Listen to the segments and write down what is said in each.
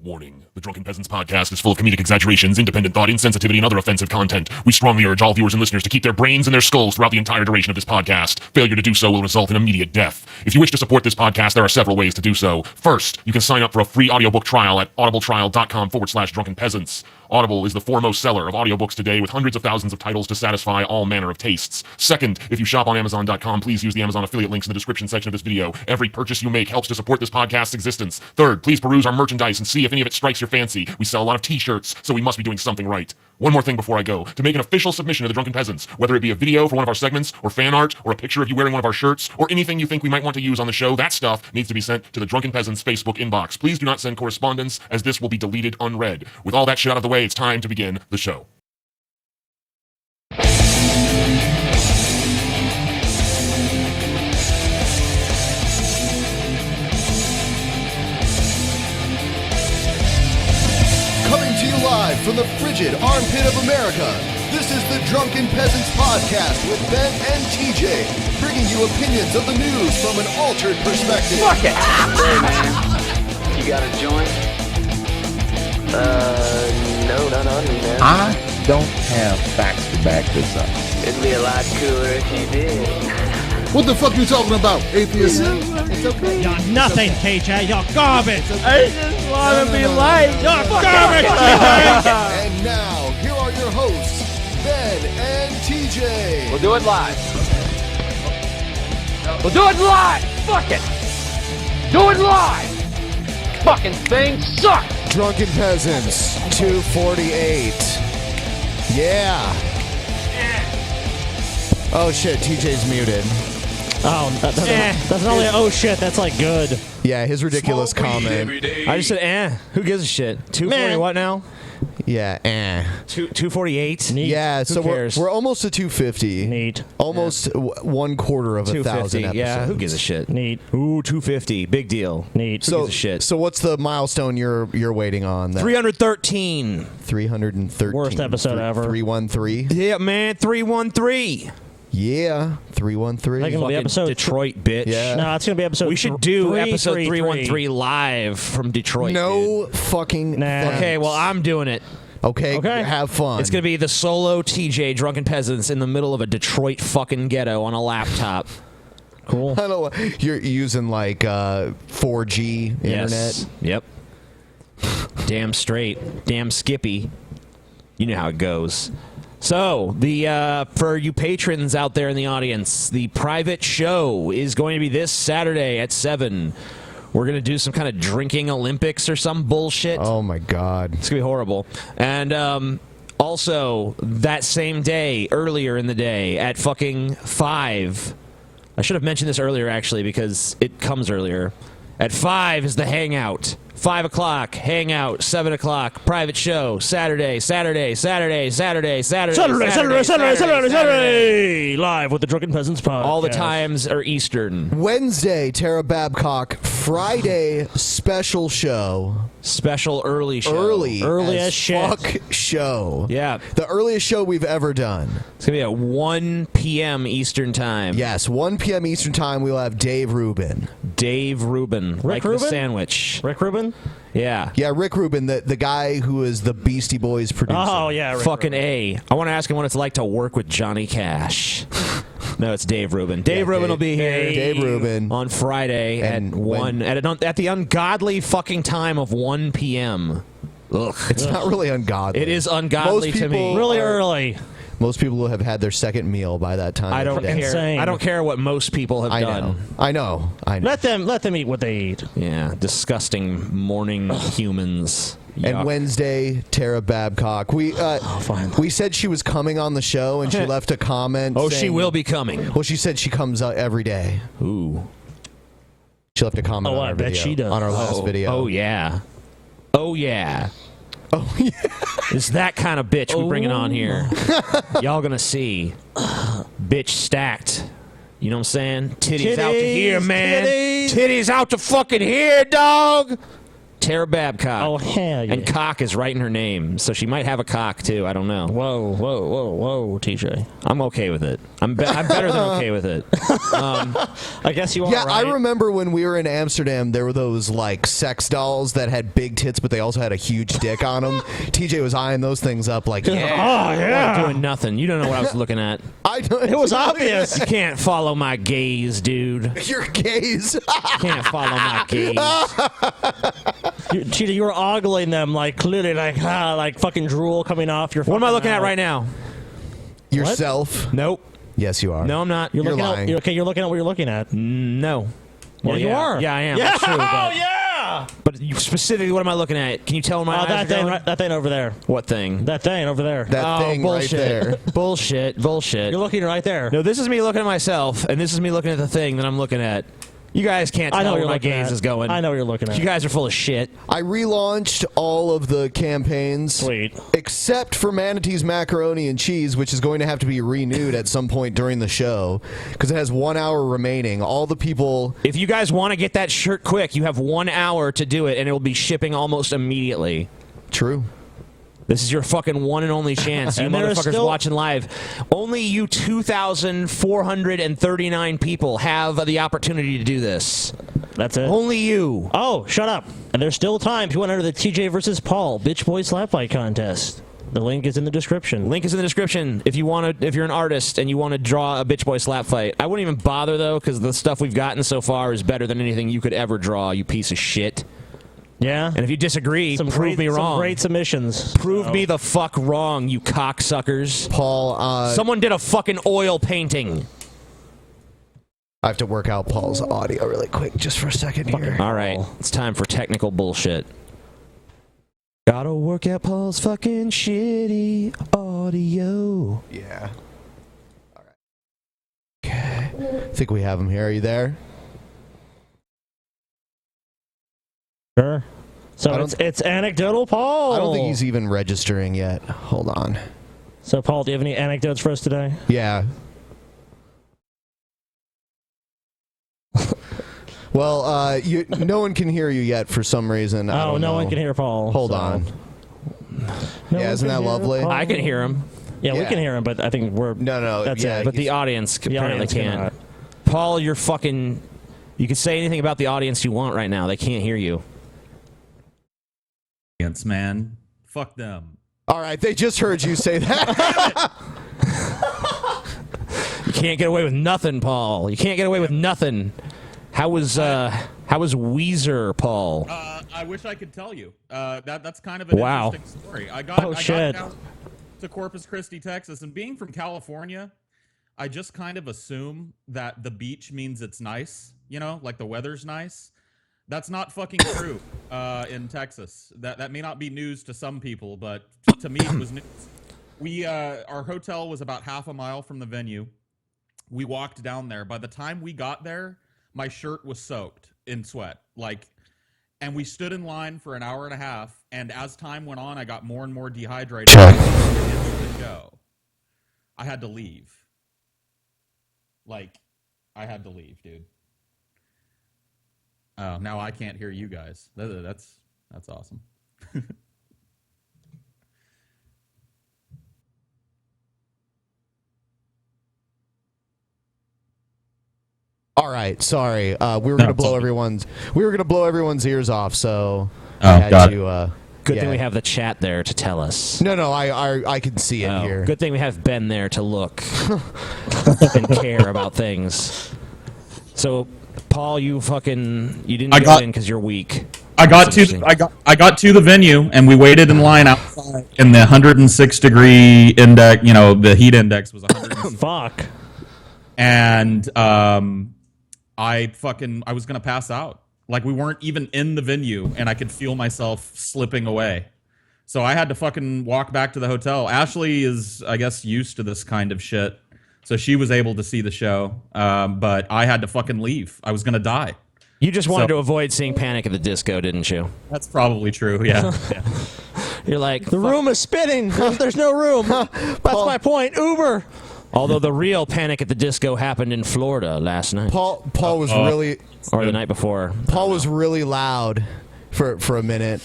Warning. The Drunken Peasants podcast is full of comedic exaggerations, independent thought, insensitivity, and other offensive content. We strongly urge all viewers and listeners to keep their brains in their skulls throughout the entire duration of this podcast. Failure to do so will result in immediate death. If you wish to support this podcast, there are several ways to do so. First, you can sign up for a free audiobook trial at audibletrial.com/drunkenpeasants. Audible is the foremost seller of audiobooks today with hundreds of thousands of titles to satisfy all manner of tastes. Second, if you shop on Amazon.com, please use the Amazon affiliate links in the description section of this video. Every purchase you make helps to support this podcast's existence. Third, please peruse our merchandise and see if any of it strikes your fancy. We sell a lot of t-shirts, so we must be doing something right. One more thing before I go. To make an official submission to the Drunken Peasants, whether it be a video for one of our segments, or fan art, or a picture of you wearing one of our shirts, or anything you think we might want to use on the show, that stuff needs to be sent to the Drunken Peasants Facebook inbox. Please do not send correspondence, as this will be deleted unread. With all that shit out of the way, it's time to begin the show. Coming to you live from the frigid armpit of America, this is the Drunken Peasants podcast with Ben and TJ, bringing you opinions of the news from an altered perspective. Fuck it! Hey man, you got a joint? No, not on me, man. I don't have facts to back this up. It'd be a lot cooler if you did. What the fuck you talking about, atheist? It's okay. You're nothing, TJ. You're garbage. I just want to be light. You're garbage. And now, here are your hosts, Ben and TJ. We'll do it live. We'll do it live. Fuck it. Do it live. Fucking thing sucks. Drunken Peasants, 248. Yeah. Oh shit, TJ's muted. Oh, that's not only oh shit. That's like good. Yeah, his ridiculous comment. I just said, who gives a shit? 240 what now? Yeah, 248? Neat. Yeah, so cares? we're almost to 250. Neat. Almost 1/4 of 1,000 episodes. Yeah, who gives a shit? Neat. Ooh, 250. Big deal. Neat. Who gives a shit? So what's the milestone you're waiting on? 313. 313. Worst episode ever. 313. Yeah, man, 313. Yeah, 313. Like, it'll be Fucking episode Detroit, bitch. Yeah. No, it's gonna be episode. We should do episode 313 313 live from Detroit. No dude. fucking. Nah. thanks. Okay, well, I'm doing it. Okay, have fun. It's going to be the solo TJ Drunken Peasants in the middle of a Detroit fucking ghetto on a laptop. Cool. I don't know. You're using like 4G internet. Yep. Damn straight. Damn Skippy. You know how it goes. So, the for you patrons out there in the audience, the private show is going to be this Saturday at 7. We're going to do some kind of drinking Olympics or some bullshit. Oh my God. It's going to be horrible. And also, that same day, earlier in the day, at fucking 5, I should have mentioned this earlier, actually, because it comes earlier. At 5 is the hangout. 5 o'clock, hangout. 7 o'clock, private show. Saturday. Live with the Drunken Peasants podcast. All the times are Eastern. Wednesday, Tara Babcock. Friday, special show. Special early show. Early as shit. Fuck show. Yeah. The earliest show we've ever done. It's going to be at 1 p.m. Eastern time. Yes, 1 p.m. Eastern time, we'll have Dave Rubin. Dave Rubin. Like Rubin? the sandwich. Rick Rubin. Yeah. Yeah, Rick Rubin, the guy who is the Beastie Boys producer. Oh yeah. Rick Fucking Rubin. A. I want to ask him what it's like to work with Johnny Cash. No, it's Dave Rubin. Dave Yeah, Rubin will be here Dave Rubin. on Friday And at 1 at the ungodly fucking time of 1 p.m. Ugh. It's not really ungodly. It is ungodly Most to me. people Really are- early. Most people will have had their second meal by that time. I of don't the day. care. Insane. I don't care what most people have I done. know. Let them eat what they eat. Yeah, disgusting morning humans. And Yuck. Wednesday, Tara Babcock. fine. We said she was coming on the show, and she left a comment. Oh, she saying- will be coming. Well, she said she comes out every day. Ooh. She left a comment Oh, on I our bet video. she does. On our last video. Oh yeah. Oh yeah. Oh, yeah. It's that kind of bitch we bringing on here. Y'all gonna see. Bitch stacked. You know what I'm saying? Titties out to here, man. Titties. Titties out to fucking here, dog. Tara Babcock. Oh, hell yeah. And cock is right in her name, so she might have a cock, too. I don't know. Whoa, TJ. I'm okay with it. I'm better than okay with it. I guess you are, Yeah, right? I remember when we were in Amsterdam, there were those, like, sex dolls that had big tits, but they also had a huge dick on them. TJ was eyeing those things up like, yeah. Oh, yeah. I'm doing nothing. You don't know what I was looking at. It was obvious. You can't follow my gaze, dude. Your gaze. You can't follow my gaze. Cheetah, you were ogling them, like, clearly, like fucking drool coming off your What am I looking mouth. at right now? Yourself. Nope. Yes, you are. No, I'm not. You're looking lying. At, you're looking at what you're looking at. No. Well, you are. Yeah, I am. Yeah. That's true, but, yeah. but you specifically, what am I looking at? Can you tell my eyes That are thing, going? right, that thing over there. What thing? That thing over there. That thing bullshit. right there. Bullshit. You're looking right there. No, this is me looking at myself, and this is me looking at the thing that I'm looking at. You guys can't tell I know where you're my looking gaze at. is going. I know what you're looking at. You guys are full of shit. I relaunched all of the campaigns. Sweet. Except for Manatee's Macaroni and Cheese, which is going to have to be renewed at some point during the show, because it has 1 hour remaining. All the people... If you guys want to get that shirt quick, you have 1 hour to do it, and it will be shipping almost immediately. True. This is your fucking one and only chance, you And there is motherfuckers still- watching live. Only you 2,439 people have the opportunity to do this. That's it. Only you. Oh, shut up. And there's still time if you want to enter the TJ versus Paul Bitch Boy Slap Fight contest. The link is in the description. Link is in the description if you want to. If you're an artist and you want to draw a bitch boy slap fight. I wouldn't even bother though, because the stuff we've gotten so far is better than anything you could ever draw. You piece of shit. Yeah. And if you disagree, prove me Some wrong. great submissions. Prove me the fuck wrong, you cocksuckers. Paul, Someone did a fucking oil painting. I have to work out Paul's audio really quick, just for a second here. All right, it's time for technical bullshit. Gotta work out Paul's fucking shitty audio. Yeah. All right. Okay. I think we have him here. Are you there? Sure. So it's anecdotal Paul. I don't think he's even registering yet. Hold on. So, Paul, do you have any anecdotes for us today? Yeah. Well, no one can hear you yet for some reason. I Oh, don't no know. one can hear Paul. Hold so. on. No Yeah, one isn't can that hear lovely? Paul. I can hear him, Yeah, we Yeah. can hear him, but I think we're... No, That's yeah, it. but the audience apparently audience can't. cannot. Paul, you're fucking... You can say anything about the audience you want right now. They can't hear you. Man, fuck them. All right, they just heard you say that. You can't get away with nothing, Paul. You can't get away with nothing. How was Weezer, Paul? I wish I could tell you. That's kind of an Wow. interesting story. I got shit. down to Corpus Christi, Texas, and being from California, I just kind of assume that the beach means it's nice. You know, like the weather's nice. That's not fucking true in Texas. That may not be news to some people, but to me it was news. Our hotel was about half a mile from the venue. We walked down there. By the time we got there, my shirt was soaked in sweat. And we stood in line for an hour and a half. And as time went on, I got more and more dehydrated. Check. The show. I had to leave. I had to leave, dude. Oh, now I can't hear you guys. That's awesome. All right, sorry. We were gonna blow everyone's ears off, so Oh, I had got to. Good yeah. thing we have the chat there to tell us. No, I can see it Oh, here. good thing we have Ben there to look and care about things. So, Paul, you didn't go in because you're weak. I got to the venue and we waited in line outside in the 106 degree index. You know, the heat index was 106. Fuck. And I was gonna pass out. We weren't even in the venue, and I could feel myself slipping away. So I had to fucking walk back to the hotel. Ashley is, I guess, used to this kind of shit, so she was able to see the show. But I had to fucking leave. I was gonna die. You just wanted to avoid seeing Panic at the Disco, didn't you? That's probably true. Yeah. You're like, The room is spinning. There's no room. That's my point. Uber. although the real Panic at the Disco happened in Florida last night. Paul was really or the night before. Paul was really loud for a minute.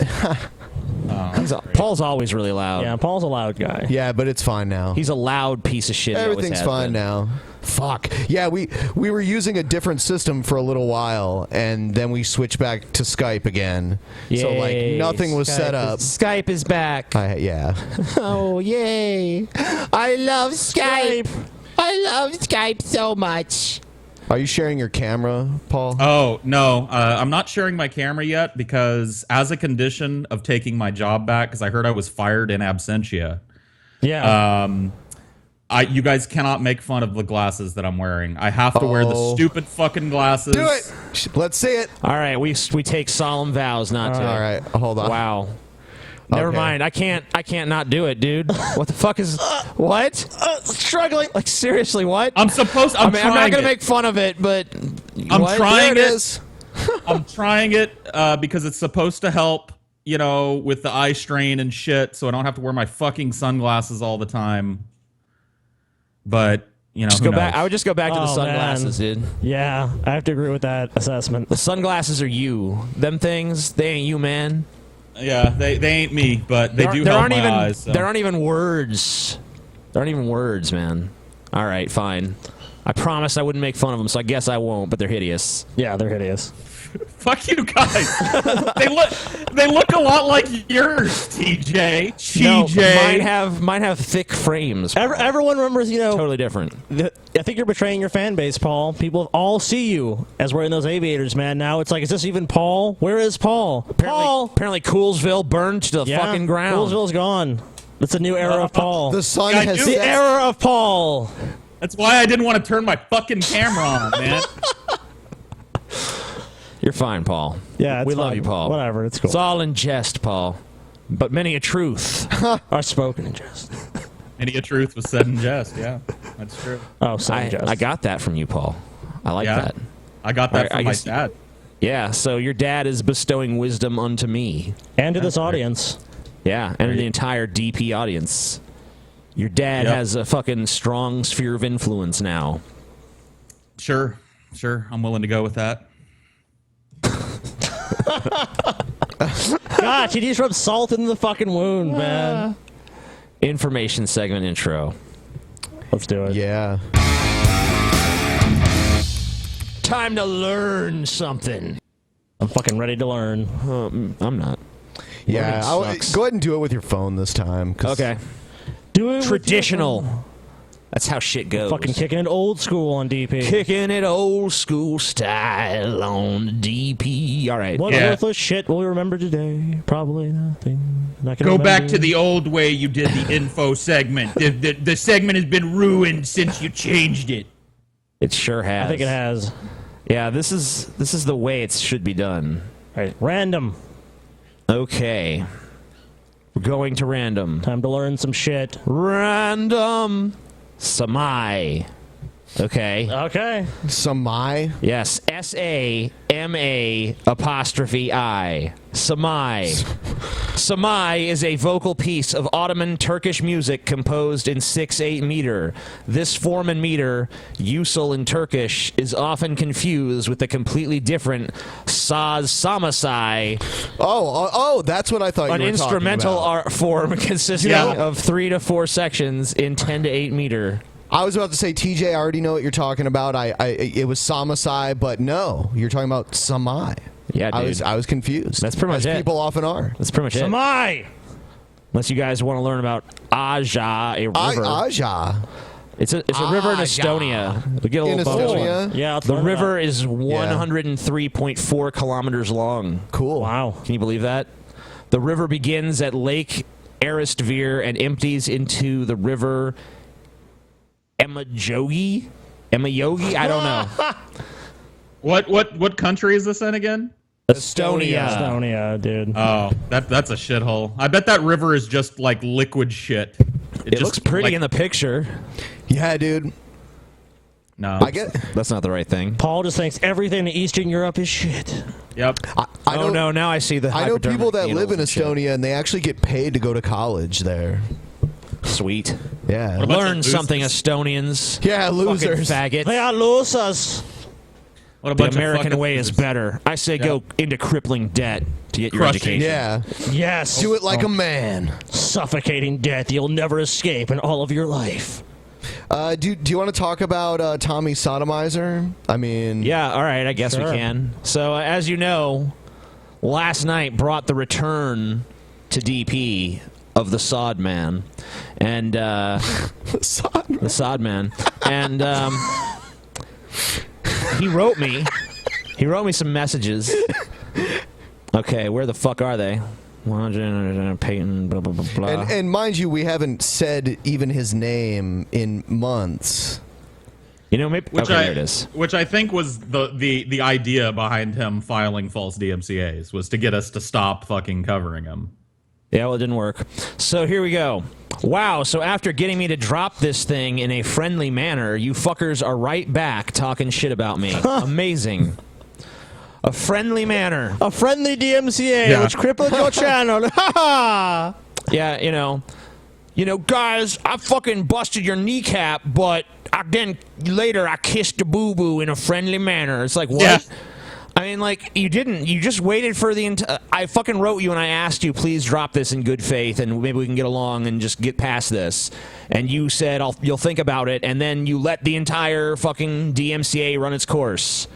Paul's always really loud. Yeah, Paul's a loud guy. Yeah, but it's fine now. He's a loud piece of shit. He always Everything's has fine been. now. Fuck. Yeah, we were using a different system for a little while, and then we switched back to Skype again. So like Yay. nothing was set up. Skype is back. Yeah. Oh, yay. I love Skype. I love Skype so much. Are you sharing your camera, Paul? Oh, no. I'm not sharing my camera yet because as a condition of taking my job back, because I heard I was fired in absentia. Yeah. You guys cannot make fun of the glasses that I'm wearing. I have to wear the stupid fucking glasses. Do it. Let's see it. All right, we take solemn vows not to. All right, hold on. Wow. Never Okay. mind. I can't not do it, dude. What the fuck is what? Struggling. Like seriously, what? I'm I'm not gonna make fun of it, but I'm what? trying There it it. is. I'm trying it because it's supposed to help, you know, with the eye strain and shit, so I don't have to wear my fucking sunglasses all the time. But you know, Just who go back. knows? I would just go back to the Oh, sunglasses, dude. Yeah, I have to agree with that assessment. The sunglasses are you. Them things, they ain't you, man. Yeah, they ain't me, but they do there help aren't my even eyes. So. there aren't even words. There aren't even words, man. All right, fine. I promised I wouldn't make fun of them, so I guess I won't. But they're hideous. Yeah, they're hideous. Fuck you guys. they look a lot like yours, TJ. No, TJ. mine have thick frames. Everyone remembers, you know, Totally different. I think you're betraying your fan base, Paul. People all see you as wearing those aviators, man. Now it's like, is this even Paul? Where is Paul? Paul! Apparently, Coolsville burned to the fucking ground. Coolsville's gone. It's a new era of Paul. The sun Yeah, has dude. The set. era of Paul. That's why I didn't want to turn my fucking camera on, man. You're fine, Paul. Yeah, it's we love fine. you, Paul. Whatever, it's cool. It's all in jest, Paul, but many a truth. Are spoken in jest. Many a truth was said in jest. Yeah, that's true. Oh, sorry, jest. I got that from you, Paul. I like Yeah. that. I got that I from my guess- dad. Yeah, so your dad is bestowing wisdom unto me. And to this audience. Yeah, and to the entire DP audience. Your dad Yep. has a fucking strong sphere of influence now. Sure, I'm willing to go with that. God, he just rubbed salt in the fucking wound, man. Information segment intro. Let's do it. Yeah. Time to learn something. I'm fucking ready to learn. I'm not. Yeah. Learning sucks. Go ahead and do it with your phone this time. 'Cause Okay. Do it with Traditional. That's how shit goes. Fucking kicking it old school on DP. Kicking it old school style on DP. All right. What Yeah. worthless shit will we remember today? Probably nothing. Not gonna Go back remember. to the old way you did the info segment. The segment has been ruined since you changed it. It sure has. I think it has. Yeah, this is the way it should be done. All right, random. Okay. We're going to random. Time to learn some shit. Random. Samai. Okay. Okay. Samai. Yes. SAMA apostrophe I. Samai. Samai is a vocal piece of Ottoman Turkish music composed in 6/8 meter. This form and meter, usul in Turkish, is often confused with the completely different saz samasai, Oh, that's what I thought you an were instrumental talking about. art form consisting Yeah. of 3 to 4 sections in 10 to 8 meter. I was about to say, TJ, I already know what you're talking about. It was Samasai, but no, you're talking about Samai. Yeah, dude. I was confused. That's pretty much as it. people often are. That's pretty much it. Samai. Unless you guys want to learn about Aja, a river. Aja. It's a river in Aja. Estonia. We get a In little bonus one. Estonia. Yeah, let's The learn river about is 103.4 kilometers long. Cool. it. Wow. Can you believe that? The river begins at Lake Aristvir and empties into the river Emajogi? I don't know. What country is this in again? Estonia. Estonia, dude. Oh, that's a shithole. I bet that river is just like liquid shit. It just, looks pretty like, in the picture. Yeah, dude. No. I get. That's not the right thing. Paul just thinks everything in Eastern Europe is shit. Yep. I Oh know, no! Now I see the. I know people that hypodermic live in needles and shit. Estonia, and they actually get paid to go to college there. Sweet. Yeah. What about Learn the something, losers? Estonians. Yeah, Fucking losers. faggots. They are losers. What a The bunch of American fucking way is losers. better. I say go into crippling debt to get your Crushing. education. Yeah. Yes. Do it like a man. Suffocating death you'll never escape in all of your life. Do you want to talk about Tommy Sodomizer? I mean, Yeah, all right, I guess we Sure. can. So, as you know, last night brought the return to DP of the Sod Man. And, the Sod Man. And, he wrote me some messages. Okay, where the fuck are they? Peyton, blah, blah, blah, blah. and mind you, we haven't said even his name in months. You know, maybe there it is. Which I think was the idea behind him filing false DMCAs, was to get us to stop fucking covering him. Yeah, well, it didn't work. So here we go. Wow, so after getting me to drop this thing in a friendly manner, you fuckers are right back talking shit about me. Amazing. A friendly manner. A friendly DMCA Yeah. which crippled your channel. Ha ha! Yeah, you know, guys, I fucking busted your kneecap, but later I kissed the boo-boo in a friendly manner. It's like, what? Yeah. I mean, like, you didn't. You just waited for the I fucking wrote you and I asked you, please drop this in good faith and maybe we can get along and just get past this. And you said, you'll think about it, and then you let the entire fucking DMCA run its course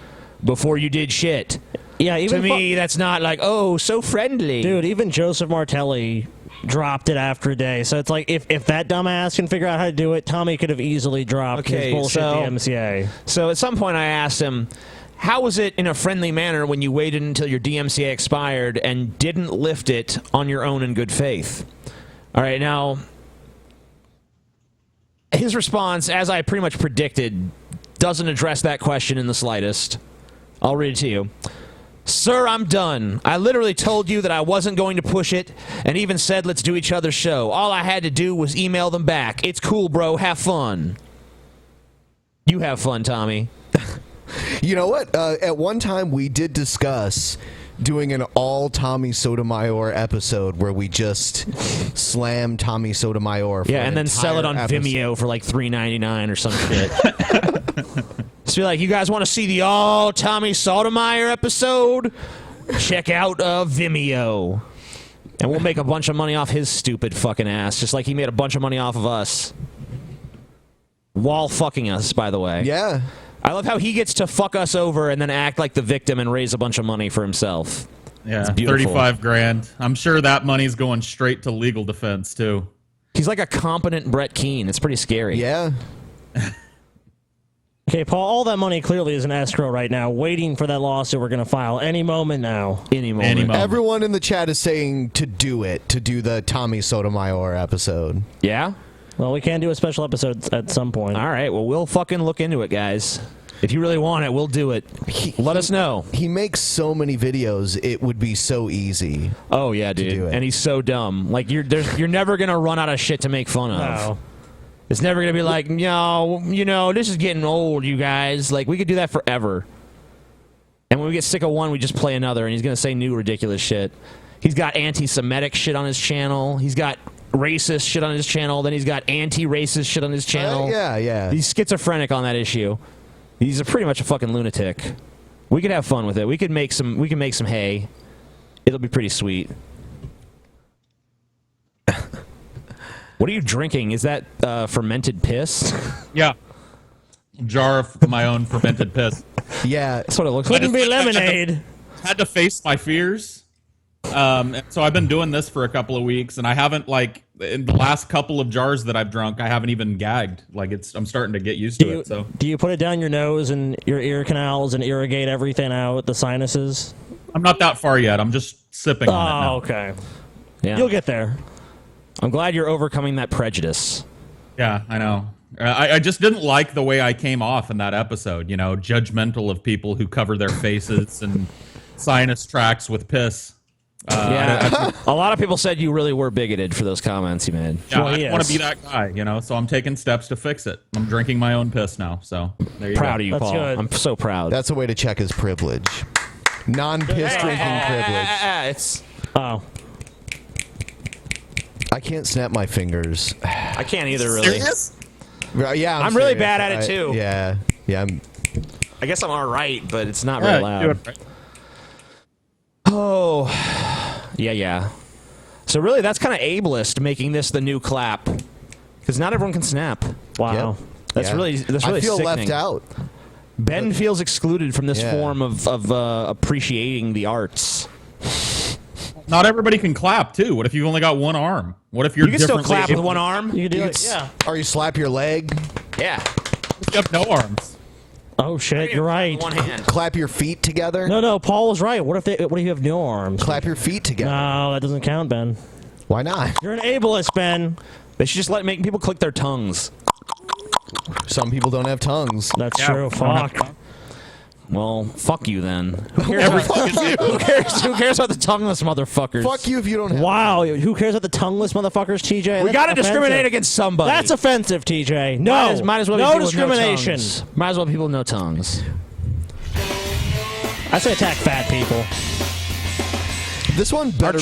before you did shit. Yeah, even to me, that's not like, oh, so friendly. Dude, even Joseph Martelli dropped it after a day. So it's like, if that dumbass can figure out how to do it, Tommy could have easily dropped his bullshit DMCA. So at some point I asked him, how was it in a friendly manner when you waited until your DMCA expired and didn't lift it on your own in good faith? All right, now, his response, as I pretty much predicted, doesn't address that question in the slightest. I'll read it to you. Sir, I'm done. I literally told you that I wasn't going to push it and even said let's do each other's show. All I had to do was email them back. It's cool, bro. Have fun. You have fun, Tommy. You know what? At one time, we did discuss doing an all Tommy Sotomayor episode where we just slam Tommy Sotomayor. For And then sell it on Vimeo for like $3.99 or some shit. Just be like, you guys want to see the all Tommy Sotomayor episode? Check out Vimeo. And we'll make a bunch of money off his stupid fucking ass, just like he made a bunch of money off of us. While fucking us, by the way. Yeah. I love how he gets to fuck us over and then act like the victim and raise a bunch of money for himself. Yeah, It's beautiful. $35,000. I'm sure that money's going straight to legal defense too. He's like a competent Brett Keane. It's pretty scary. Yeah. Okay, Paul, all that money clearly is in escrow right now, waiting for that lawsuit we're going to file any moment now. Any moment. Any moment. Everyone in the chat is saying to do the Tommy Sotomayor episode. Yeah? Well, we can do a special episode at some point. All right, well, we'll fucking look into it, guys. If you really want it, we'll do it. Let us know. He makes so many videos, it would be so easy. Oh, yeah, do dude. it. And he's so dumb. Like, you're never going to run out of shit to make fun of. No. It's never going to be like, no, this is getting old, you guys. Like, we could do that forever. And when we get sick of one, we just play another, and he's going to say new ridiculous shit. He's got anti-Semitic shit on his channel. He's got racist shit on his channel. Then he's got anti-racist shit on his channel. Yeah. He's schizophrenic on that issue. He's pretty much a fucking lunatic. We could have fun with it. We could make some hay. It'll be pretty sweet. What are you drinking? Is that fermented piss? Yeah. Jar of my own fermented piss. Yeah. That's what it looks like. Couldn't be lemonade. Had to face my fears. And so I've been doing this for a couple of weeks, and I haven't, like, in the last couple of jars that I've drunk, I haven't even gagged. Like, I'm starting to get used to it. So Do you put it down your nose and your ear canals and irrigate everything out, the sinuses? I'm not that far yet. I'm just sipping on it now. Okay. Yeah. You'll get there. I'm glad you're overcoming that prejudice. Yeah, I know. I just didn't like the way I came off in that episode, judgmental of people who cover their faces and sinus tracts with piss. Yeah, a lot of people said you really were bigoted for those comments you made. Yeah, Well, I he don't want is. to be that guy, so I'm taking steps to fix it. I'm drinking my own piss now, so there you go. Proud of you, That's Paul. good. I'm so proud. That's a way to check his privilege. Non-piss drinking privilege. It's. Oh. I can't snap my fingers. I can't either, really. Serious? Yeah, I'm really serious. bad at it, too. Yeah. I guess I'm all right, but it's not very loud. do it right. Oh, yeah. So really, that's kind of ableist, making this the new clap, because not everyone can snap. Wow. Yep. That's Yeah. really I feel sickening. left out. Ben feels excluded from this Yeah. form of appreciating the arts. Not everybody can clap too. What if you've only got one arm? What if you're You can still differently clap with able- one arm. You can do You it. could Yeah. Or you slap your leg, Yeah. You have no arms. Oh shit, you're right. One hand. clap your feet together. No, Paul was right. What if you have no arms? Clap your feet together. No, that doesn't count, Ben. Why not? You're an ableist, Ben. They should just make people click their tongues. Some people don't have tongues. That's true. Fuck. Well, fuck you then. Who cares about the tongueless motherfuckers? Fuck you if you don't have. Wow, who cares about the tongueless motherfuckers, TJ? We That's gotta offensive. discriminate against somebody. That's offensive, TJ. No, Might as well be no people with discrimination. tongues. Might as well be people with no tongues. I say attack fat people. This one better.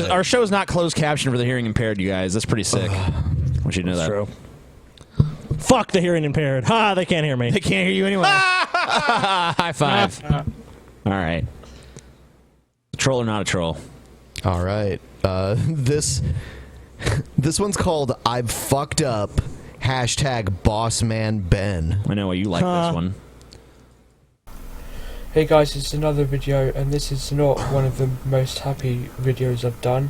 Our show is not closed caption for the hearing impaired, you guys. That's pretty sick. I want you to know that. True. Fuck the hearing impaired. Ha, they can't hear me. They can't hear you anyway. High five. All right. Troll or not a troll? All right. This one's called "I've fucked up." #BossmanBen. I know why you like this one. Hey guys, it's another video, and this is not one of the most happy videos I've done.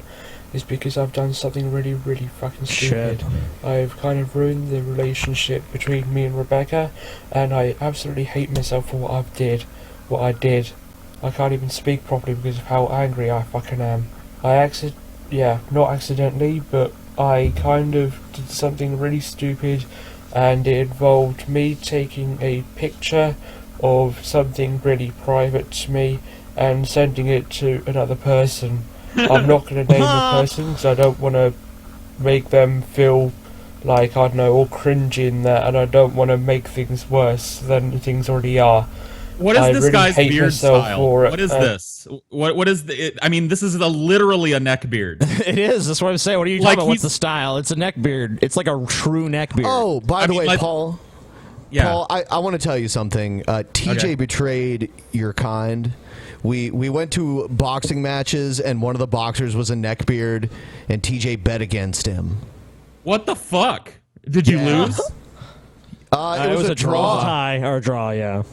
It's because I've done something really, really fucking stupid. I've kind of ruined the relationship between me and Rebecca, and I absolutely hate myself for what I did. I can't even speak properly because of how angry I fucking am. Not accidentally, but I kind of did something really stupid, and it involved me taking a picture of something really private to me and sending it to another person. I'm not going to name the person because I don't want to make them feel like, I don't know, all cringy in that, and I don't want to make things worse than things already are. What is I this really guy's hate beard myself style? for it. What is this? What is I mean, this is literally a neck beard. It is. That's what I'm saying. What are you talking about? What's the style? It's a neck beard. It's like a true neck beard. Oh, by the way, Paul. Yeah. Paul, I want to tell you something. TJ betrayed your kind. We went to boxing matches, and one of the boxers was a neckbeard, and TJ bet against him. What the fuck? Did you lose? It was a draw. Tie or a draw, yeah.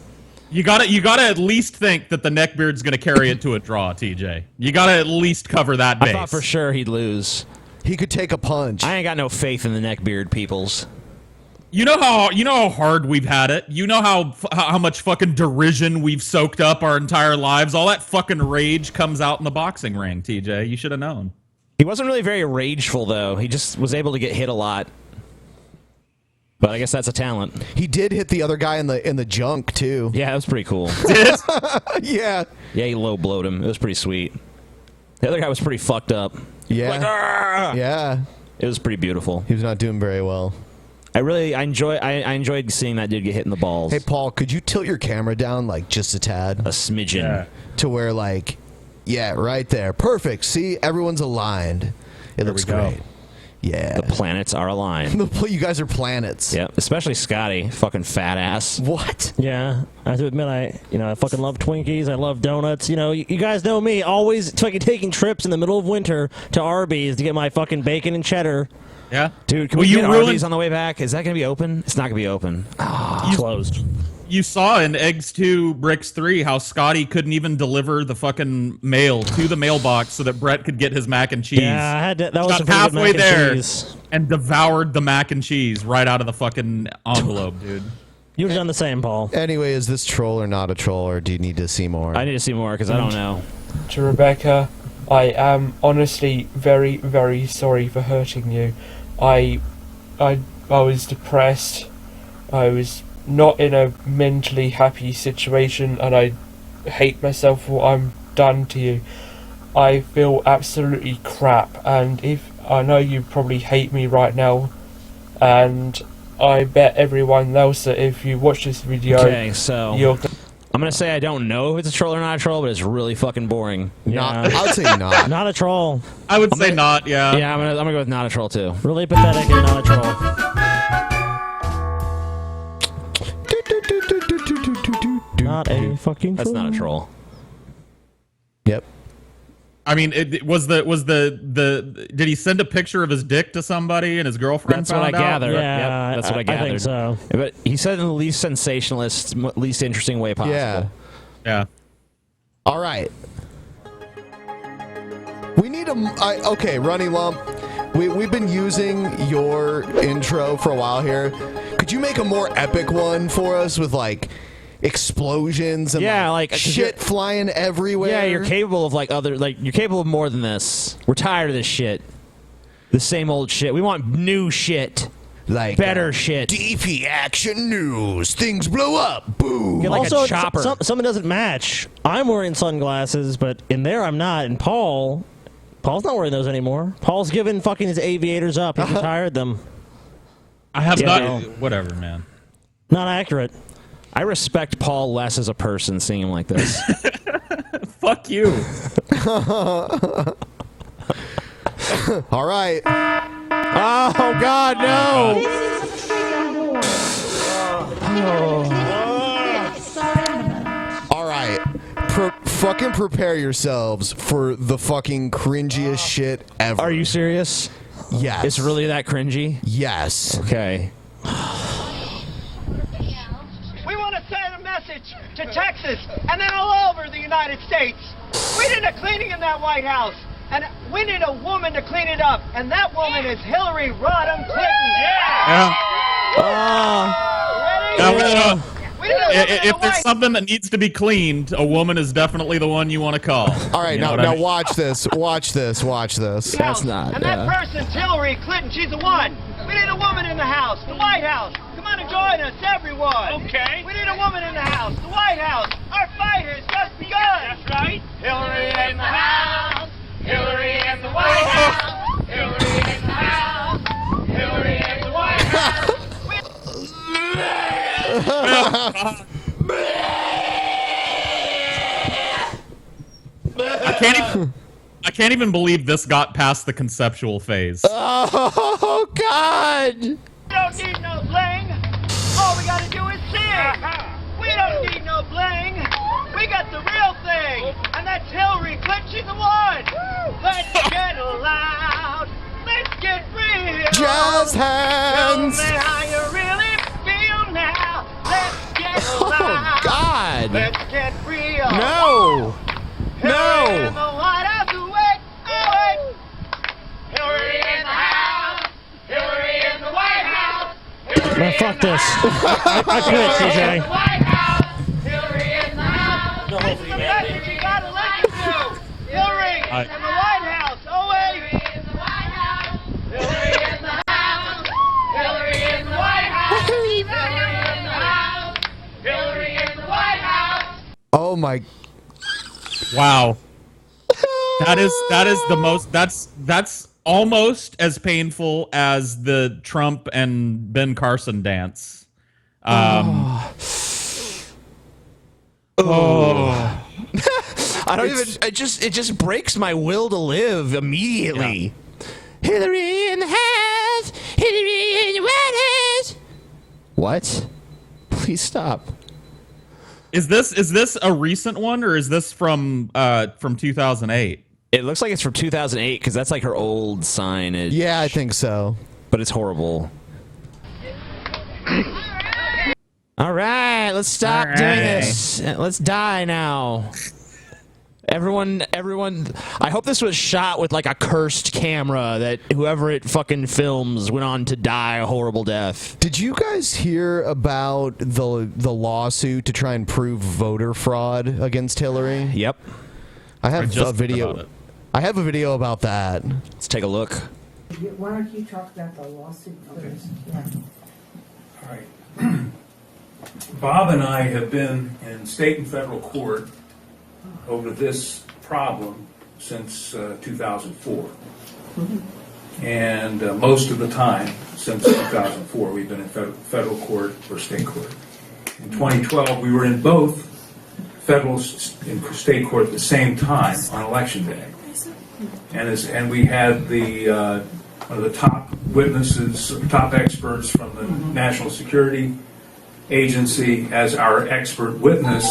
You gotta at least think that the neckbeard's gonna carry it to a draw, TJ. You gotta at least cover that base. I thought for sure he'd lose. He could take a punch. I ain't got no faith in the neckbeard peoples. You know how hard we've had it. You know how much fucking derision we've soaked up our entire lives. All that fucking rage comes out in the boxing ring, TJ. You should have known. He wasn't really very rageful though. He just was able to get hit a lot. But I guess that's a talent. He did hit the other guy in the junk too. Yeah, that was pretty cool. Yeah. Yeah, he low blowed him. It was pretty sweet. The other guy was pretty fucked up. Yeah. Like, "Argh!" Yeah. It was pretty beautiful. He was not doing very well. I enjoyed seeing that dude get hit in the balls. Hey, Paul, could you tilt your camera down like just a tad? A smidgen. Yeah. To where yeah, right there. Perfect. See, everyone's aligned. It looks great. Yeah. The planets are aligned. You guys are planets. Yep, especially Scotty, fucking fat ass. What? Yeah, I have to admit, I fucking love Twinkies. I love donuts. You know, you guys know me. Always fucking taking trips in the middle of winter to Arby's to get my fucking bacon and cheddar. Yeah, dude. Can we get Arby's on the way back? Is that gonna be open? It's not gonna be open. Closed. You saw in Eggs 2, Bricks 3 how Scotty couldn't even deliver the fucking mail to the mailbox so that Brett could get his mac and cheese. Yeah, I had to, that was Got some pretty good halfway mac and there cheese. and devoured the mac and cheese right out of the fucking envelope, dude. You've done the same, Paul. Anyway, is this troll or not a troll, or do you need to see more? I need to see more because I don't know. To Rebecca, I am honestly very, very sorry for hurting you. I was depressed. I was not in a mentally happy situation, and I hate myself for what I've done to you. I feel absolutely crap, and I know you probably hate me right now, and I bet everyone else that if you watch this video, Okay, so you're I'm gonna say I don't know if it's a troll or not a troll, but it's really fucking boring. I would say not. Not a troll. I would say not, yeah. Yeah, I'm gonna go with not a troll too. Really pathetic and not a troll. not a fucking troll. That's not a troll. Yep. I mean, did he send a picture of his dick to somebody and his girlfriend That's what I found out? gathered. Yeah, Yep, that's what I gathered. I think so. But he said it in the least sensationalist, least interesting way possible. Yeah. All right. We need okay, Runny Lump. We've been using your intro for a while here. Could you make a more epic one for us with like explosions and like shit flying everywhere? Yeah, you're capable of you're capable of more than this. We're tired of this shit. The same old shit. We want new shit. Like better shit. DP action news. Things blow up. Boom. Get like also, a chopper. Something doesn't match. I'm wearing sunglasses, but in there I'm not. And Paul's not wearing those anymore. Paul's given fucking his aviators up. He retired them. I have not. Whatever, man. Not accurate. I respect Paul less as a person seeing him like this. Fuck you. All right. Oh, God, no. All right. Fucking prepare yourselves for the fucking cringiest shit ever. Are you serious? Yes. It's really that cringy? Yes. Okay. We want to send a message to Texas and then all over the United States. We did a cleaning in that White House, and we need a woman to clean it up, and that woman is Hillary Rodham Clinton. Yeah. If there's something that needs to be cleaned, a woman is definitely the one you want to call. All right, now watch this. Watch this. That's not. And that person's Hillary Clinton. She's the one. We need a woman in the House, the White House. Come on and join us, everyone. Okay. We need a woman in the House, the White House. Our fight has just begun. That's right. Hillary in the House. Hillary in the White House. Hillary in the House. Hillary in the White House. I can't even believe this got past the conceptual phase. Oh God! We don't need no bling. All we gotta do is sing. We don't need no bling. We got the real thing, and that's Hillary Clinton. She's the one. Let's get loud. Let's get real. Jazz hands. Tell me how you really feel now. Let's get loud. Oh, God. Let's get real. No. Hillary in the White House. Wait. Hillary in the House. Hillary in the White House. Man, fuck this. I quit, CJ. White House. Hillary in the House. No, this is the message you gotta listen to. Hillary in the White House. Oh wait. Hillary in the White House. Hillary in the House. Hillary in the White House. Hillary in the House. Hillary in the White House. Oh my. Wow. That is the most. That's almost as painful as the Trump and Ben Carson dance. I don't even. It just breaks my will to live immediately. Yeah. Hillary in the House. Hillary in the White House. What? Please stop. Is this a recent one, or is this from 2008? It looks like it's from 2008 because that's like her old signage. Yeah, I think so. But it's horrible. All right, let's stop doing this. Let's die now. Everyone, I hope this was shot with like a cursed camera that whoever it fucking films went on to die a horrible death. Did you guys hear about the lawsuit to try and prove voter fraud against Hillary? Yep. I have a video. I have a video about that. Let's take a look. Why don't you talk about the lawsuit first? Yeah. All right. Bob and I have been in state and federal court over this problem since 2004. And most of the time since 2004, we've been in federal court or state court. In 2012, we were in both federal and state court at the same time on election day. And we had one of the top witnesses, top experts from the national security agency as our expert witness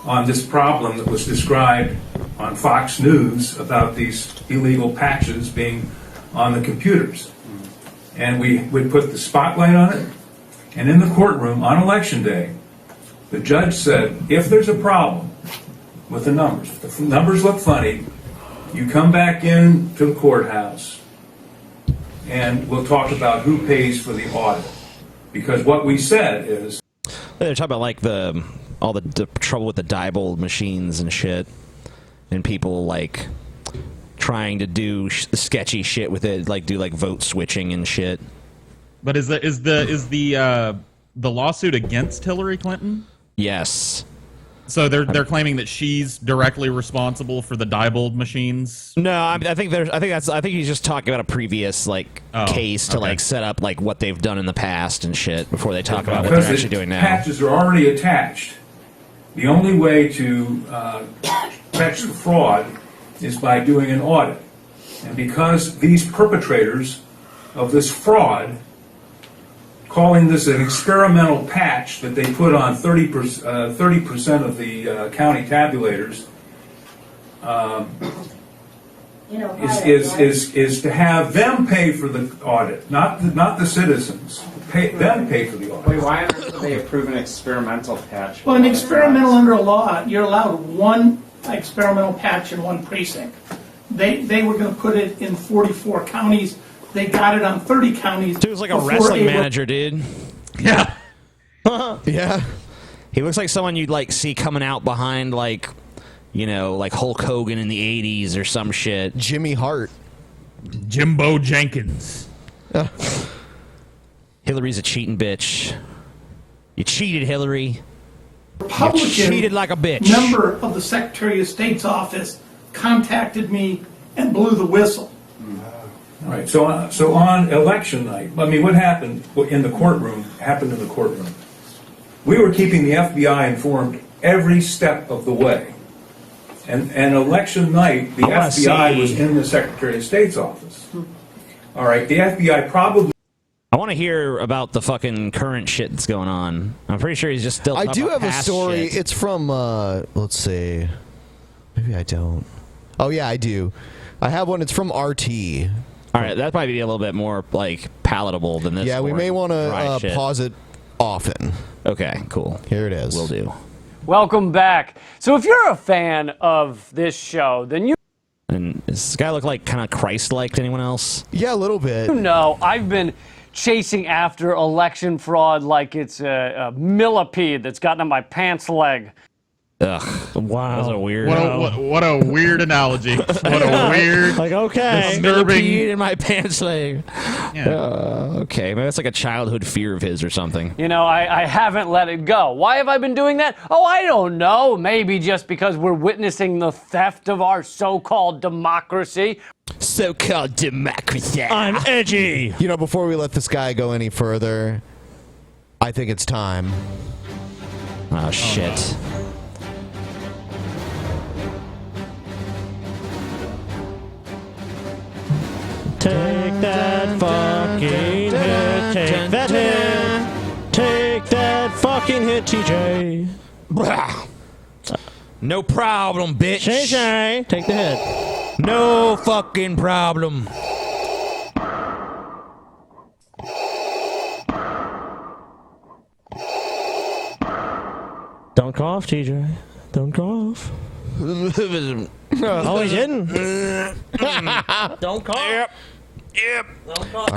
on this problem that was described on Fox News about these illegal patches being on the computers. And we would put the spotlight on it. And in the courtroom on election day, the judge said, if there's a problem with the numbers, if the numbers look funny, you come back in to the courthouse and we'll talk about who pays for the audit. Because what we said is... They're talking about like all the trouble with the Diebold machines and shit, and people like trying to do sketchy shit with it, like do like vote switching and shit. But is the lawsuit against Hillary Clinton? Yes. So they're claiming that she's directly responsible for the Diebold machines. No, I think he's just talking about a previous like case to like set up like what they've done in the past and shit before they talk about what they're actually doing now. Patches are already attached. The only way to catch the fraud is by doing an audit. And because these perpetrators of this fraud, calling this an experimental patch that they put on 30% of the county tabulators, is to have them pay for the audit, not the citizens. Them pay for the audit. Wait, why on earth would they approve an experimental patch? Well, an experimental under law, you're allowed one experimental patch in one precinct. They were going to put it in 44 counties. They got it on 30 counties. Dude's like a wrestling manager, dude. Yeah. Yeah. He looks like someone you'd like see coming out behind like, you know, like Hulk Hogan in the 80s or some shit. Jimmy Hart. Jimbo Jenkins. Hillary's a cheating bitch. You cheated, Hillary. Republican you cheated like a bitch. Member of the Secretary of State's office contacted me and blew the whistle. All right. So on election night, I mean, what happened in the courtroom happened in the courtroom. We were keeping the FBI informed every step of the way. And election night, the FBI was in the Secretary of State's office. All right. The FBI probably... I want to hear about the fucking current shit that's going on. I'm pretty sure he's just still. I do have a past story. shit. It's from, let's see. Maybe I don't. Oh, yeah, I do. I have one. It's from RT. All right, that might be a little bit more, like, palatable than this. Yeah, we may want to shit. pause it often. Okay, cool. Here it is. Will do. Welcome back. So if you're a fan of this show, then you... And does this guy look like kind of Christ-like to anyone else? Yeah, a little bit. You know, I've been chasing after election fraud like it's a millipede that's gotten on my pants leg. Ugh. Wow. That was a weird... What a weird analogy. What a weird... Like, okay. Disturbing... in my pants leg. Yeah. Okay, maybe that's like a childhood fear of his or something. You know, I haven't let it go. Why have I been doing that? Oh, I don't know. Maybe just because we're witnessing the theft of our so-called democracy. So-called democracy. I'm edgy. You know, before we let this guy go any further, I think it's time. Oh, shit. Take that fucking hit. Take that hit. Take that fucking hit, TJ. No problem, bitch. Shay. Take the hit. No fucking problem. Don't cough, TJ. Don't cough. Oh, he didn't. Don't cough. Yep. Don't cough.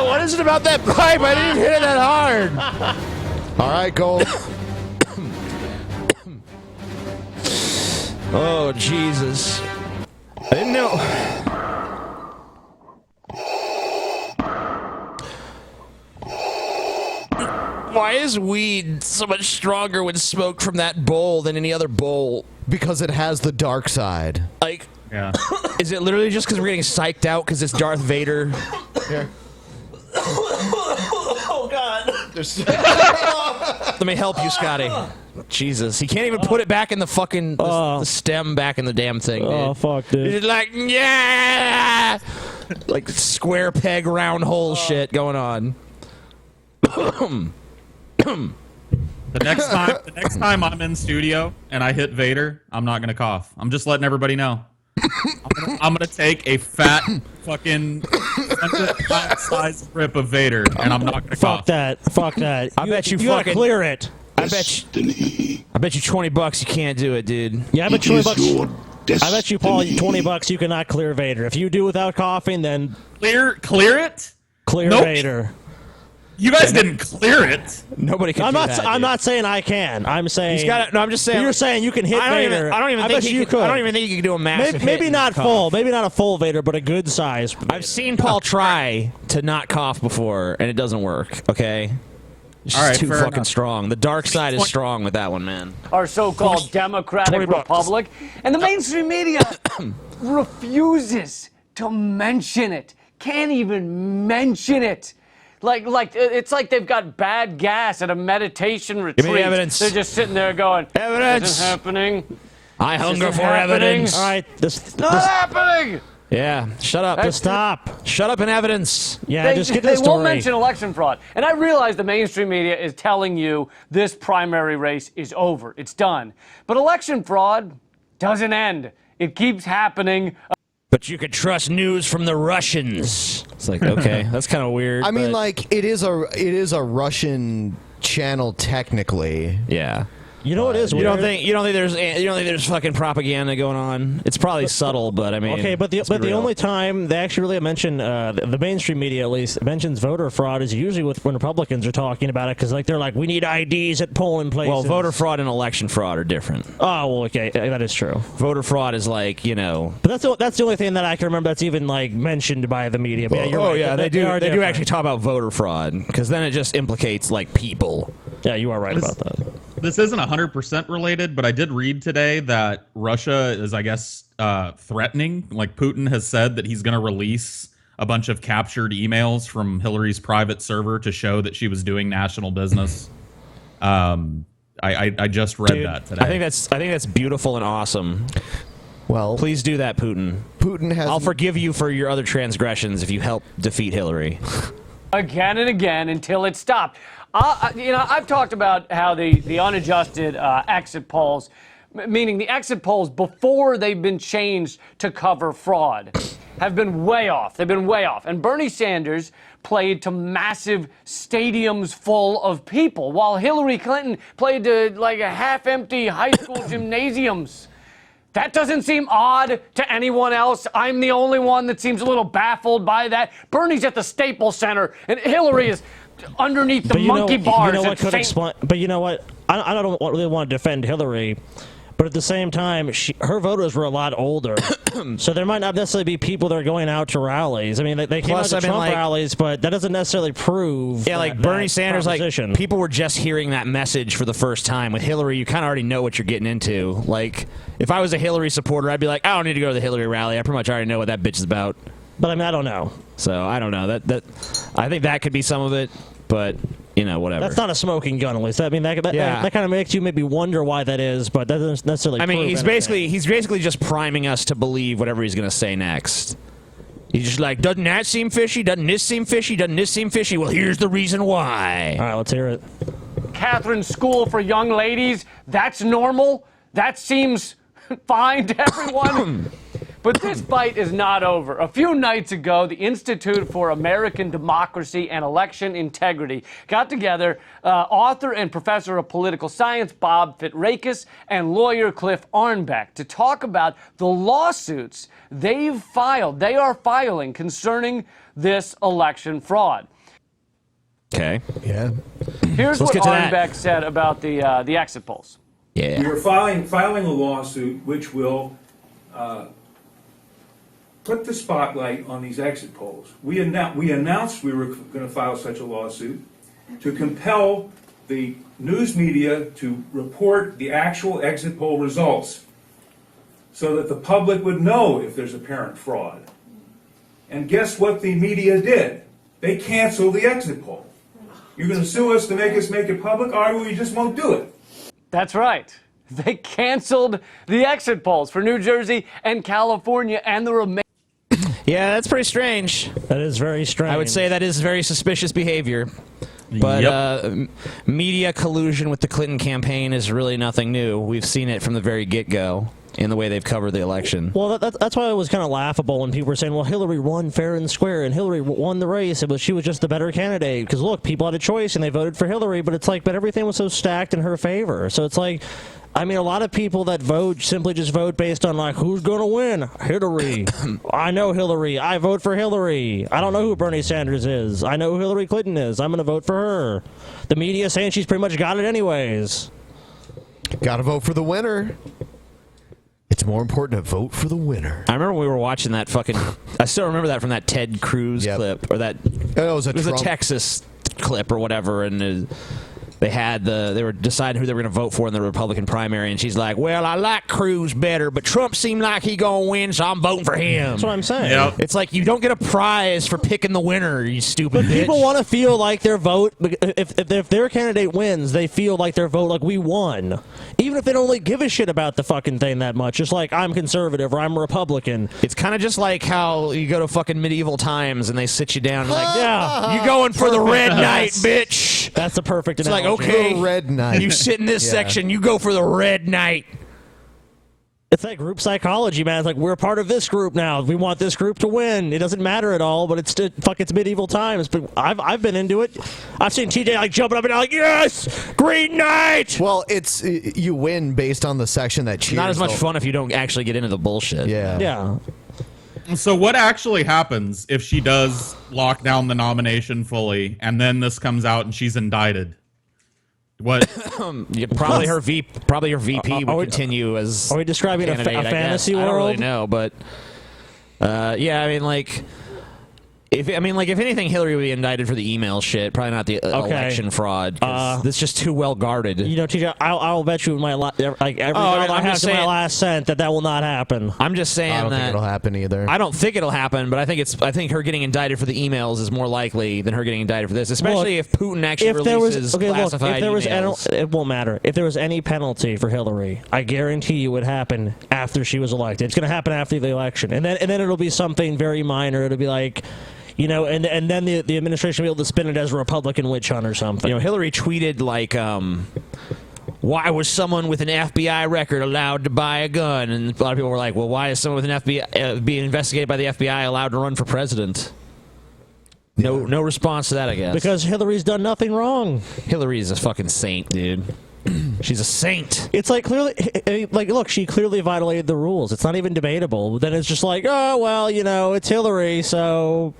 What is it about that pipe? I didn't hit it that hard. All right, Cole. Oh, Jesus. I didn't know. Why is weed so much stronger when smoked from that bowl than any other bowl? Because it has the dark side. Like, Yeah. is it literally just because we're getting psyched out because it's Darth Vader? Here. Oh, God. Let me help you, Scotty. Jesus, he can't even put it back in the fucking the stem back in the damn thing. Oh, Dude. fuck, dude. He's like, yeah. like square peg round hole shit going on. The next time I'm in studio and I hit Vader, I'm not gonna cough. I'm just letting everybody know. I'm gonna take a fat fucking size rip of Vader, and I'm not gonna cough. Fuck that. I bet you gotta fucking clear it. I bet you $20 you can't do it, dude. Yeah, I bet you $20. I bet you, Paul, $20 you cannot clear Vader. If you do without coughing, then clear it. Clear Vader. You guys didn't clear it. Nobody can. I'm not saying I can. I'm saying he's got. No, I'm just saying. You're saying you can hit Vader. I don't even think you could. I don't even think you could do a massive. Maybe not full. Maybe not a full Vader, but a good size. I've seen Paul try to not cough before, and it doesn't work. Okay. It's All right, too fair fucking enough. strong. The dark side is strong with that one, man. Our so-called democratic republic, and the mainstream media refuses to mention it. Can't even mention it. Like it's like they've got bad gas at a meditation retreat. Give me evidence. They're just sitting there going, evidence. This isn't happening. I This hunger isn't for happening. evidence. All right, this Not happening. Yeah, shut up. Just stop. Shut up in evidence. Yeah, just get the They story. won't mention election fraud. And I realize the mainstream media is telling you this primary race is over. It's done. But election fraud doesn't end. It keeps happening. But you could trust news from the Russians. It's like, okay, that's kind of weird. I mean, but- like it is a Russian channel technically. Yeah. You know what is you weird? don't think there's fucking propaganda going on? It's probably subtle, but I mean, Okay, but the only time they actually really mention the mainstream media, at least, mentions voter fraud is usually when Republicans are talking about it, because they're like, we need IDs at polling places. well, voter fraud and election fraud are different. Oh, well, okay, that is true. Voter fraud is like, But that's the only thing that I can remember that's even like mentioned by the media. But yeah, you're right. yeah, they do different. actually talk about voter fraud, because then it just implicates like people. Yeah, you are right about that. This isn't 100% related, but I did read today that Russia is, I guess, threatening. Like Putin has said that he's going to release a bunch of captured emails from Hillary's private server to show that she was doing national business. I just read that today. I think that's beautiful and awesome. Well, please do that, Putin. Putin has. I'll forgive you for your other transgressions if you help defeat Hillary. Again and again until it stopped. I've talked about how the unadjusted exit polls, meaning the exit polls before they've been changed to cover fraud, have been way off. They've been way off. And Bernie Sanders played to massive stadiums full of people, while Hillary Clinton played to like a half-empty high school gymnasiums. That doesn't seem odd to anyone else. I'm the only one that seems a little baffled by that. Bernie's at the Staples Center, and Hillary is underneath the monkey bars. You know what at could St. explain? But you know what? I don't really want to defend Hillary, but at the same time, her voters were a lot older, so there might not necessarily be people that are going out to rallies. I mean, they came out to Trump rallies, but that doesn't necessarily prove. Yeah, like Bernie Sanders, like people were just hearing that message for the first time. With Hillary, you kind of already know what you're getting into. Like, if I was a Hillary supporter, I'd be like, I don't need to go to the Hillary rally. I pretty much already know what that bitch is about. But I mean, I don't know. So I don't know. That I think that could be some of it, but whatever. That's not a smoking gun, at least. I mean, that kind of makes you maybe wonder why that is, but that doesn't necessarily. I mean, prove he's basically just priming us to believe whatever he's going to say next. He's just like, doesn't that seem fishy? Doesn't this seem fishy? Doesn't this seem fishy? Well, here's the reason why. All right, let's hear it. Catherine School for Young Ladies, that's normal? That seems fine to everyone? But this fight is not over. A few nights ago, the Institute for American Democracy and Election Integrity got together author and professor of political science Bob Fitrakis and lawyer Cliff Arnbeck to talk about the lawsuits they are filing concerning this election fraud. Okay. Yeah. Here's what Arnbeck said about the exit polls. Yeah. We are filing a lawsuit which will put the spotlight on these exit polls. We announced we were going to file such a lawsuit to compel the news media to report the actual exit poll results so that the public would know if there's apparent fraud. And guess what the media did? They canceled the exit poll. You're going to sue us to make it public, or we just won't do it. That's right. They canceled the exit polls for New Jersey and California and the remaining. Yeah, that's pretty strange. That is very strange. I would say that is very suspicious behavior. But media collusion with the Clinton campaign is really nothing new. We've seen it from the very get-go in the way they've covered the election. Well, that's why it was kind of laughable when people were saying, well, Hillary won fair and square, and Hillary won the race. She was just the better candidate. Because, look, people had a choice, and they voted for Hillary, but it's like, but everything was so stacked in her favor. So it's like, I mean, a lot of people that vote simply just vote based on, like, who's going to win? Hillary. I know Hillary. I vote for Hillary. I don't know who Bernie Sanders is. I know who Hillary Clinton is. I'm going to vote for her. The media saying she's pretty much got it anyways. Gotta vote for the winner. It's more important to vote for the winner. I remember we were watching that fucking... I still remember that from that Ted Cruz clip, or that... It was a Texas clip or whatever, and they were deciding who they were going to vote for in the Republican primary, and she's like, well, I like Cruz better, but Trump seemed like he going to win, so I'm voting for him. That's what I'm saying. Yep. It's like, you don't get a prize for picking the winner, you stupid bitch. People want to feel like their vote, if their candidate wins, they feel like their vote, like we won. Even if they don't really give a shit about the fucking thing that much. Just like, I'm conservative or I'm Republican. It's kind of just like how you go to fucking medieval times and they sit you down and like, yeah, you going for the red knight, bitch. That's the perfect analogy. analogy. It's like, okay, The red knight. you sit in this section, you go for the red knight. It's like group psychology, man. It's like, we're part of this group now. We want this group to win. It doesn't matter at all, but it's medieval times. But I've been into it. I've seen TJ like jumping up and down like, yes, Green Knight. Well, it's you win based on the section that cheers. Not as much fun if you don't actually get into the bullshit. Yeah. So what actually happens if she does lock down the nomination fully, and then this comes out and she's indicted? What? Probably her VP would continue as. Are we describing a fantasy world? I don't really know, but yeah, I mean, like, if anything, Hillary would be indicted for the email shit. Probably not the election fraud. That's just too well guarded. You know, TJ, I'll bet you my last cent that will not happen. I'm just saying I don't think it'll happen either. I don't think it'll happen, but I think her getting indicted for the emails is more likely than her getting indicted for this, especially if Putin actually releases classified emails. It won't matter. If there was any penalty for Hillary, I guarantee you it would happen after she was elected. It's going to happen after the election, and then it'll be something very minor. It'll be like, you know, and then the administration will be able to spin it as a Republican witch hunt or something. You know, Hillary tweeted like, why was someone with an FBI record allowed to buy a gun? And a lot of people were like, well, why is someone with an FBI being investigated by the FBI allowed to run for president? No response to that, I guess. Because Hillary's done nothing wrong. Hillary's a fucking saint, dude. She's a saint. It's like clearly, like, look, she clearly violated the rules. It's not even debatable. But then it's just like, oh, well, you know, it's Hillary, so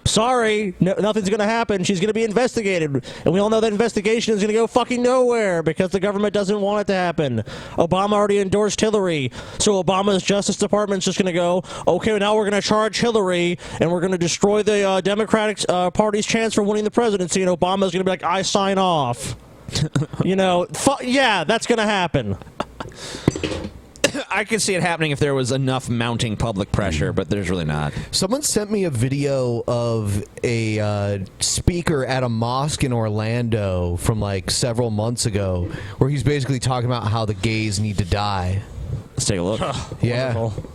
sorry, nothing's going to happen. She's going to be investigated. And we all know that investigation is going to go fucking nowhere because the government doesn't want it to happen. Obama already endorsed Hillary. So Obama's Justice Department's just going to go, okay, now we're going to charge Hillary and we're going to destroy the Democratic Party's chance for winning the presidency. And Obama's going to be like, I sign off. You know, yeah, that's going to happen. I could see it happening if there was enough mounting public pressure, but there's really not. Someone sent me a video of a speaker at a mosque in Orlando from like several months ago, where he's basically talking about how the gays need to die. Let's take a look. Yeah, wonderful.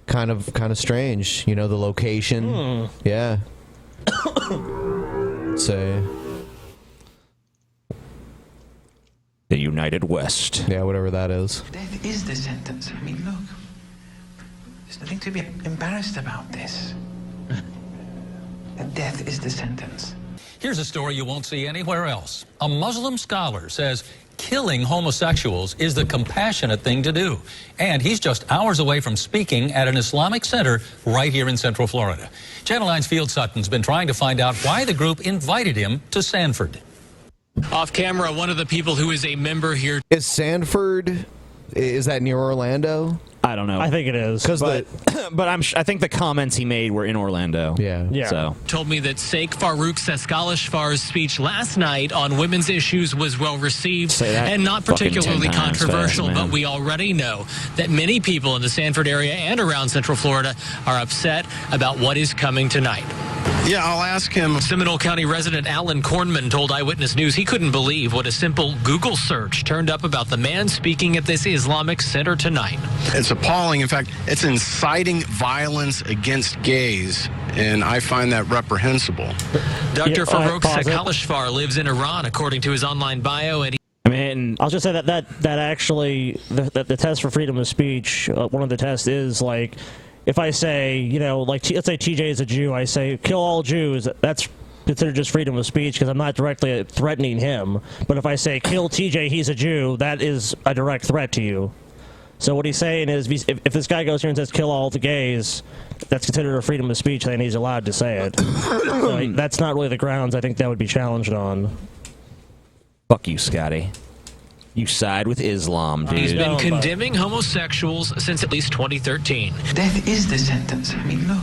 kind of strange. You know, the location. Yeah. Say. The United West. Yeah, whatever that is. Death is the sentence. I mean, look. There's nothing to be embarrassed about this. Death is the sentence. Here's a story you won't see anywhere else. A Muslim scholar says killing homosexuals is the compassionate thing to do. And he's just hours away from speaking at an Islamic center right here in Central Florida. Channel 9's Field Sutton's been trying to find out why the group invited him to Sanford. Off camera, one of the people who is a member here. Is Sanford, is that near Orlando? I don't know. I think it is. But I think the comments he made were in Orlando. Yeah. So told me that Sheikh Farouk Seskalishfar's speech last night on women's issues was well received and not particularly controversial, but we already know that many people in the Sanford area and around Central Florida are upset about what is coming tonight. Yeah, I'll ask him. Seminole County resident Alan Kornman told Eyewitness News he couldn't believe what a simple Google search turned up about the man speaking at this Islamic center tonight. It's appalling. In fact, it's inciting violence against gays, and I find that reprehensible. Dr. Farouk Sakalishfar lives in Iran, according to his online bio, and I mean, I'll just say that actually the test for freedom of speech, one of the tests is like, if I say, you know, like let's say TJ is a Jew, I say kill all Jews. That's considered just freedom of speech because I'm not directly threatening him. But if I say kill TJ, he's a Jew, that is a direct threat to you. So what he's saying is, if this guy goes here and says kill all the gays, that's considered a freedom of speech, then he's allowed to say it. So that's not really the grounds I think that would be challenged on. Fuck you, Scotty. You side with Islam, dude. he's been condemning homosexuals since at least 2013. Death is the sentence. I mean, look,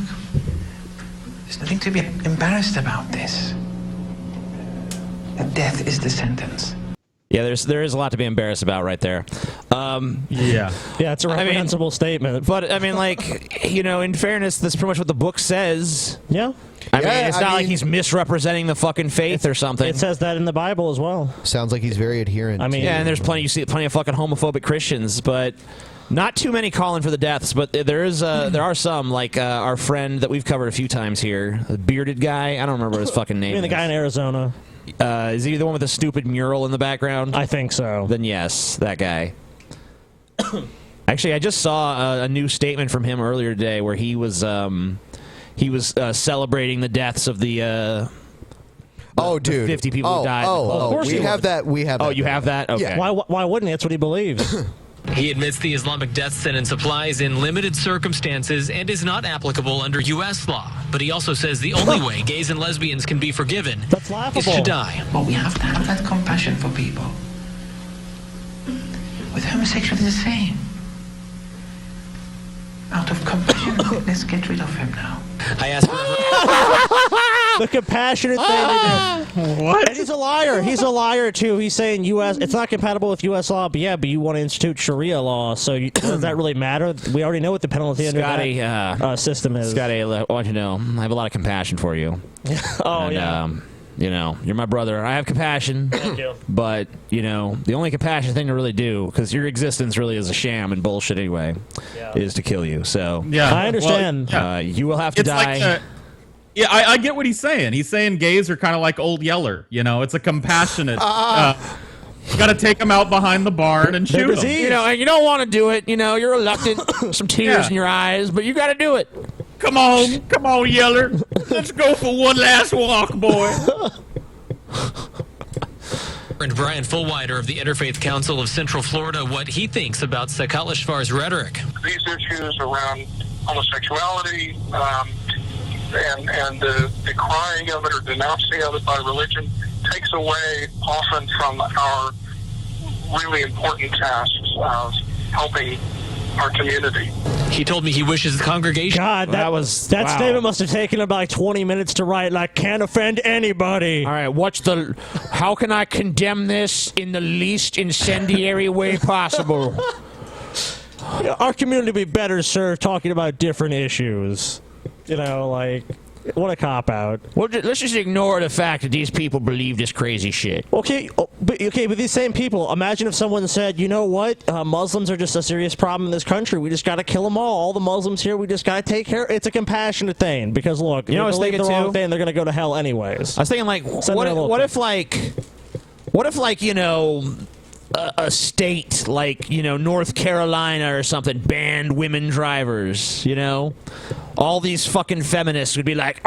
there's nothing to be embarrassed about this. Death is the sentence. Yeah, there is a lot to be embarrassed about right there. Yeah, it's a reprehensible statement. But I mean, like, you know, in fairness, that's pretty much what the book says. Yeah. I mean, it's not like he's misrepresenting the fucking faith or something. It says that in the Bible as well. Sounds like he's very adherent. I mean, yeah, and there's plenty of fucking homophobic Christians, but not too many calling for the deaths. But there are some, like our friend that we've covered a few times here, the bearded guy. I don't remember what his fucking name. You mean the guy in Arizona? Is he the one with the stupid mural in the background? I think so. Then yes, that guy. Actually, I just saw a new statement from him earlier today where he was celebrating the deaths of the 50 people who died. Of course we have that. We have. Oh, that you have that? Okay. Yeah. Why wouldn't he? That's what he believes. He admits the Islamic death sentence applies in limited circumstances and is not applicable under U.S. law. But he also says the only way gays and lesbians can be forgiven is to die. Well, we have to have that compassion for people. With homosexuals, the same. Out of compassion, let's get rid of him now. I asked the compassionate thing to do. What? And he's a liar. He's a liar too. He's saying U.S. It's not compatible with U.S. law, but yeah, but you want to institute Sharia law, so does that really matter? We already know what the penalty under that system is. Scotty, I want you to know, I have a lot of compassion for you. Yeah. You know, you're my brother. I have compassion. Thank you. But, you know, the only compassionate thing to really do, because your existence really is a sham and bullshit anyway, is to kill you. So, Yeah, I understand. well, you will have to It's die. like I get what he's saying. He's saying gays are kind of like Old Yeller. You know, it's a compassionate. You got to take them out behind the barn and shoot them. You know, and you don't want to do it. You know, you're reluctant, some tears in your eyes, but you got to do it. Come on, Yeller. Let's go for one last walk, boy. And Brian Fullwider of the Interfaith Council of Central Florida what he thinks about Sakalishfar's rhetoric. These issues around homosexuality and the decrying of it or denouncing of it by religion takes away often from our really important tasks of helping our community. He told me he wishes the congregation... God, that statement must have taken him like 20 minutes to write, like, can't offend anybody. All right, how can I condemn this in the least incendiary way possible? Our community would be better served talking about different issues. You know, like, what a cop-out. Well, let's just ignore the fact that these people believe this crazy shit. Okay, but these same people, imagine if someone said, you know what, Muslims are just a serious problem in this country. We just got to kill them all the Muslims here, we just got to take care. It's a compassionate thing, because look, you know, I was thinking the wrong too, thing, they're going to go to hell anyways. I was thinking, like, what if, you know, a state like, you know, North Carolina or something banned women drivers, you know? All these fucking feminists would be like,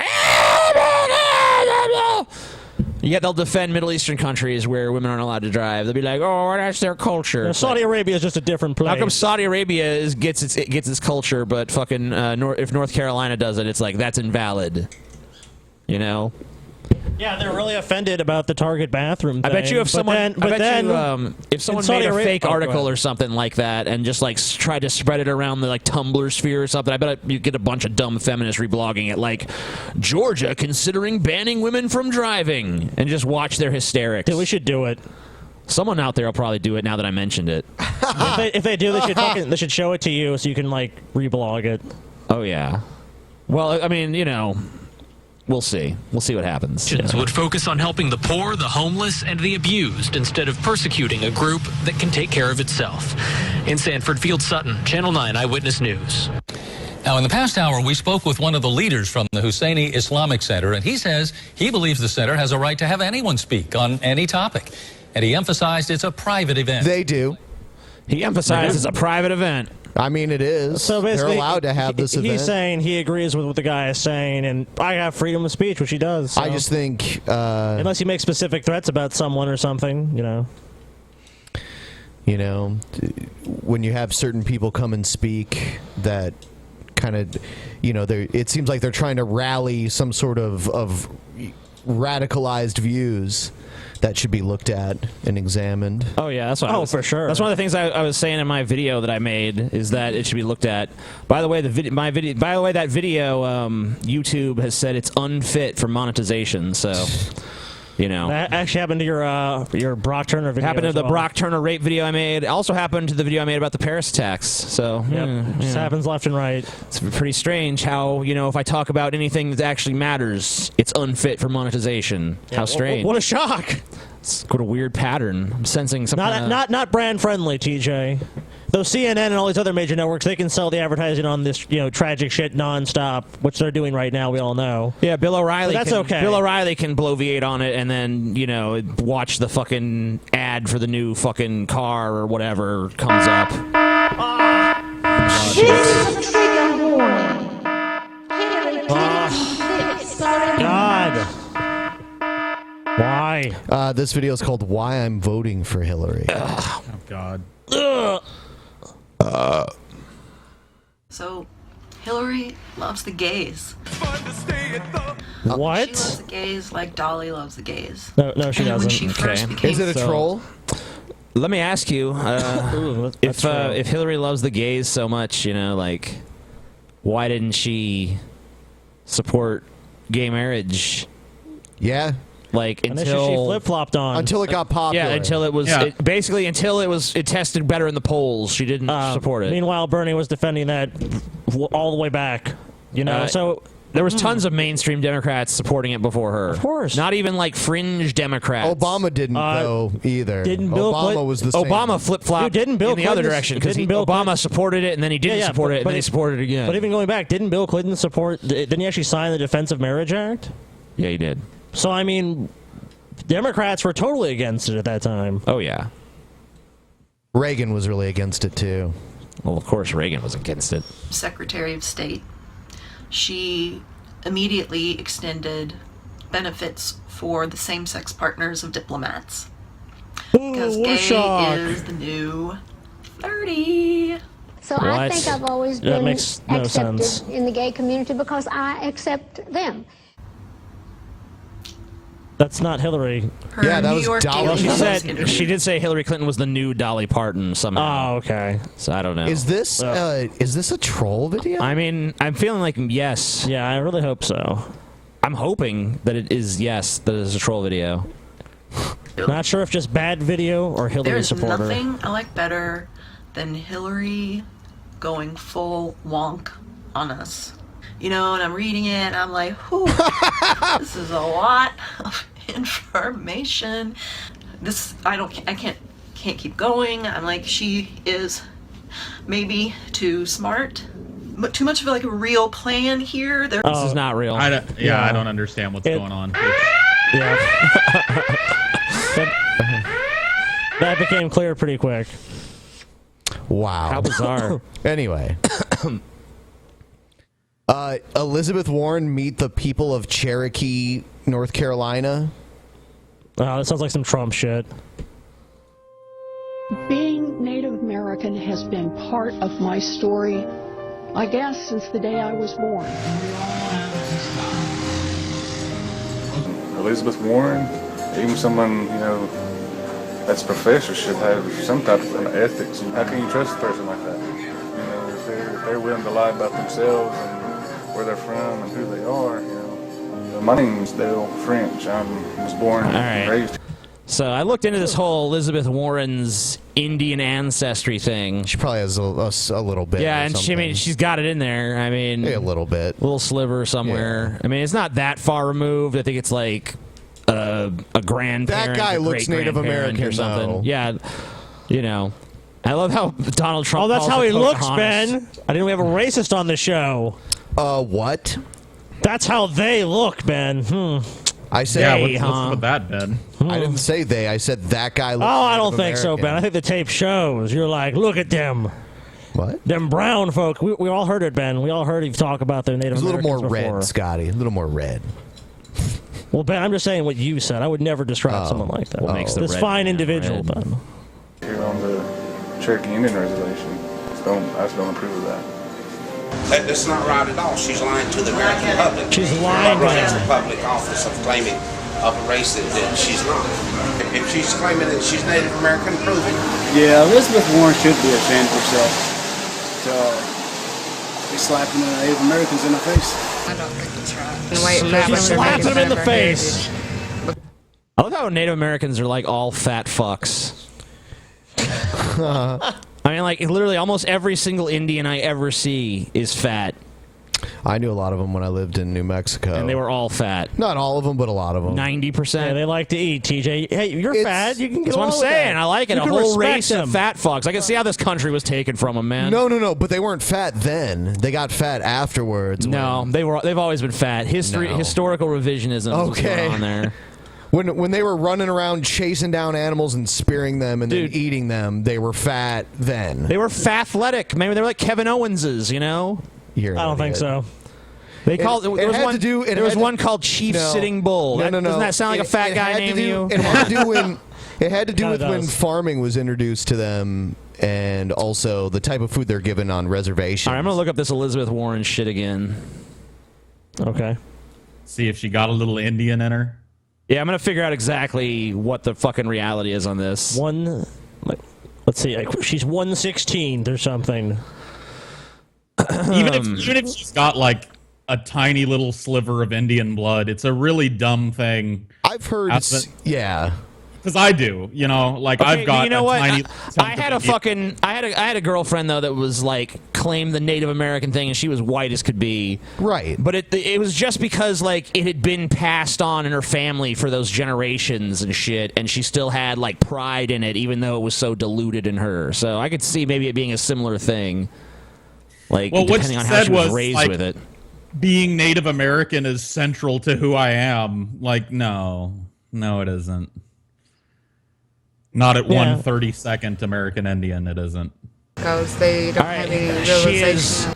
yet they'll defend Middle Eastern countries where women aren't allowed to drive. They'll be like, oh, that's their culture. Now, Saudi Arabia is just a different place. How come Saudi Arabia gets its culture, but fucking if North Carolina does it, it's like, that's invalid. You know? Yeah, they're really offended about the Target bathroom thing. I bet you if someone if someone made a fake article or or something like that and just like tried to spread it around the like Tumblr sphere or something, I bet you get a bunch of dumb feminists reblogging it, like Georgia considering banning women from driving, and just watch their hysterics. Dude, we should do it. Someone out there will probably do it now that I mentioned it. if they do, they should show it to you so you can like reblog it. Oh yeah. Well, I mean, you know. we'll see. We'll see what happens. Would focus on helping the poor, the homeless, and the abused instead of persecuting a group that can take care of itself. In Sanford, Field Sutton, Channel 9 Eyewitness News. Now, in the past hour, we spoke with one of the leaders from the Husseini Islamic Center, and he says he believes the center has a right to have anyone speak on any topic. And he emphasized it's a private event. They do. He emphasized it's a private event. I mean, it is. So basically, they're allowed to have this event. He's saying he agrees with what the guy is saying, and I have freedom of speech, which he does. So. I just think... unless you make specific threats about someone or something, you know. You know, when you have certain people come and speak that kind of, you know, it seems like they're trying to rally some sort of radicalized views that should be looked at and examined. Oh yeah, that's what. For sure. That's one of the things I was saying in my video that I made is that it should be looked at. By the way, that video, YouTube has said it's unfit for monetization. So. You know, that actually happened to your Brock Turner video. Happened to the Brock Turner rape video I made. Also happened to the video I made about the Paris attacks. So just happens left and right. It's pretty strange how, you know, if I talk about anything that actually matters, it's unfit for monetization. Yeah, how strange! What a shock! It's got a weird pattern. I'm sensing some not brand friendly, TJ. Though CNN and all these other major networks, they can sell the advertising on this, you know, tragic shit nonstop, which they're doing right now. We all know. Yeah, Bill O'Reilly. So that's okay. Bill O'Reilly can bloviate on it and then, you know, watch the fucking ad for the new fucking car or whatever comes up. God. Why? This video is called "Why I'm Voting for Hillary." Oh God. So, Hillary loves the gays. What? She loves the gays like Dolly loves the gays. No, she And when doesn't. she first became Is it a troll? Let me ask you, if Hillary loves the gays so much, you know, like, why didn't she support gay marriage? Yeah. Like And until she flip-flopped on. Until it got popular. Yeah, until it was basically until it tested better in the polls. She didn't support it. Meanwhile, Bernie was defending that all the way back. You know, so there was tons of mainstream Democrats supporting it before her. Of course, not even like fringe Democrats. Obama didn't go either. Didn't Bill Obama was the same. Obama flip-flopped in the other direction because Obama supported it and then he didn't support it and then he supported it again. But even going back, didn't Bill Clinton support? Didn't he actually sign the Defense of Marriage Act? Yeah, he did. So I mean, Democrats were totally against it at that time. Oh yeah. Reagan was really against it too. Well, of course Reagan was against it. Secretary of State. She immediately extended benefits for the same-sex partners of diplomats. Because gay is the new 30. So I think I've always been makes no accepted sense. in the gay community because I accept them. That's not Hillary. Yeah, that was Dolly. She did say Hillary Clinton was the new Dolly Parton somehow. Oh, okay. So I don't know. Is this a troll video? I mean, I'm feeling like yes. Yeah, I really hope so. I'm hoping that it is yes, that it is a troll video. Not sure if just bad video or Hillary There's supporter. nothing I like better than Hillary going full wonk on us. You know, and I'm reading it, and I'm like, whew, this is a lot of information. I can't keep going. I'm like, she is maybe too smart, but too much of like a real plan here. This is not real. I don't understand what's going on. Yeah. That became clear pretty quick. Wow. How bizarre. Anyway. Elizabeth Warren meet the people of Cherokee, North Carolina. Oh, that sounds like some Trump shit. Being Native American has been part of my story, I guess, since the day I was born. Elizabeth Warren, even someone, you know, that's professor should have some type of ethics. How can you trust a person like that? You know, if they're willing to lie about themselves and where they're from and who they are, you know. My name's Dale French. I was born and raised. So I looked into this whole Elizabeth Warren's Indian ancestry thing. She probably has a little bit. Yeah, or and something. she's got it in there. I mean, a little bit, a little sliver somewhere. Yeah. I mean, it's not that far removed. I think it's like a grandparent. That guy looks Native American or something. though. Yeah, you know. I love how Donald Trump. Oh, that's calls how it he looks, Pocahontas. Ben. I didn't have a racist on the show. What? That's how they look, Ben. I said, they, what's with that, Ben? I didn't say they. I said that guy looks Oh, I Native don't think so, American. Ben. I think the tape shows. You're like, look at them. What? Them brown folk. We all heard it, Ben. We all heard you talk about their Native It's a little Americans more before. red, Scotty. A little more red. Well, Ben, I'm just saying what you said. I would never describe someone like that. What makes the this red fine man individual, red? Ben. Here on the Cherokee Indian Reservation. I just don't approve of that. That's not right at all. She's lying to the American public. She's lying to Runs them. the public office of claiming of a race that she's not. If she's claiming that she's Native American, prove it. Yeah, Elizabeth Warren should be ashamed of herself to be slapping the Native Americans in the face. I don't think that's right. She slapped him in the face. I love how Native Americans are like all fat fucks. I mean, like literally almost every single Indian I ever see is fat. I knew a lot of them when I lived in New Mexico. And they were all fat. Not all of them, but a lot of them. 90%. Yeah, they like to eat, TJ. Hey, you're fat. You can get That's what I'm along with saying. that. I like it. You A can whole respect race them. of fat fucks. I can see how this country was taken from them, man. No, but they weren't fat then. They got fat afterwards. No, they've always been fat. Historical revisionism is what's going on there. When they were running around chasing down animals and spearing them and then eating them, they were fat then. They were fathletic. Maybe they were like Kevin Owenses, you know? I don't think so. They called there was one called Chief Sitting Bull. No. Doesn't that sound like a fat guy named you? It had to do when it had to do Kinda with when does. farming was introduced to them, and also the type of food they're given on reservations. All right, I'm gonna look up this Elizabeth Warren shit again. Okay. See if she got a little Indian in her. Yeah, I'm gonna figure out exactly what the fucking reality is on this. Let's see. She's 1/16 or something. Even if she's got like a tiny little sliver of Indian blood, it's a really dumb thing. I've heard, yeah. Because I do, you know, like Okay, I've got you know a what? tiny. I had a fucking I had a girlfriend though that was like claimed the Native American thing, and she was white as could be. Right. But it was just because like it had been passed on in her family for those generations and shit, and she still had like pride in it, even though it was so diluted in her. So I could see maybe it being a similar thing. Like Well, what depending she on how said she was was, raised like, with it. Being Native American is central to who I am. Like, no, it isn't. Not at 1/32nd American Indian, it isn't. Goes, they don't have any realization. She is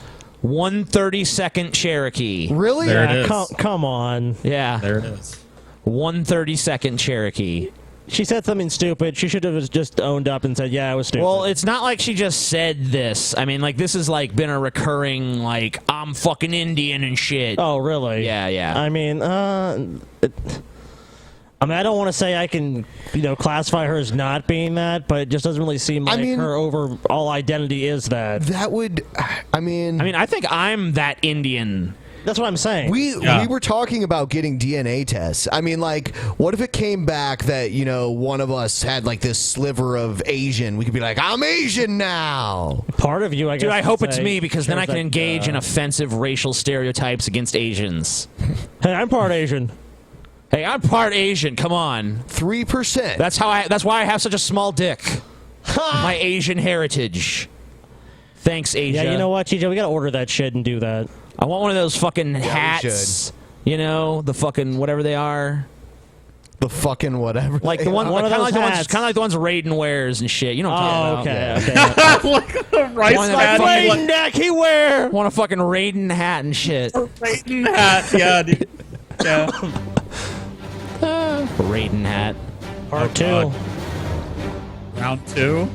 1/32nd Cherokee. Really? There it is. Come on. Yeah. There it is. 1/32nd Cherokee. She said something stupid. She should have just owned up and said, "Yeah, I was stupid." Well, it's not like she just said this. I mean, like this has like been a recurring like I'm fucking Indian and shit. Oh, really? Yeah. I mean, I don't want to say I can, classify her as not being that, but it just doesn't really seem like her overall identity is that. That would, I mean, I think I'm that Indian. That's what I'm saying. We were talking about getting DNA tests. I mean, like, what if it came back that, one of us had like this sliver of Asian? We could be like, I'm Asian now. Part of you, I guess. Dude, I hope would it's say, me because then I can that, engage in offensive racial stereotypes against Asians. Hey, I'm part Asian. Hey, I'm part Asian. Come on. 3%. That's why I have such a small dick. My Asian heritage. Thanks, Asia. Yeah, you know what, TJ? We gotta order that shit and do that. I want one of those fucking hats. The fucking whatever they are. The fucking whatever. Like the one, One of kind of those like hats. the ones Raiden wears and shit. You know what I'm talking about? Okay. Like a rice One of hat. them fucking- Raiden neck he wear. Want a fucking Raiden hat and shit. Raiden hat. Yeah, dude. Yeah. Raiden hat. Part 2. God. Round 2.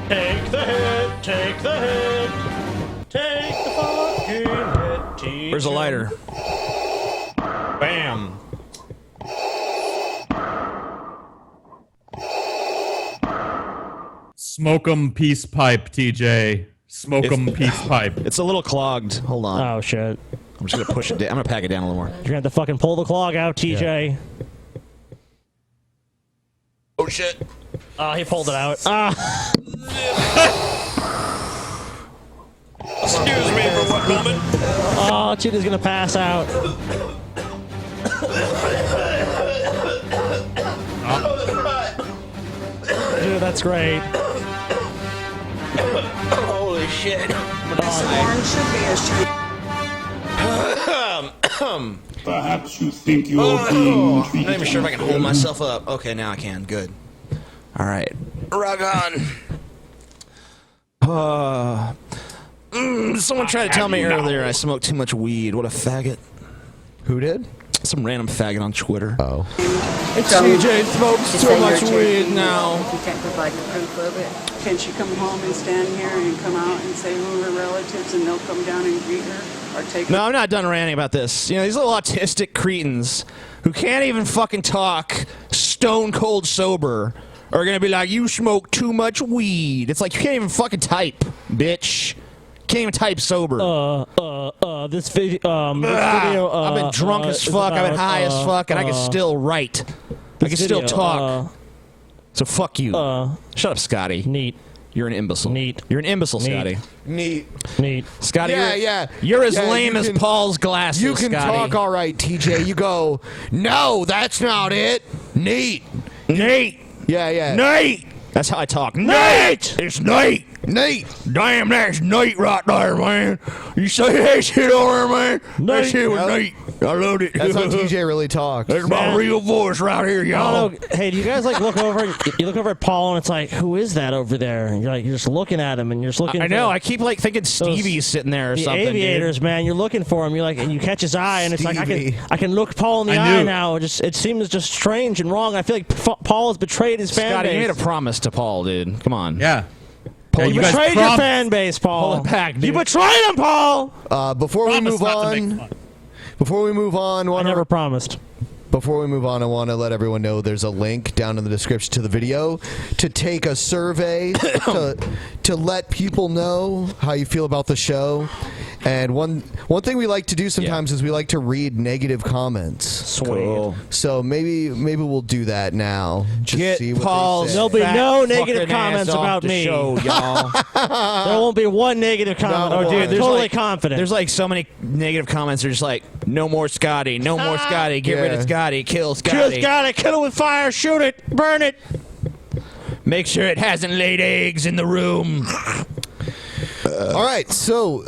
Take the hit, take the hit, take the fucking hit, TJ. Where's the lighter? Bam. Smoke 'em peace pipe, TJ. Smoke 'em peace pipe. It's a little clogged. Hold on. Oh shit. I'm just gonna push it down. I'm gonna pack it down a little more. You're gonna have to fucking pull the clog out, TJ. Oh shit! He pulled it out. Excuse me for one moment. Oh, TJ's gonna pass out. Dude, that's great. Holy shit! Perhaps you think you're being I'm treated not even sure if I can hold unfairly. myself up. Okay, now I can. Good. All right. Rock on. Someone tried to tell me earlier I smoked too much weed. What a faggot. Who did? Some random faggot on Twitter. Oh. TJ smokes too much weed now. If you can't provide the proof of it, can she come home and stand here and come out and say who her relatives and they'll come down and greet her or take her? No, I'm not done ranting about this. You know, these little autistic cretins who can't even fucking talk stone cold sober are gonna be like, you smoke too much weed. It's like, you can't even fucking type, bitch. Can't even type sober. This video. I've been drunk as fuck. I've been high as fuck, and I can still write. I can still talk. So fuck you. Shut up, Scotty. Neat. You're an imbecile. Neat. You're an imbecile, Scotty. Neat. Scotty, Yeah, you're as Yeah, lame you as can- Paul's glasses, You can Scotty. talk all right, TJ. You go, no, that's not it. Nate. Nate. Yeah. Nate. That's how I talk. Nate. It's Nate. Nate. Damn, that's Nate right there, man. You say that shit over there, man? That shit was Yep. Nate. I loved it. That's how TJ really talks. There's my real voice right here, I y'all. don't know. Hey, do you guys like look over? You look over at Paul, and it's like, who is that over there? And you're just looking at him, and you're just looking. I know. for I keep like thinking Stevie's sitting there or the something. aviators, dude. man. You're looking for him. You're like, and you catch his eye, and it's like Stevie. I can look Paul in the eye now. It seems just strange and wrong. I feel like Paul has betrayed his fan Scotty, base. you made a promise to Paul, dude. Come on. Yeah. Paul, You betrayed your fan base, Paul. Pull it back, dude. You betrayed him, Paul. Before we Promise move not to make on, fun. before we move on, I never promised. Before we move on, I want to let everyone know there's a link down in the description to the video to take a survey to let people know how you feel about the show. And one thing we like to do sometimes is we like to read negative comments. Sweet. So maybe we'll do that now. Just Get see what Paul's they say. There'll be no fat negative fucking comments ass off about the me. show, y'all. There won't be one negative comment. Oh, dude, there's totally like, confident. There's like so many negative comments. They're just like, no more Scotty, no more Scotty, get rid of Scotty, kill Scotty. Kill Scotty, kill it with fire, shoot it, burn it. Make sure it hasn't laid eggs in the room. All right, so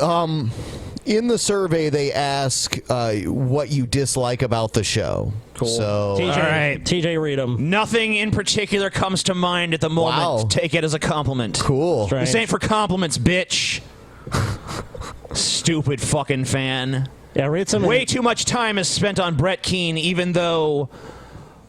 in the survey they ask what you dislike about the show. Cool. So TJ, all right. TJ, read them. Nothing in particular comes to mind at the moment. Wow. Take it as a compliment. Cool. Strange. This ain't for compliments, bitch. Stupid fucking fan. Yeah, read some. Way too much time is spent on Brett Keane, even though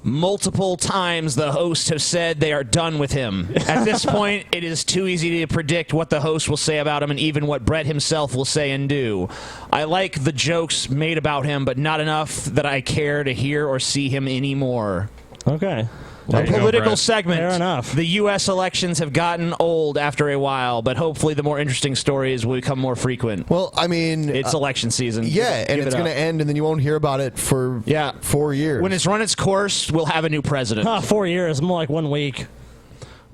multiple times the hosts have said they are done with him. At this point, it is too easy to predict what the host will say about him and even what Brett himself will say and do. I like the jokes made about him, but not enough that I care to hear or see him anymore. Okay. A political Brett. segment. Fair enough. The U.S. elections have gotten old after a while, but hopefully the more interesting stories will become more frequent. Well, I mean, It's election season. yeah, and Give it's it going up. to end, and then you won't hear about it for 4 years. When it's run its course, we'll have a new president. 4 years, more like 1 week.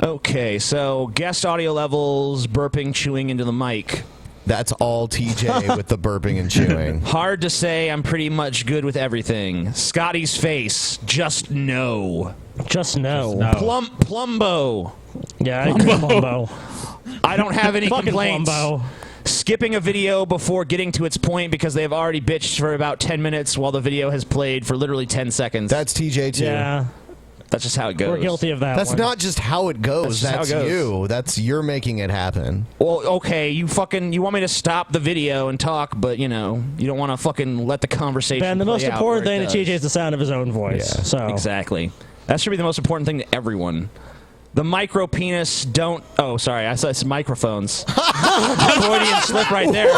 Okay, so guest audio levels, burping, chewing into the mic. That's all TJ with the burping and chewing. Hard to say. I'm pretty much good with everything. Scotty's face. Just no. Just no. Plumbo. Yeah, I agree, Plumbo. I don't have any Fucking complaints. Plumbo. Skipping a video before getting to its point because they've already bitched for about 10 minutes while the video has played for literally 10 seconds. That's TJ too. Yeah. That's just how it goes. We're guilty of that. That's one. not just how it goes. That's just how it goes. you. That's you're making it happen. Well, okay, you want me to stop the video and talk, but you don't want to fucking let the conversation Ben, the play most out important where thing it to TJ does. is the sound of his own voice. Yeah, So exactly. That should be the most important thing to everyone. The micro penis don't. Oh, sorry, I said microphones. Freudian slip right there.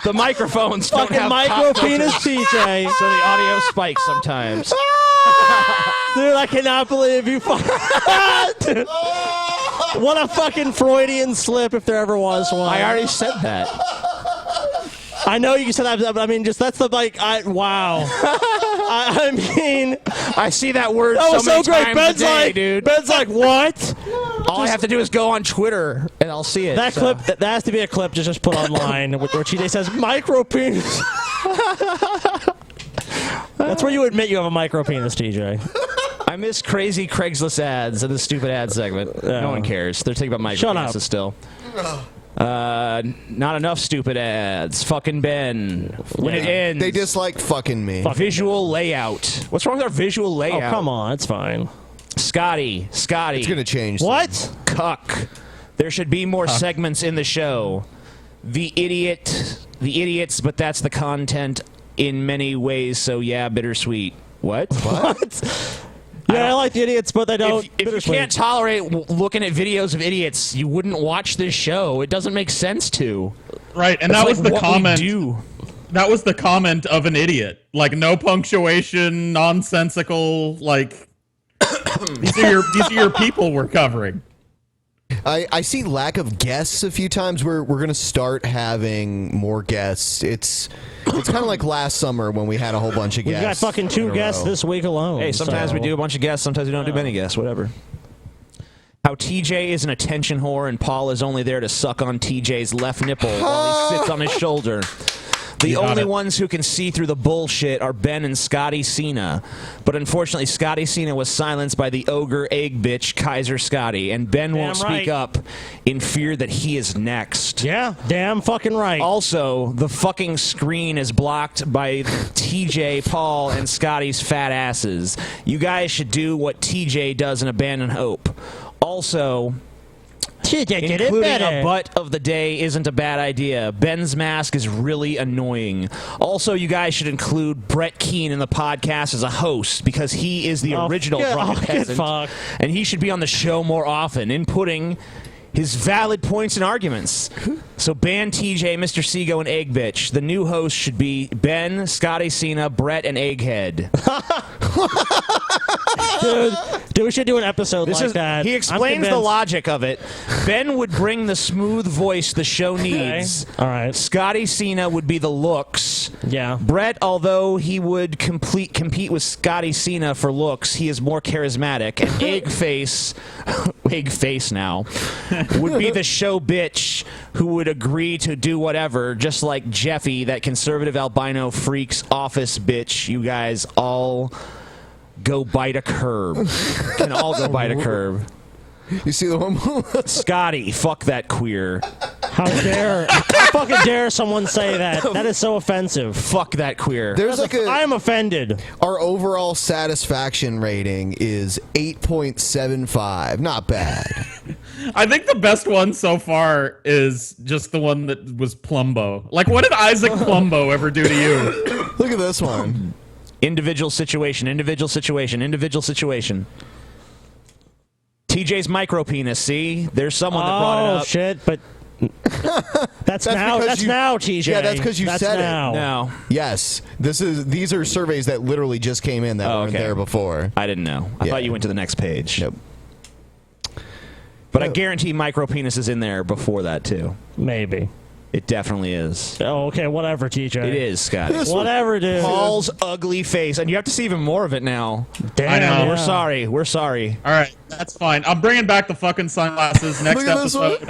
The microphones don't Fucking have micro pop penis, filters, TJ. so the audio spikes sometimes. Dude, I cannot believe you. Dude. What a fucking Freudian slip if there ever was one. I already said that. I know you said that, but I mean, just that's the like. Wow. I mean, I see that word that was so many so great. times Ben's a day, like, dude. Ben's like, what? All I have to do is go on Twitter and I'll see it. That clip, that has to be a clip just put online where TJ says micro penis. That's where you admit you have a micro penis, TJ. I miss crazy Craigslist ads in the stupid ad segment. No one cares. They're thinking about micro Shut up. penises still. Not enough stupid ads. Fucking Ben. When it ends. They dislike fucking me. Visual layout. What's wrong with our visual layout? Oh, come on. It's fine. Scotty. It's going to change. What? Cuck. There should be more segments in the show. The idiots, but that's the content in many ways, so yeah, bittersweet. What? Yeah, I like the idiots, but they don't. If you can't tolerate looking at videos of idiots, you wouldn't watch this show. It doesn't make sense to. Right, and It's that like was the what we comment. do. That was the comment of an idiot. Like, no punctuation, nonsensical. Like, these are your people we're covering. I see lack of guests a few times. We're going to start having more guests. It's kind of like last summer when we had a whole bunch of We guests. got fucking 2 in a guests row. this week alone. Hey, sometimes so. we do a bunch of guests, sometimes we don't do many guests, whatever. How TJ is an attention whore and Paul is only there to suck on TJ's left nipple while he sits on his shoulder. The only ones who can see through the bullshit are Ben and Scotty Cena. But unfortunately, Scotty Cena was silenced by the ogre egg bitch Kaiser Scotty, and Ben won't speak up in fear that he is next. Yeah, damn fucking right. Also, the fucking screen is blocked by TJ, Paul, and Scotty's fat asses. You guys should do what TJ does in Abandon Hope. Also, including a butt of the day isn't a bad idea. Ben's mask is really annoying. Also, you guys should include Brett Keane in the podcast as a host because he is the original Drunken Peasant, and he should be on the show more often, inputting his valid points and arguments. So ban TJ, Mr. Seago, and Egg Bitch. The new host should be Ben, Scotty Cena, Brett, and Egghead. Dude, we should do an episode that. He explains the logic of it. Ben would bring the smooth voice the show needs. All right. Scotty Cena would be the looks. Yeah. Brett, although he would compete with Scotty Cena for looks, he is more charismatic. And Eggface now, would be the show bitch who would agree to do whatever, just like Jeffy, that conservative albino freak's office bitch. You guys all go bite a curb. Can all go bite a curb. You see the one? Scotty, fuck that queer. How fucking dare someone say that? That is so offensive. Fuck that queer. There's like I am offended. Our overall satisfaction rating is 8.75. Not bad. I think the best one so far is just the one that was Plumbo. Like, what did Isaac Plumbo ever do to you? Look at this one. Individual situation, individual situation, individual situation. TJ's micro penis, see? There's someone that brought it up. Oh, shit, but that's now, TJ. Yeah, that's because you said now. it. No. Yes. These are surveys that literally just came in that weren't there before. I didn't know. I thought you went to the next page. Nope. But I guarantee micro penis is in there before that, too. Maybe. It definitely is. Oh, okay, whatever, TJ. It is, Scotty. Whatever, dude. Paul's ugly face. And you have to see even more of it now. Damn. I know. We're sorry. We're sorry. All right, that's fine. I'm bringing back the fucking sunglasses next Look at this episode.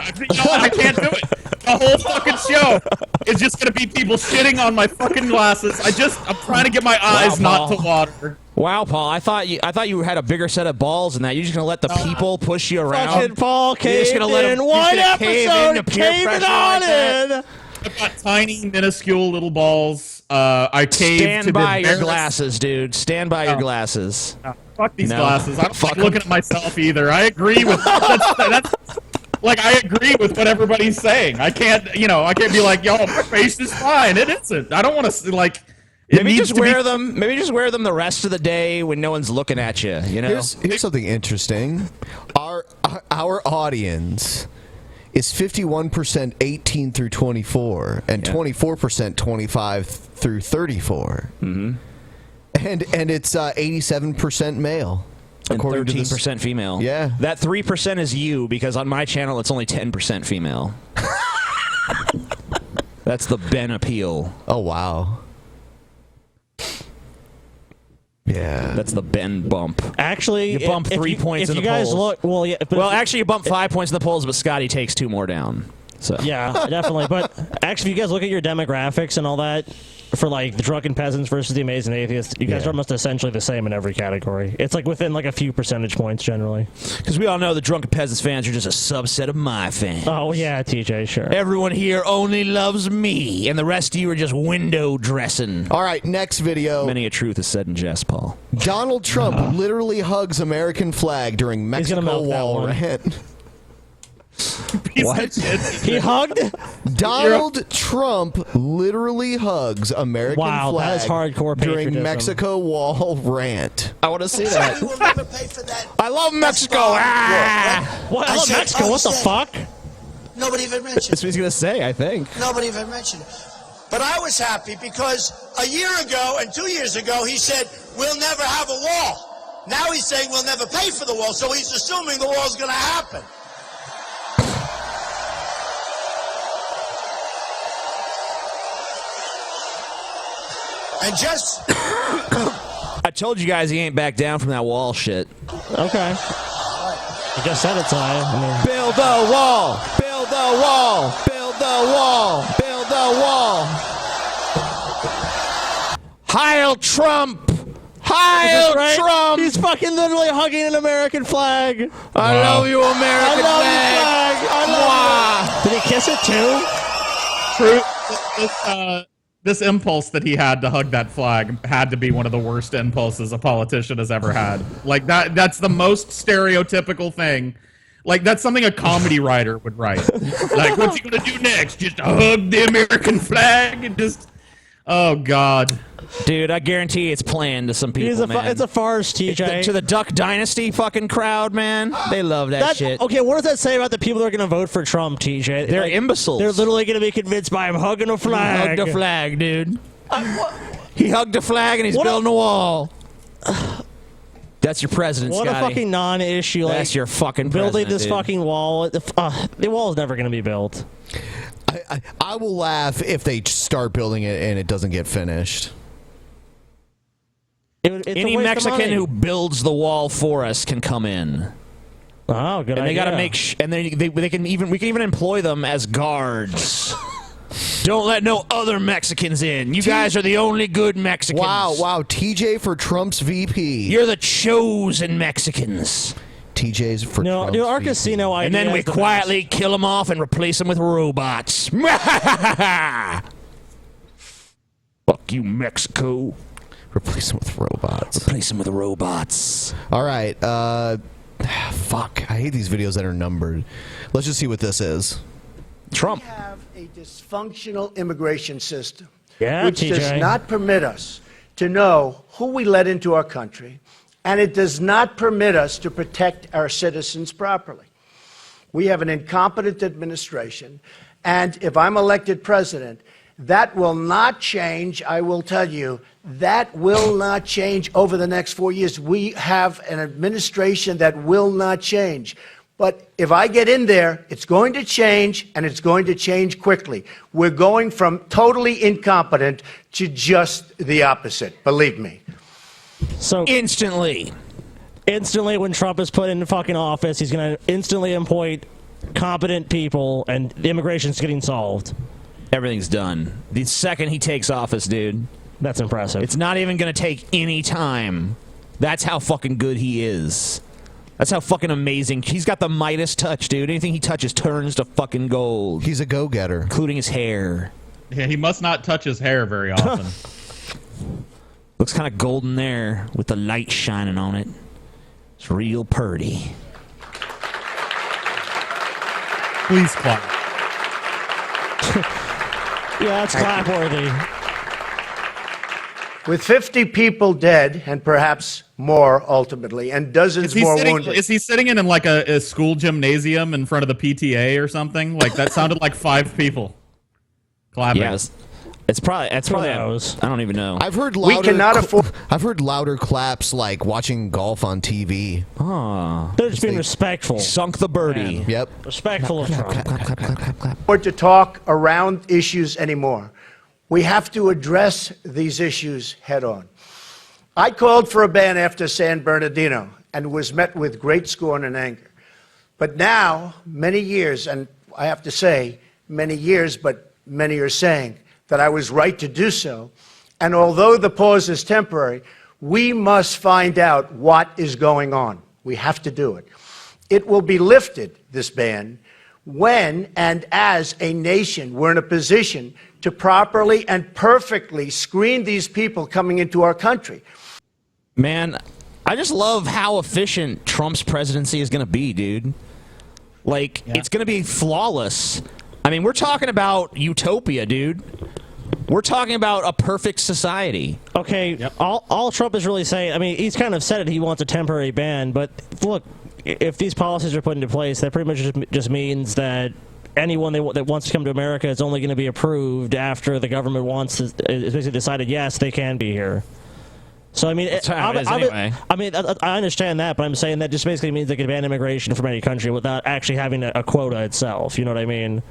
I can't do it. The whole fucking show is just gonna be people shitting on my fucking glasses. I'm trying to get my eyes not to water. Wow, Paul! I thought you had a bigger set of balls than that. You're just gonna let the people push you around. Fucking Paul You're caved just gonna let in. him One cave episode, into peer cave it pressure on like that? in. I've got tiny, minuscule little balls. I caved Stand to by the your barest- glasses, dude. Stand by your glasses. Fuck these No. glasses. I don't Fuck like looking at myself either. I agree with that's like I agree with what everybody's saying. I can't be like, yo, my face is fine. It isn't. I don't want to like. Maybe just wear them. Maybe just wear them the rest of the day when no one's looking at you. You know. Here's something interesting. Our audience is 51% 18 through 24 and 24% 25 through 34. Mm-hmm. And it's 87% male. And According to 13% female. Yeah. That 3% is you, because on my channel it's only 10% female. That's the Ben appeal. Oh, wow. Yeah. That's the Ben bump. Actually, you bump 3 points in the polls. If you guys look, well, yeah. Well, actually, you bump 5 points in the polls, but Scotty takes 2 more down. So yeah, definitely. But actually, if you guys look at your demographics and all that, for like the Drunken Peasants versus the Amazing Atheists, you guys are almost essentially the same in every category. It's like within like a few percentage points generally. Because we all know the Drunken Peasants fans are just a subset of my fans. Oh yeah, TJ, sure. Everyone here only loves me, and the rest of you are just window dressing. All right, next video. Many a truth is said in jest, Paul. Donald Trump literally hugs American flag during Mexico Wall rant. What? He hugged? Donald Trump literally hugs American Wow, flag that is hardcore during patriotism. Mexico Wall rant. I want to see that. We'll never pay for that. I love Mexico. What? I love Mexico. What the fuck? Nobody even mentioned That's what he's going to say, I think. it. Nobody even mentioned it. But I was happy because a year ago and 2 years ago he said, we'll never have a wall. Now he's saying we'll never pay for the wall, so he's assuming the wall's going to happen. And just... I told you guys he ain't back down from that wall shit. Okay. I just said it, so I mean... Build the wall! Build the wall! Build the wall! Build the wall! Heil Trump! Heil Right? Trump! He's fucking literally hugging an American flag. I love you, American I love flag! you, flag. I love you. Did he kiss it too? True. This impulse that he had to hug that flag had to be one of the worst impulses a politician has ever had. Like that's the most stereotypical thing. Like that's something a comedy writer would write. Like, what's he gonna do next? Just hug the American flag and just, oh God. Dude, I guarantee it's planned to some people, man. It's a farce, TJ. To the Duck Dynasty fucking crowd, man. They love that shit. Okay, what does that say about the people that are going to vote for Trump, TJ? They're imbeciles. They're literally going to be convinced by him hugging a flag. He hugged a flag, dude. He hugged a flag and he's building a wall. That's your president, What Scotty. a fucking non-issue. Like, That's your fucking building president, this dude. fucking wall. The wall is never going to be built. I will laugh if they start building it and it doesn't get finished. It's Any a waste of Mexican money. who builds the wall for us can come in. Oh, good And they idea. got to make and they can even we can even employ them as guards. Don't let no other Mexicans in. You guys are the only good Mexicans. Wow, TJ for Trump's VP. You're the chosen Mexicans. TJ's for No, Trump's dude, our VP. casino idea. And then we is the quietly kill them off and replace them with robots. Fuck you, Mexico. Replace them with robots. Replace them with robots. All right. Fuck. I hate these videos that are numbered. Let's just see what this is. Trump. We have a dysfunctional immigration system, Yeah, which TJ. does not permit us to know who we let into our country, and it does not permit us to protect our citizens properly. We have an incompetent administration, and if I'm elected president, that will not change. I will tell you, that will not change over the next 4 years. We have an administration that will not change. But if I get in there, it's going to change, and it's going to change quickly. We're going from totally incompetent to just the opposite, believe me. So instantly when Trump is put in fucking office, he's going to instantly appoint competent people, and the immigration's getting solved. Everything's done. The second he takes office, dude. That's impressive. It's not even going to take any time. That's how fucking good he is. That's how fucking amazing. He's got the Midas touch, dude. Anything he touches turns to fucking gold. He's a go-getter. Including his hair. Yeah, he must not touch his hair very often. Looks kind of golden there with the light shining on it. It's real purty. Please clap. Yeah, it's clap-worthy. With 50 people dead, and perhaps more ultimately, and dozens more wounded. Is he sitting in like a school gymnasium in front of the PTA or something? Like that sounded like 5 people clapping. Yes. It's probably I don't even know. I've heard We louder. cannot afford. I've heard louder claps like watching golf on TV. They're just being respectful. Sunk the birdie. Yep. Respectful of Trump. Or to talk around issues anymore. We have to address these issues head on. I called for a ban after San Bernardino and was met with great scorn and anger. But now, many years, and I have to say, many years, but many are saying that I was right to do so. And although the pause is temporary, we must find out what is going on. We have to do it. It will be lifted, this ban, when and as a nation we're in a position to properly and perfectly screen these people coming into our country. Man, I just love how efficient Trump's presidency is going to be, dude. Like, it's going to be flawless. I mean, we're talking about utopia, dude. We're talking about a perfect society. Okay, all Trump is really saying, I mean, he's kind of said it, he wants a temporary ban, but look, if these policies are put into place, that pretty much just means that anyone that wants to come to America is only going to be approved after the government is basically decided, yes, they can be here. So, I mean, anyway. I understand that, but I'm saying that just basically means they can ban immigration from any country without actually having a quota itself. You know what I mean?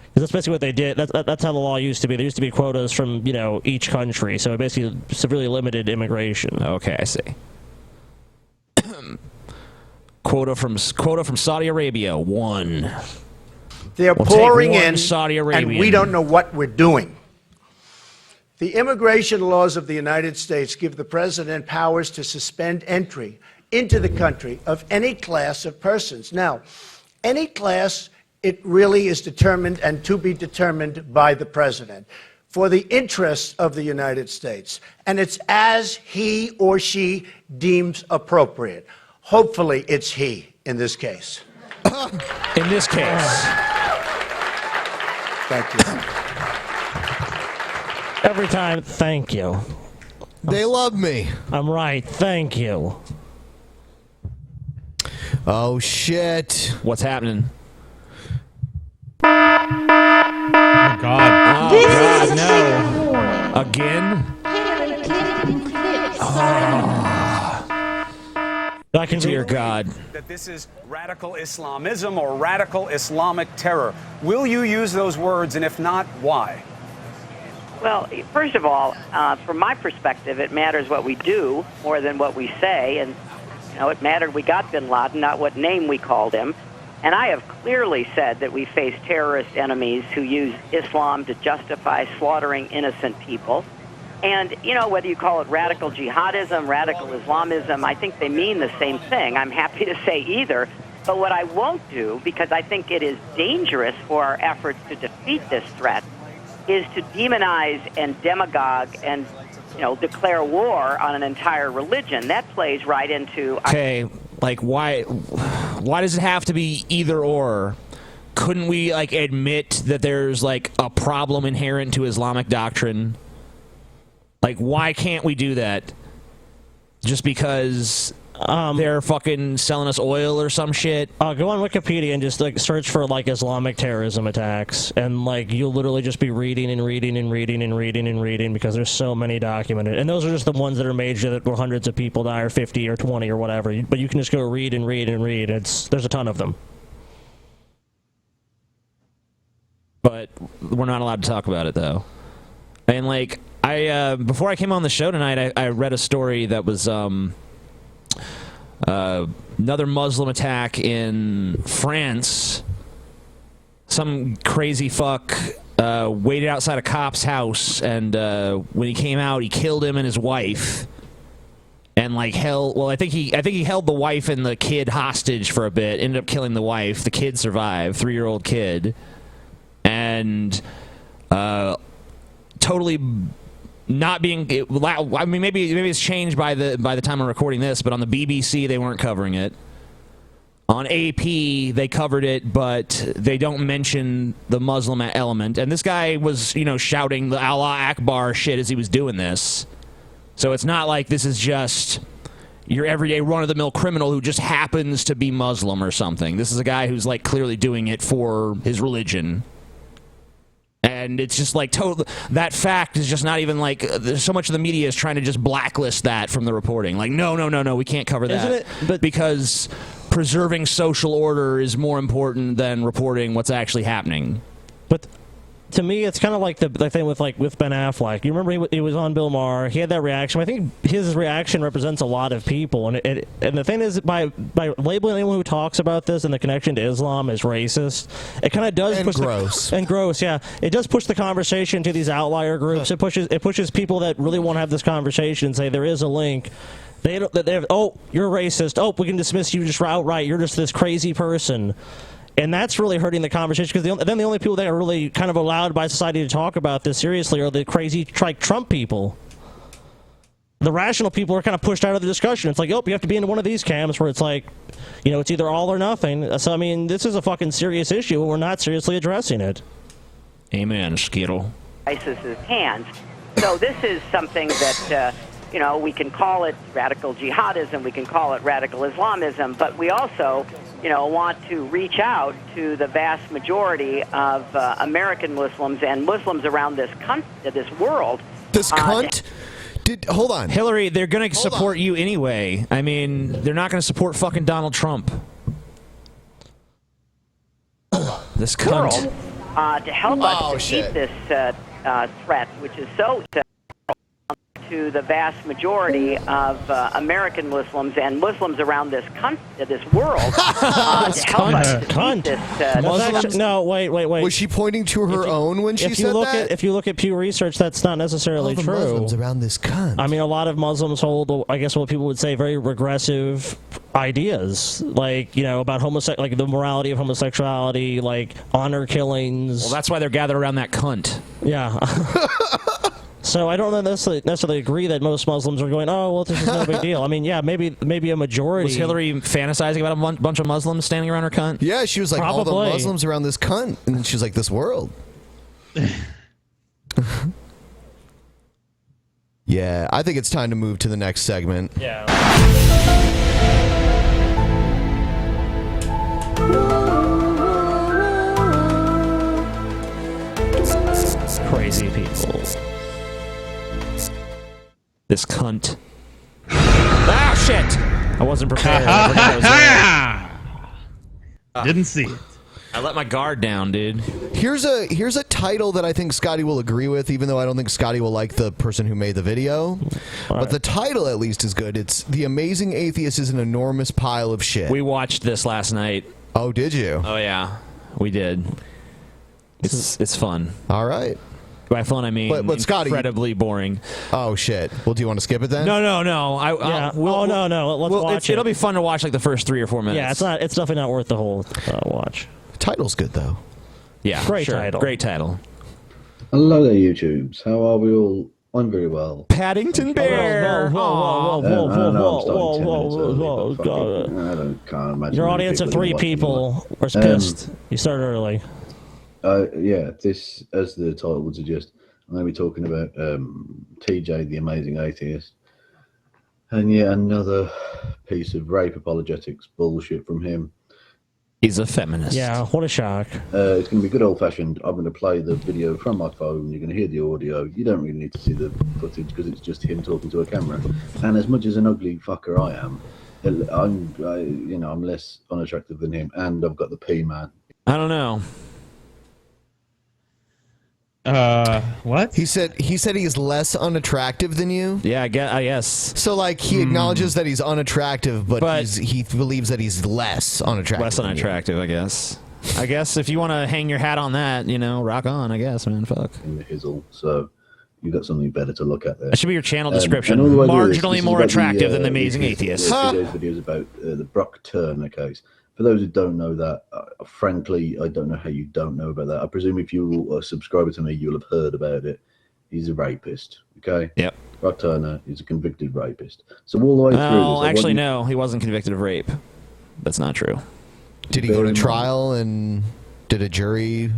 Because that's basically what they did. That's how the law used to be. There used to be quotas from, each country. So it basically severely limited immigration. Okay, I see. Quota from Saudi Arabia, 1. They're We'll pouring take one in, Saudi and Arabian. we don't know what we're doing. The immigration laws of the United States give the president powers to suspend entry into the country of any class of persons. Now, any class, it really is determined and to be determined by the president for the interests of the United States. And it's as he or she deems appropriate. Hopefully, it's he in this case. In this case. Thank you. Every time, thank you. They love me. I'm right, thank you. Oh, shit. What's happening? Oh, God. Oh, God, no. Again? I can Dear God. That this is radical Islamism or radical Islamic terror. Will you use those words, and if not, why? Well, first of all, from my perspective, it matters what we do more than what we say. And, it mattered we got bin Laden, not what name we called him. And I have clearly said that we face terrorist enemies who use Islam to justify slaughtering innocent people. And, whether you call it radical jihadism, radical Islamism, I think they mean the same thing. I'm happy to say either. But what I won't do, because I think it is dangerous for our efforts to defeat this threat, is to demonize and demagogue and, declare war on an entire religion. That plays right into... Okay, like, why does it have to be either or? Couldn't we, admit that there's, a problem inherent to Islamic doctrine? Like, why can't we do that? Just because they're fucking selling us oil or some shit? Go on Wikipedia and just search for Islamic terrorism attacks, and you'll literally just be reading and reading and reading and reading and reading because there's so many documented, and those are just the ones that are major that where hundreds of people die or 50 or 20 or whatever. But you can just go read and read and read. There's a ton of them. But we're not allowed to talk about it though. And before I came on the show tonight, I read a story that was another Muslim attack in France. Some crazy fuck waited outside a cop's house, and when he came out, he killed him and his wife. And I think he held the wife and the kid hostage for a bit. Ended up killing the wife. The kid survived, 3-year-old kid, and totally. Not being, I mean, maybe it's changed by the time I'm recording this, but on the BBC they weren't covering it. On AP they covered it, but they don't mention the Muslim element. And this guy was, shouting the Allah Akbar shit as he was doing this. So it's not like this is just your everyday run-of-the-mill criminal who just happens to be Muslim or something. This is a guy who's clearly doing it for his religion. And it's just like that fact is just not even like there's so much of the media is trying to just blacklist that from the reporting. Like no, we can't cover that. Isn't it? But because preserving social order is more important than reporting what's actually happening. But to me, it's kind of like the thing with Ben Affleck. You remember he was on Bill Maher. He had that reaction. I think his reaction represents a lot of people. And the thing is, by labeling anyone who talks about this and the connection to Islam as racist, it kind of does push gross. Yeah, it does push the conversation to these outlier groups. It pushes people that really want to have this conversation and say there is a link. Oh, you're racist. Oh, we can dismiss you just outright. You're just this crazy person. And that's really hurting the conversation because then the only people that are really kind of allowed by society to talk about this seriously are the crazy Trump people. The rational people are kind of pushed out of the discussion. It's like, oh, you have to be in one of these camps where it's like, it's either all or nothing. So, I mean, this is a fucking serious issue and we're not seriously addressing it. Amen, Skittle. ISIS's hands. So this is something that, we can call it radical jihadism, we can call it radical Islamism, but we also want to reach out to the vast majority of American Muslims and Muslims around this world. This cunt? Hold on. Hillary, they're going to support you anyway. I mean, they're not going to support fucking Donald Trump. This cunt. World, to help us defeat this threat, which is so to the vast majority of American Muslims and Muslims around this world to help us defeat this. No, wait. Was she pointing to her own when she said that? If you look at Pew Research, that's not necessarily true. Muslims around this cunt. I mean, a lot of Muslims hold, I guess, what people would say, very regressive ideas, like about like the morality of homosexuality, like honor killings. Well, that's why they're gathered around that cunt. Yeah. So I don't necessarily agree that most Muslims are going, oh, well, this is no big deal. I mean, yeah, maybe a majority. Was Hillary fantasizing about a bunch of Muslims standing around her cunt? Yeah, she was like, all the Muslims around this cunt. And she was like, this world. Yeah, I think it's time to move to the next segment. Yeah. Crazy people. This cunt. Ah, shit! I wasn't prepared. I forgot I was there. Didn't see it. I let my guard down, dude. Here's a title that I think Scotty will agree with, even though I don't think Scotty will like the person who made the video. But the title, at least, is good. It's The Amazing Atheist is an Enormous Pile of Shit. We watched this last night. Oh, did you? Oh, yeah. We did. It's fun. All right. By fun, I mean but Scotty, incredibly boring. Oh, shit. Well, do you want to skip it then? No. No. Let's watch it. It'll be fun to watch like the first 3 or 4 minutes. Yeah, it's definitely not worth the whole watch. The title's good, though. Yeah, Great title. Great title. Hello there, YouTubes. How are we all? I'm very well. Paddington Bear. Whoa. I can't imagine. Your audience of 3 people are pissed. You started early. Yeah, this, as the title would suggest, I'm going to be talking about TJ, the Amazing Atheist, and yet another piece of rape apologetics bullshit from him. He's a feminist. Yeah, what a shock. It's going to be good old-fashioned. I'm going to play the video from my phone. You're going to hear the audio. You don't really need to see the footage because it's just him talking to a camera. And as much as an ugly fucker I am, I'm less unattractive than him, and I've got the P-man. I don't know. What? He said he's less unattractive than you? Yeah, I guess. So, like, he acknowledges that he's unattractive, but he believes that he's less unattractive. Less unattractive, I guess. I guess if you want to hang your hat on that, rock on, I guess, man. Fuck. In the hizzle, so you've got something better to look at there. That should be your channel description. Marginally more attractive than the Amazing Atheist. Videos about the Brock Turner case. For those who don't know that, frankly, I don't know how you don't know about that. I presume if you're a subscriber to me, you'll have heard about it. He's a rapist, okay? Yep. Brock Turner is a convicted rapist. So all the way through this... actually, no. He wasn't convicted of rape. That's not true. Did he go to trial and did a jury...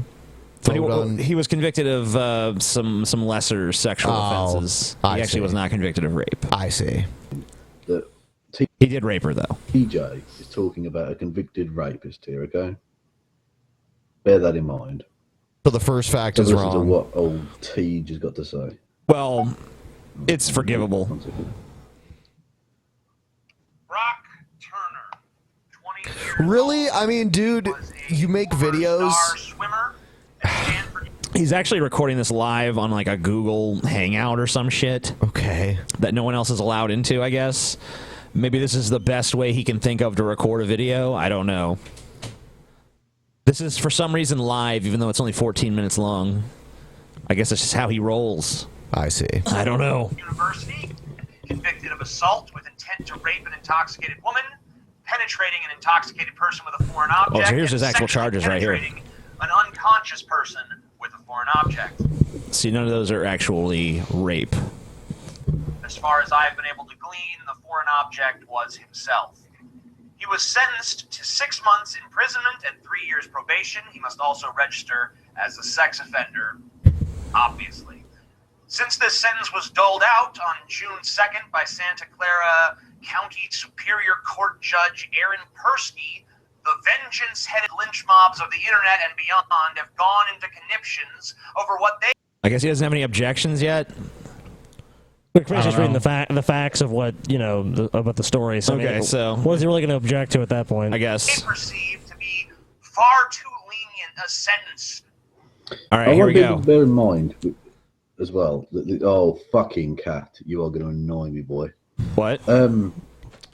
He was convicted of some lesser sexual offenses. He actually was not convicted of rape. I see. He did rape her, though. TJ is talking about a convicted rapist here, okay? Bear that in mind. So the first fact is Listen to wrong. what old Tej has got to say. Well, it's forgivable. Really? I mean, dude, you make videos. He's actually recording this live on like a Google Hangout or some shit. Okay. That no one else is allowed into, I guess. Maybe this is the best way he can think of to record a video. I don't know. This is for some reason live, even though it's only 14 minutes long. I guess it's just how he rolls. I see. I don't know. University, convicted of assault with intent to rape an intoxicated woman, penetrating an intoxicated person with a foreign object. Oh, so here's his and actual sexually charges right here. penetrating an unconscious person with a foreign object. See, none of those are actually rape. As far as I have been able to glean, the foreign object was himself. He was sentenced to 6 months imprisonment and 3 years probation. He must also register as a sex offender, obviously. Since this sentence was doled out on June 2nd by Santa Clara County Superior Court Judge Aaron Persky, the vengeance-headed lynch mobs of the internet and beyond have gone into conniptions over what they... I guess he doesn't have any objections yet. Chris is reading the facts of what, you know, about the story. So, Okay, so- what is he really going to object to at that point? I guess. perceive to be far too lenient a sentence. All right, I here want we people go. to bear in mind as well that oh fucking cat, you are going to annoy me, boy. What? That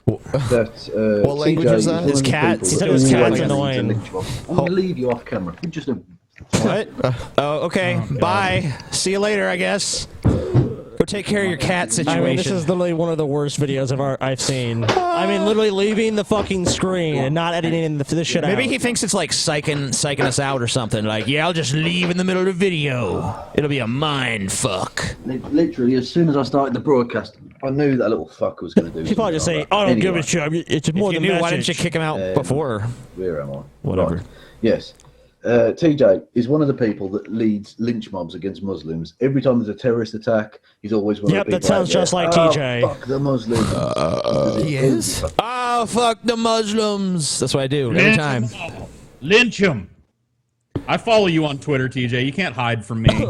What language TJ is that? one of His the cat. people He said that his always cat's needs to annoying. lynch mob. I'm going to leave you off camera. You're just a What? Oh, okay. Bye. See you later, I guess. Go take care of your cat situation. I mean, this is literally one of the worst videos I've seen. I mean, literally leaving the fucking screen and not editing this shit out. Maybe he thinks it's like psyching us out or something. Like, yeah, I'll just leave in the middle of the video. It'll be a mind fuck. literally as soon as I started the broadcast, I knew that little fucker was going to do. He's probably just saying, "I don't give a shit. It's more If you than knew, message." why didn't you kick him out before? Where am I? Whatever. Right. Yes. TJ is one of the people that leads lynch mobs against Muslims. Every time there's a terrorist attack, he's always one Yep, of the people that sounds out there, just like "Oh, TJ." Fuck the Muslims. He is? Oh, fuck the Muslims. That's what I do every time. Lynch him. I follow you on Twitter, TJ. You can't hide from me.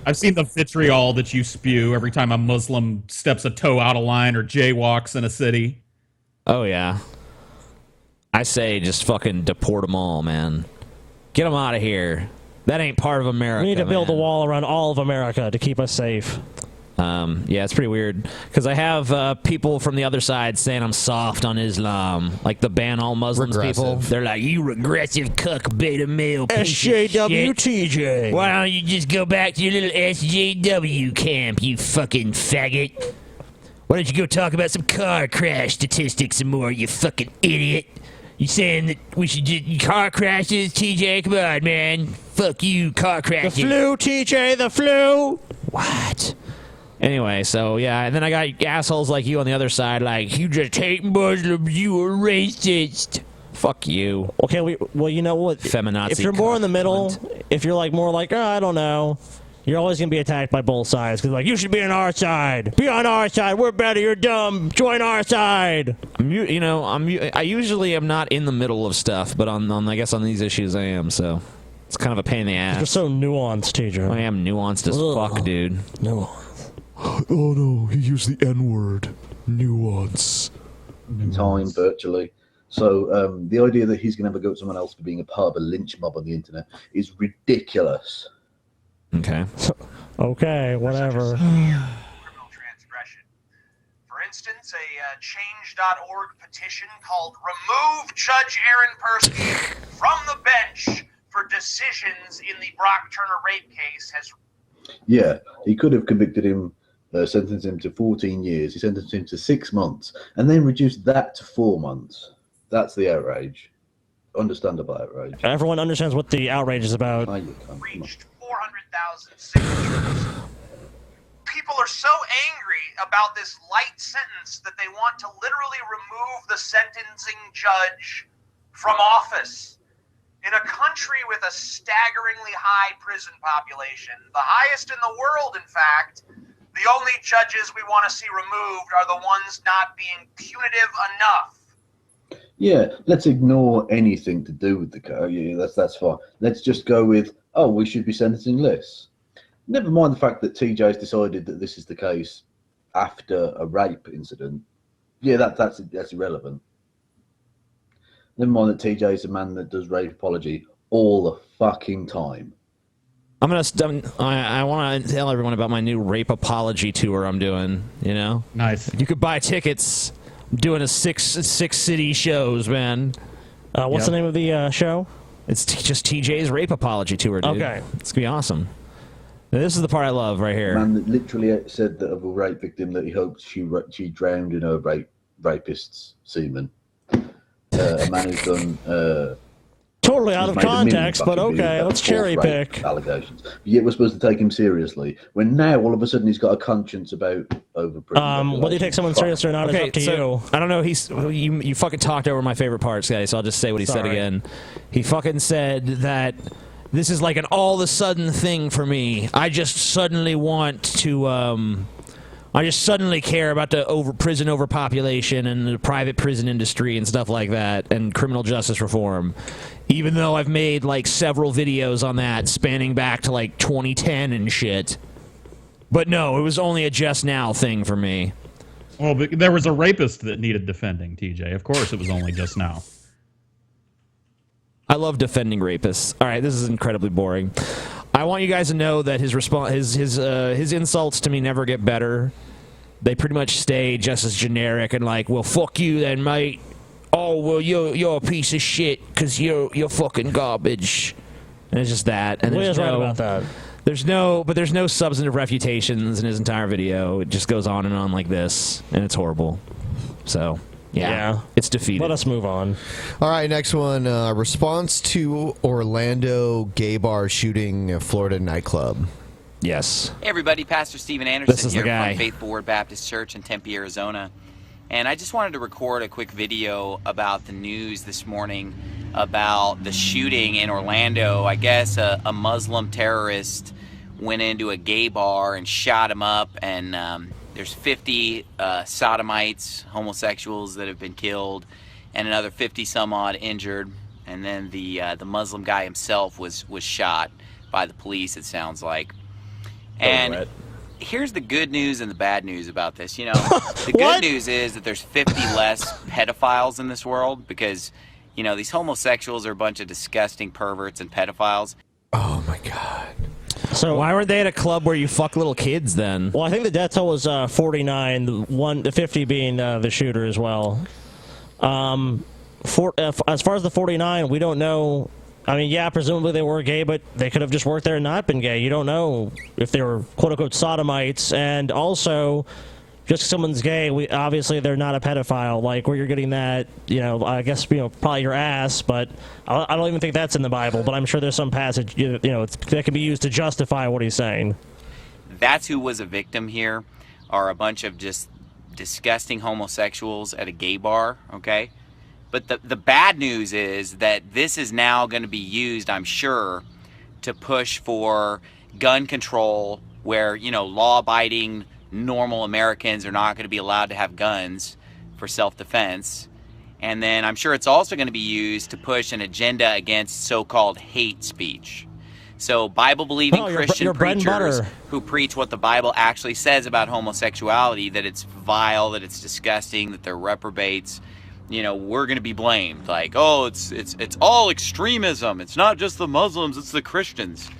I've seen the vitriol that you spew every time a Muslim steps a toe out of line or jaywalks in a city. Oh, yeah. I say just fucking deport them all, man. Get them out of here. That ain't part of America. We need to build a man. wall around all of America to keep us safe. Yeah, it's pretty weird because I have people from the other side saying I'm soft on Islam, like the ban all Muslims people. They're like, you regressive cuck beta male piece of shit. SJWTJ. Why don't you just go back to your little SJW camp, you fucking faggot? Why don't you go talk about some car crash statistics some more, you fucking idiot? You saying that we should just car crashes, TJ? Come on, man. Fuck you, car The crashes. flu, TJ, the flu. What? Anyway, so yeah, and then I got assholes like you on the other side, like, you just hate Muslims, you a racist. Fuck you. Okay, well, you know what? Feminazi If you're more in the cunt. middle, if you're like more like, oh, I don't know, you're always gonna be attacked by both sides because like you should be on our side. Be on our side. We're better. You're dumb. Join our side. I usually am not in the middle of stuff, but on I guess on these issues I am. So it's kind of a pain in the ass. You're so nuanced, TJ. I am nuanced as fuck, dude. Nuance. Oh no, he used the N-word. Nuance. Time virtually. So the idea that he's going to have a go at someone else for being a part of a lynch mob on the internet is ridiculous. Okay. Okay, whatever. Criminal transgression. For instance, a change.org petition called Remove Judge Aaron Persky from the bench for decisions in the Brock Turner rape case has... Yeah, he could have convicted him, sentenced him to 14 years. He sentenced him to 6 months and then reduced that to 4 months. That's the outrage. Understandable outrage. Everyone understands what the outrage is about. Reached 400,000 signatures. People are so angry about this light sentence that they want to literally remove the sentencing judge from office. In a country with a staggeringly high prison population, the highest in the world, in fact, the only judges we want to see removed are the ones not being punitive enough. Yeah, let's ignore anything to do with the code. Yeah, that's fine. Let's just go with, oh, we should be sentencing less. Never mind the fact that TJ's decided that this is the case after a rape incident. Yeah, that's irrelevant. Never mind that TJ's a man that does rape apology all the fucking time. I want to tell everyone about my new rape apology tour I'm doing. You know, nice. You could buy tickets. I'm doing a six city shows, man. What's the name of the show? It's just TJ's rape apology tour, dude. Okay, it's gonna be awesome. Now, this is the part I love right here. Man that literally said that of a rape victim that he hoped she drowned in her rapist's semen. A man who's done. Totally out of context, but okay, let's cherry pick. Allegations. Yet we're supposed to take him seriously. When now all of a sudden he's got a conscience about overprison. Whether you take someone seriously or not is up to you. I don't know. You fucking talked over my favorite parts, guys. So I'll just say what he said again. He fucking said that this is like an all of a sudden thing for me. I just suddenly want to. I just suddenly care about the prison overpopulation and the private prison industry and stuff like that, and criminal justice reform. Even though I've made like several videos on that spanning back to like 2010 and shit. But no, it was only a just now thing for me. Well, but there was a rapist that needed defending, TJ. Of course it was only just now. I love defending rapists. All right, this is incredibly boring. I want you guys to know that his insults to me never get better. They pretty much stay just as generic and like, well, fuck you then, mate. Oh, well, you're a piece of shit because you're fucking garbage. And it's just that. And Leah's right about that. There's no substantive refutations in his entire video. It just goes on and on like this, and it's horrible. So, yeah. It's defeated. Let us move on. All right, next one. Response to Orlando gay bar shooting at Florida nightclub. Yes. Hey everybody, Pastor Stephen Anderson This is the here guy. from Faithful Word Baptist Church in Tempe, Arizona. And I just wanted to record a quick video about the news this morning about the shooting in Orlando. I guess a Muslim terrorist went into a gay bar and shot him up, and there's 50 sodomites, homosexuals that have been killed, and another 50 some odd injured. And then the Muslim guy himself was shot by the police, it sounds like. And here's the good news and the bad news about this. You know, the good news is that there's 50 less pedophiles in this world because, you know, these homosexuals are a bunch of disgusting perverts and pedophiles. Oh, my God. So why weren't they at a club where you fuck little kids then? Well, I think the death toll was 49, the 50 being the shooter as well. As far as the 49, we don't know. I mean, yeah, presumably they were gay, but they could have just worked there and not been gay. You don't know if they were quote-unquote sodomites. And also, just 'cause someone's gay, obviously they're not a pedophile. Like, where you're getting that, you know, I guess, you know, probably your ass, but I don't even think that's in the Bible. But I'm sure there's some passage, you know, that can be used to justify what he's saying. That's who was a victim here, are a bunch of just disgusting homosexuals at a gay bar, okay? But the bad news is that this is now going to be used, I'm sure, to push for gun control where, you know, law-abiding, normal Americans are not going to be allowed to have guns for self-defense. And then I'm sure it's also going to be used to push an agenda against so-called hate speech. So Bible-believing Christian preachers who preach what the Bible actually says about homosexuality, that it's vile, that it's disgusting, that they're reprobates, you know, we're going to be blamed. Like, oh, it's all extremism. It's not just the Muslims, it's the Christians.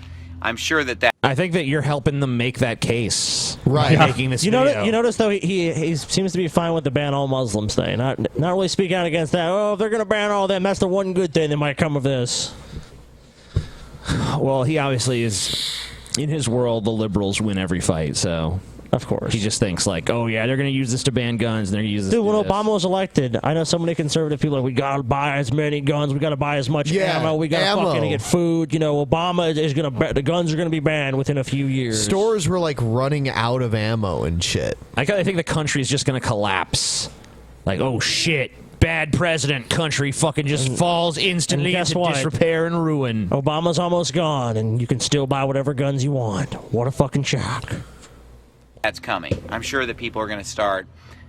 I'm sure that I think that you're helping them make that case. Right. By making this video. You notice, though, he seems to be fine with the ban all Muslims thing. Not really speaking out against that. Oh, if they're going to ban all them, that's the one good thing that might come of this. Well, he obviously is, in his world, the liberals win every fight, so... Of course. He just thinks like, oh yeah, they're going to use this to ban guns, and they're going to use this Dude, to when do this. Obama was elected, I know so many conservative people are like, we got to buy as many guns, we got to buy as much ammo, we got to fucking get food. You know, Obama is going to, the guns are going to be banned within a few years. Stores were like running out of ammo and shit. I think the country is just going to collapse. Like, oh shit, bad president, country fucking just falls instantly into disrepair and ruin. Obama's almost gone, and you can still buy whatever guns you want. What a fucking shock. that's coming. I'm sure that people are going to start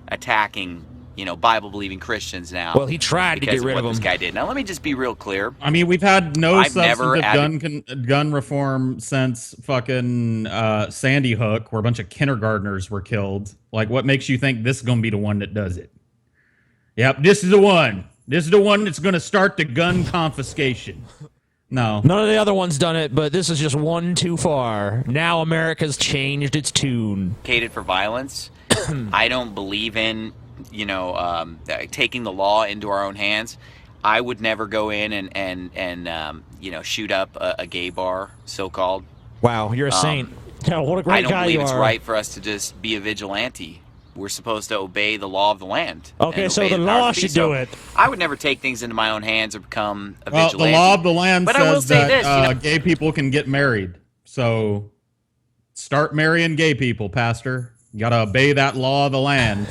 attacking Bible-believing Christians now. Well, he tried to get rid what of them. This guy did. Now, let me just be real clear. I mean, we've had no I've never substantive gun reform since fucking Sandy Hook, where a bunch of kindergartners were killed. Like, what makes you think this is going to be the one that does it? Yep, this is the one. This is the one that's going to start the gun confiscation. No. None of the other ones done it, but this is just one too far. Now America's changed its tune. Advocated for violence. I don't believe in, taking the law into our own hands. I would never go in and shoot up a gay bar, so-called. Wow, you're a saint. Yeah, what a great guy you are. I don't believe it's right for us to just be a vigilante. We're supposed to obey the law of the land. Okay, so the law should do it. I would never take things into my own hands or become a Well, vigilante. the law of the land But I will says say that this, gay people can get married. So start marrying gay people, Pastor. You got to obey that law of the land.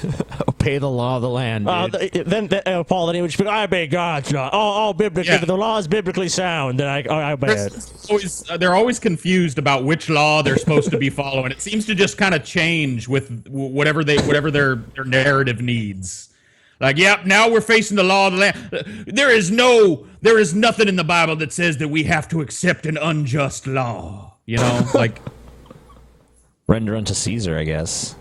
Obey the law of the land, dude. Then Paul, then he would speak, I obey God's law. All biblically, if the law is biblically sound, then I obey it. They're always confused about which law they're supposed to be following. It seems to just kind of change with whatever their narrative needs. Like, yep, now we're facing the law of the land. There is nothing in the Bible that says that we have to accept an unjust law. Like render unto Caesar, I guess.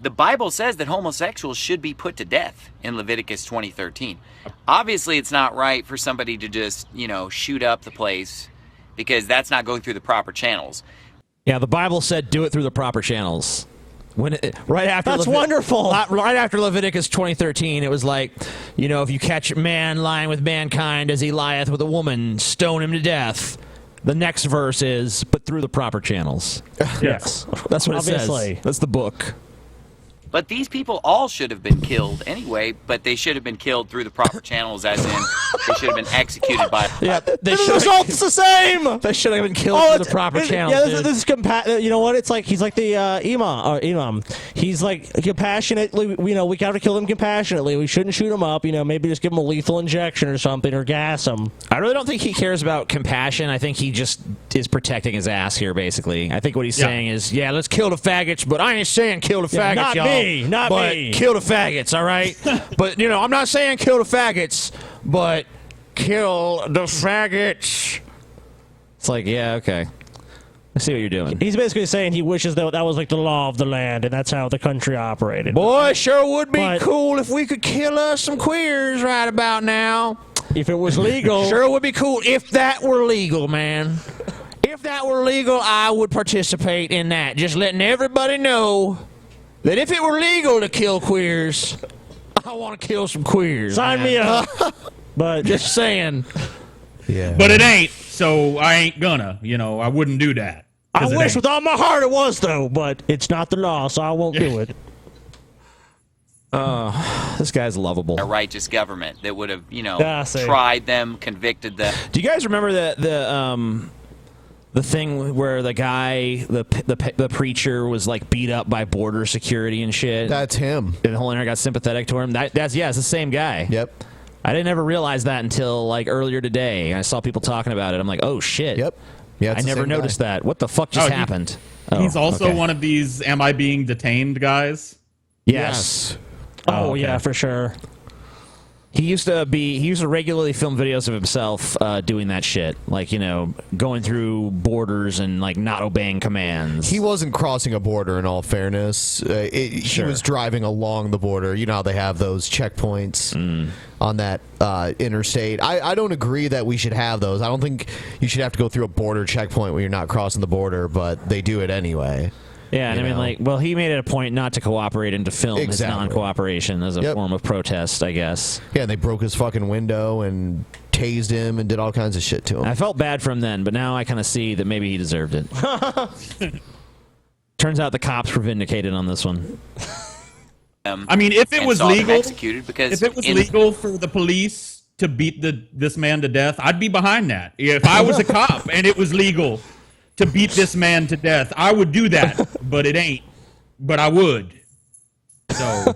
The Bible says that homosexuals should be put to death in Leviticus 20:13. Obviously, it's not right for somebody to just, shoot up the place because that's not going through the proper channels. Yeah, the Bible said do it through the proper channels. Right after That's wonderful. Right after Leviticus 20:13, it was like, if you catch man lying with mankind as he lieth with a woman, stone him to death. The next verse is, but through the proper channels. Yes. That's what it Obviously. says. That's the book. But these people all should have been killed anyway, but they should have been killed through the proper channels, as in they should have been executed by... Yeah, The result's the same. They should have been killed through the proper channels. Yeah, this is you know what? It's like he's like the imam. He's like compassionately. We got to kill him compassionately. We shouldn't shoot him up. Maybe just give him a lethal injection or something, or gas him. I really don't think he cares about compassion. I think he just is protecting his ass here, basically. I think what he's saying is, let's kill the faggots, but I ain't saying kill the faggots, not y'all. Not but me. Kill the faggots, all right? But, I'm not saying kill the faggots, but kill the faggots. It's like, yeah, okay. I see what you're doing. He's basically saying he wishes that was like the law of the land, and that's how the country operated. Boy, sure would be cool if we could kill us some queers right about now. If it was legal. Sure would be cool if that were legal, man. If that were legal, I would participate in that. Just letting everybody know that if it were legal to kill queers, I want to kill some queers. Sign me up. But just saying. Yeah. But it ain't, so I ain't gonna. I wouldn't do that. I wish with all my heart it was, though, but it's not the law, so I won't do it. This guy's lovable. A righteous government that would have, see. tried them, convicted them. Do you guys remember the thing where the guy, the preacher, was like beat up by border security and shit? That's him. And the whole internet got sympathetic to him. It's the same guy. Yep. I didn't ever realize that until like earlier today. I saw people talking about it. I'm like, oh shit. Yep. Yeah, I never noticed that. What the fuck just happened? He's also one of these "Am I being detained?" guys. Yes. Oh, okay. yeah, for sure. He used to regularly film videos of himself doing that shit, like going through borders and like not obeying commands. He wasn't crossing a border. In all fairness, he was driving along the border. You know how they have those checkpoints on that interstate. I don't agree that we should have those. I don't think you should have to go through a border checkpoint when you're not crossing the border, but they do it anyway. Yeah, and he made it a point not to cooperate and to film his non-cooperation as a form of protest, I guess. Yeah, and they broke his fucking window and tased him and did all kinds of shit to him. I felt bad for him then, but now I kind of see that maybe he deserved it. Turns out the cops were vindicated on this one. I mean, if it was legal, because if it was legal for the police to beat this man to death, I'd be behind that. If I was a cop and it was legal to beat this man to death, I would do that, but it ain't. But I would. So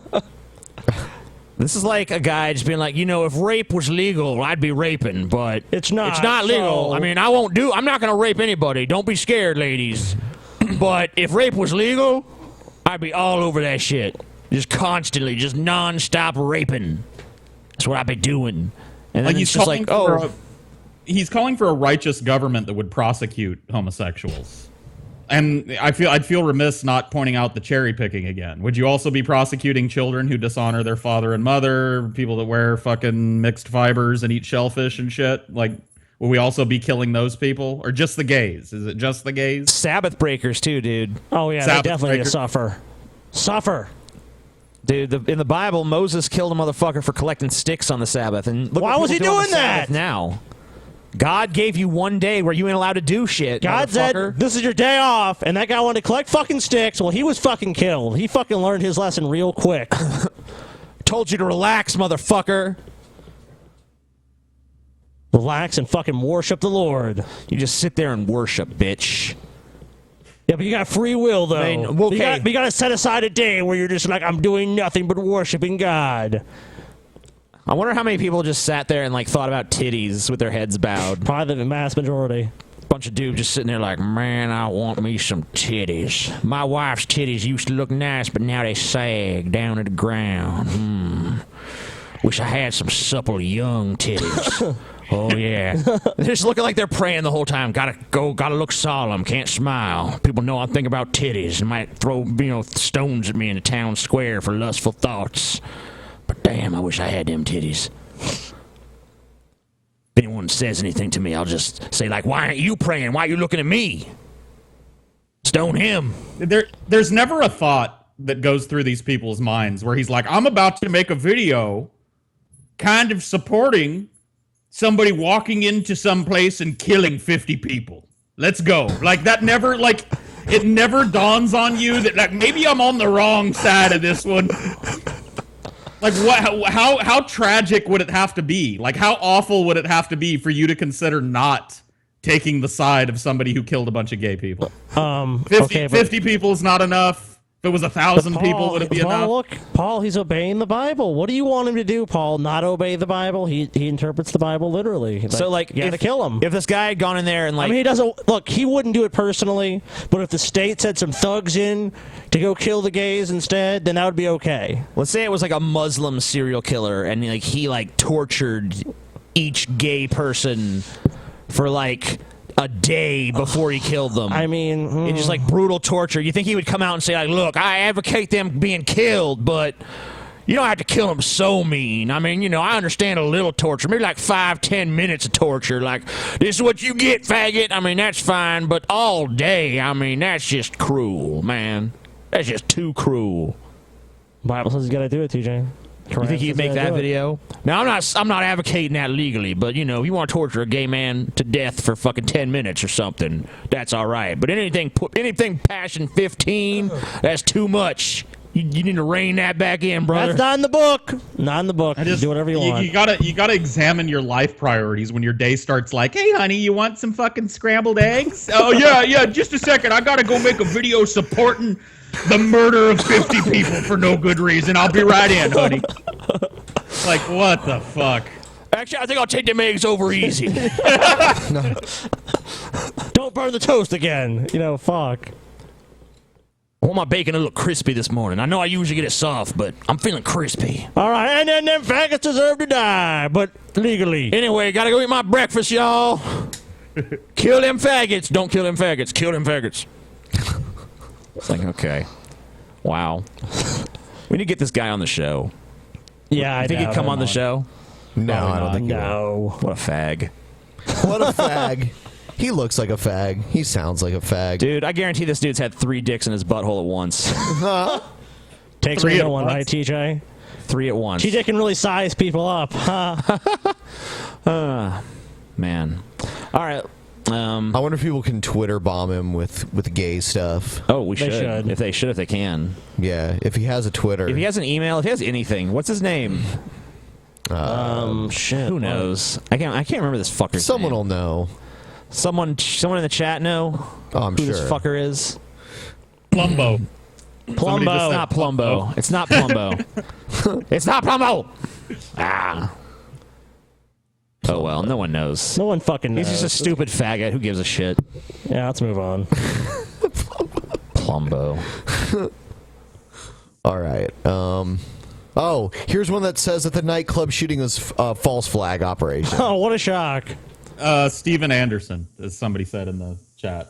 this is like a guy just being like, if rape was legal, I'd be raping, but it's not. It's not legal. so- I mean, I'm not going to rape anybody. Don't be scared, ladies. But if rape was legal, I'd be all over that shit. Just constantly, just non-stop raping. That's what I've been doing. And then it's just like, oh. He's calling for a righteous government that would prosecute homosexuals. And I'd feel remiss not pointing out the cherry picking again. Would you also be prosecuting children who dishonor their father and mother, people that wear fucking mixed fibers and eat shellfish and shit? Like, will we also be killing those people? Or just the gays? Is it just the gays? Sabbath breakers too, dude. Oh yeah, Sabbath they definitely need to breakers. suffer. Dude, in the Bible, Moses killed a motherfucker for collecting sticks on the Sabbath. And look Why what was people he do on doing the Sabbath that? now? God gave you one day where you ain't allowed to do shit. God said, motherfucker. this is your day off, and that guy wanted to collect fucking sticks. Well, he was fucking killed. He fucking learned his lesson real quick. Told you to relax, motherfucker. Relax and fucking worship the Lord. You just sit there and worship, bitch. Yeah, but you got free will, though. Man, okay. You got to set aside a day where you're just like, I'm doing nothing but worshiping God. I wonder how many people just sat there and like thought about titties with their heads bowed. Probably the mass majority. Bunch of dudes just sitting there like, man, I want me some titties. My wife's titties used to look nice, but now they sag down to the ground. Wish I had some supple young titties. Oh yeah. They're just looking like they're praying the whole time. Gotta look solemn, can't smile. People know I think about titties and might throw, stones at me in the town square for lustful thoughts. But damn, I wish I had them titties. If anyone says anything to me, I'll just say like, why aren't you praying? Why are you looking at me? Stone him. There's never a thought that goes through these people's minds where he's like, I'm about to make a video kind of supporting somebody walking into some place and killing 50 people. Let's go. Like, that never, like, it never dawns on you that, like, maybe I'm on the wrong side of this one. Like, what? How tragic would it have to be? Like, how awful would it have to be for you to consider not taking the side of somebody who killed a bunch of gay people? 50 people is not enough. If it was 1,000 people, would it be enough? Look, Paul, he's obeying the Bible. What do you want him to do, Paul? Not obey the Bible? He interprets the Bible literally. So, like, you gotta kill him. If this guy had gone in there and, like... I mean, he doesn't... Look, he wouldn't do it personally, but if the state sent some thugs in to go kill the gays instead, then that would be okay. Let's say it was, like, a Muslim serial killer, and, like, he, like, tortured each gay person for, like... a day before he killed them. I mean... It's just like brutal torture. You think he would come out and say, like, look, I advocate them being killed, but you don't have to kill them so mean. I mean, I understand a little torture. Maybe like 5-10 minutes of torture. Like, this is what you get, faggot. I mean, that's fine, but all day, I mean, that's just cruel, man. That's just too cruel. Bible says you gotta do it, TJ. You think he'd make that video? Now, I'm not advocating that legally, but, if you want to torture a gay man to death for fucking 10 minutes or something, that's all right. But anything past 15, that's too much. You need to rein that back in, brother. That's not in the book. Not in the book. Just do whatever you want. You gotta examine your life priorities when your day starts like, hey, honey, you want some fucking scrambled eggs? Oh, yeah, just a second. I gotta go make a video supporting the murder of 50 people for no good reason. I'll be right in, honey. Like, what the fuck? Actually, I think I'll take them eggs over easy. Don't burn the toast again. Fuck. I want my bacon to look crispy this morning. I know I usually get it soft, but I'm feeling crispy. All right, and then them faggots deserve to die, but legally. Anyway, gotta go eat my breakfast, y'all. Kill them faggots. Don't kill them faggots. Kill them faggots. It's like, okay. Wow. We need to get this guy on the show. Yeah, I think he'd come on the show? No, I don't think he will. No. What a fag. What a fag. He looks like a fag. He sounds like a fag. Dude, I guarantee this dude's had 3 dicks in his butthole at once. Takes me to one, right, TJ? 3 at once. TJ can really size people up. Man. All right. I wonder if people can Twitter bomb him with gay stuff. Oh, we should. If they can. Yeah, if he has a Twitter. If he has an email, if he has anything, what's his name? Shit. Who knows? I can't remember this fucker's name. Someone will know. Someone in the chat know I'm who sure. this fucker is? Plumbo. Plumbo. It's not Plumbo. It's not Plumbo. It's not Plumbo. Ah. Oh well, no one knows. No one fucking knows. He's just a stupid faggot. Who gives a shit? Yeah, let's move on. Plumbo. All right. Oh, here's one that says that the nightclub shooting was false flag operation. Oh, what a shock. Steven Anderson, as somebody said in the chat.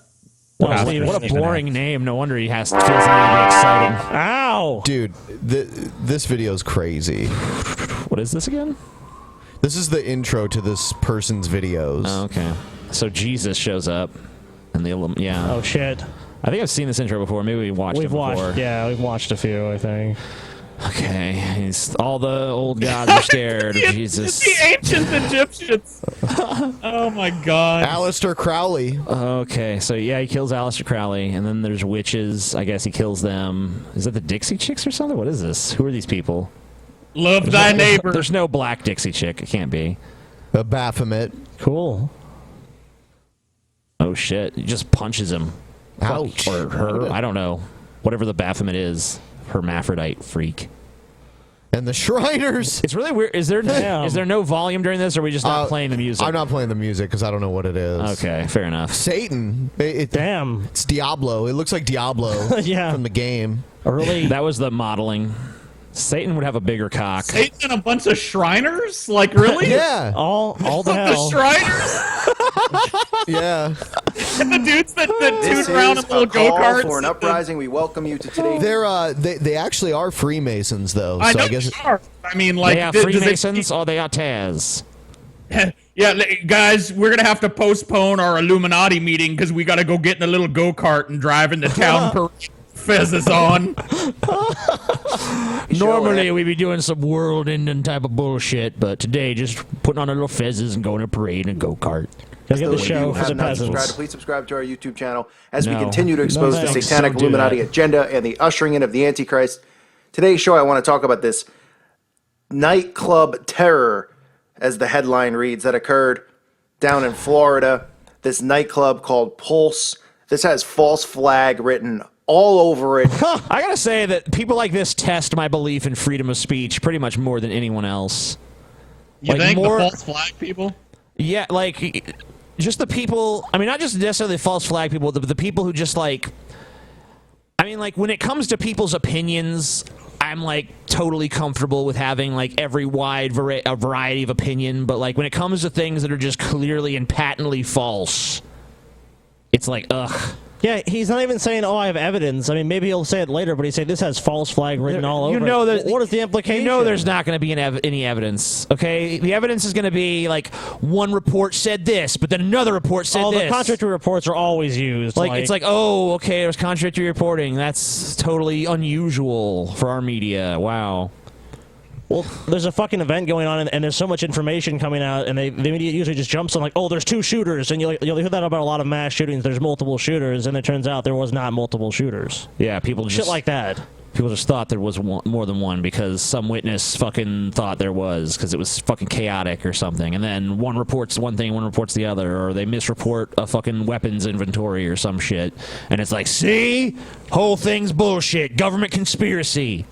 What a boring name. No wonder he feels like to be exciting. Ow! Dude, this video is crazy. What is this again? This is the intro to this person's videos. Oh, okay. So Jesus shows up. And yeah. Oh, shit. I think I've seen this intro before. Maybe we watched it before. Yeah, we've watched a few, I think. Okay. All the old gods are scared of Jesus. The ancient Egyptians. Oh, my God. Aleister Crowley. Okay, so yeah, he kills Aleister Crowley, and then there's witches. I guess he kills them. Is that the Dixie Chicks or something? What is this? Who are these people? Love thy neighbor. There's no black Dixie Chick. It can't be. A Baphomet. Cool. Oh, shit. He just punches him. Ouch. Or her. I don't know. Whatever the Baphomet is. Hermaphrodite freak. And the Shriners. It's really weird. Is there no volume during this, or are we just not playing the music? I'm not playing the music because I don't know what it is. Okay, fair enough. Satan. Damn. It's Diablo. It looks like Diablo Yeah. from the game. That was the modeling. Satan would have a bigger cock. Satan and a bunch of Shriners? Like, really? Yeah. All the hell. The Shriners? Yeah. And the dudes that This tune around in is little a call go-karts. for an uprising. We welcome you to today's... They actually are Freemasons, though. I So know I guess they are. I mean, like... They are does it- Freemasons or they are Taz. Yeah, guys, we're gonna have to postpone our Illuminati meeting because we gotta go get in a little go-kart and drive into town. Fezzes on. Normally we'd be doing some world-ending type of bullshit, but today just putting on a little fezzes and going to parade and go-kart. Get the Those show who for have the not peasants. subscribed, please subscribe to our YouTube channel as we No. continue to expose No, the thanks. satanic Don't do Illuminati that. agenda and the ushering in of the Antichrist. Today's show, I want to talk about this nightclub terror, as the headline reads, that occurred down in Florida. This nightclub called Pulse. This has false flag written all over it. I gotta say that people like this test my belief in freedom of speech pretty much more than anyone else. You Like, think more- the false flag people? Yeah, like just the people. I mean, not just necessarily false flag people, the people who just like. I mean, like when it comes to people's opinions, I'm like totally comfortable with having like every wide variety of opinion. But like when it comes to things that are just clearly and patently false, it's like ugh. Yeah, he's not even saying, "Oh, I have evidence." I mean, maybe he'll say it later, but he said this has false flag written all over. You know it. What is the implication? You know, there's not going to be any evidence. Okay, the evidence is going to be like one report said this, but then another report said all this. the contradictory reports are always used. Like it's like, oh, okay, there's contradictory reporting. That's totally unusual for our media. Wow. well, there's a fucking event going on, and there's so much information coming out, and the media usually just jumps on like, "Oh, there's 2 shooters," and you'll hear that about a lot of mass shootings. There's multiple shooters, and it turns out there was not multiple shooters. Yeah, people Shit just like that. People just thought there was more than one because some witness fucking thought there was because it was fucking chaotic or something. And then one reports one thing, one reports the other, or they misreport a fucking weapons inventory or some shit. And it's like, see? Whole thing's bullshit. Government conspiracy.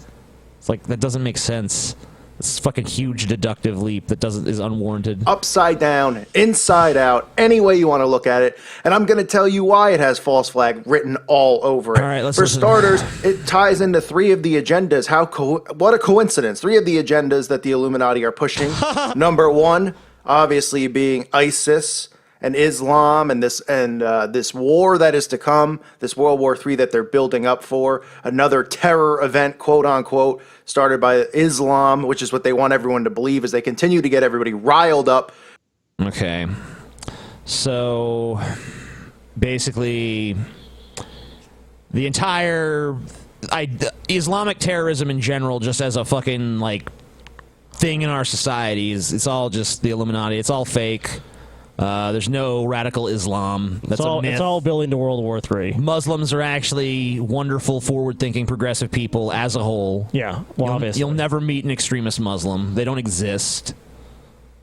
It's like, that doesn't make sense. It's a fucking huge deductive leap that is unwarranted. Upside down, inside out, any way you want to look at it. And I'm going to tell you why it has false flag written all over it. All right, let's For listen. starters, it ties into 3 of the agendas. What a coincidence. 3 of the agendas that the Illuminati are pushing. Number 1, obviously being ISIS and Islam and this war that is to come, this World War III that they're building up for, another terror event, quote unquote, started by Islam, which is what they want everyone to believe as they continue to get everybody riled up. Okay. So basically the entire Islamic terrorism in general, just as a fucking like thing in our society, it's all just the Illuminati. It's all fake. There's no radical Islam. That's a myth. It's all building to World War III. Muslims are actually wonderful, forward-thinking, progressive people as a whole. Yeah, well, obviously. You'll never meet an extremist Muslim. They don't exist.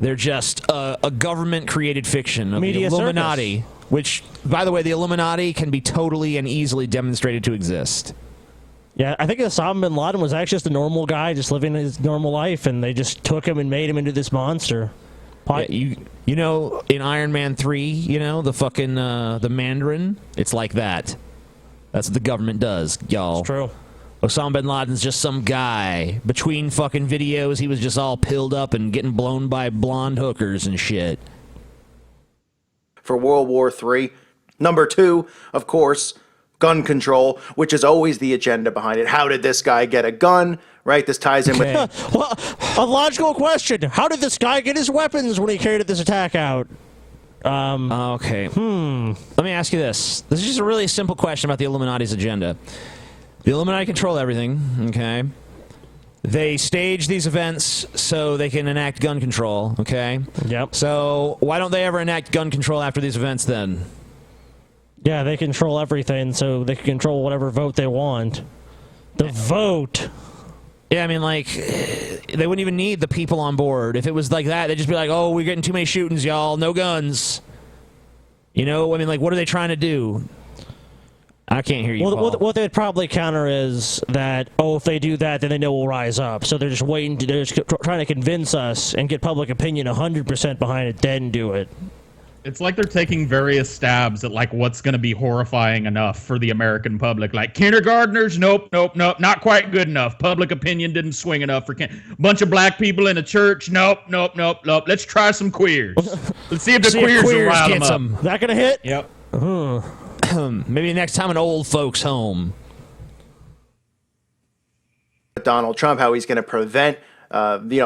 They're just a government-created fiction of Media the Illuminati, which, by the way, the Illuminati can be totally and easily demonstrated to exist. Yeah, I think Osama bin Laden was actually just a normal guy, just living his normal life, and they just took him and made him into this monster. Yeah, you know, in Iron Man 3, you know, the fucking the Mandarin, it's like that. That's what the government does, y'all. It's true. Osama bin Laden's just some guy. Between fucking videos, he was just all pilled up and getting blown by blonde hookers and shit. For World War III. Number 2, of course, gun control, which is always the agenda behind it. How did this guy get a gun? Right? This ties in with... Well, a logical question. How did this guy get his weapons when he carried this attack out? Okay. Let me ask you this. This is just a really simple question about the Illuminati's agenda. The Illuminati control everything, okay? They stage these events so they can enact gun control, okay? Yep. So why don't they ever enact gun control after these events then? Yeah, they control everything, so they can control whatever vote they want. The vote. Yeah, I mean, like, they wouldn't even need the people on board. If it was like that, they'd just be like, oh, we're getting too many shootings, y'all. No guns. You know, I mean, like, what are they trying to do? I can't hear you, Well, Paul. what they'd probably counter is that, oh, if they do that, then they know we'll rise up. So they're just waiting, they're just trying to convince us and get public opinion 100% behind it, then do it. It's like they're taking various stabs at like what's going to be horrifying enough for the American public. Like kindergartners, nope, not quite good enough. Public opinion didn't swing enough for bunch of black people in a church, nope. Let's try some queers. Let's see if the queers will rile them up. That gonna hit? Yep. Maybe next time an old folks home. Donald Trump, how he's going to prevent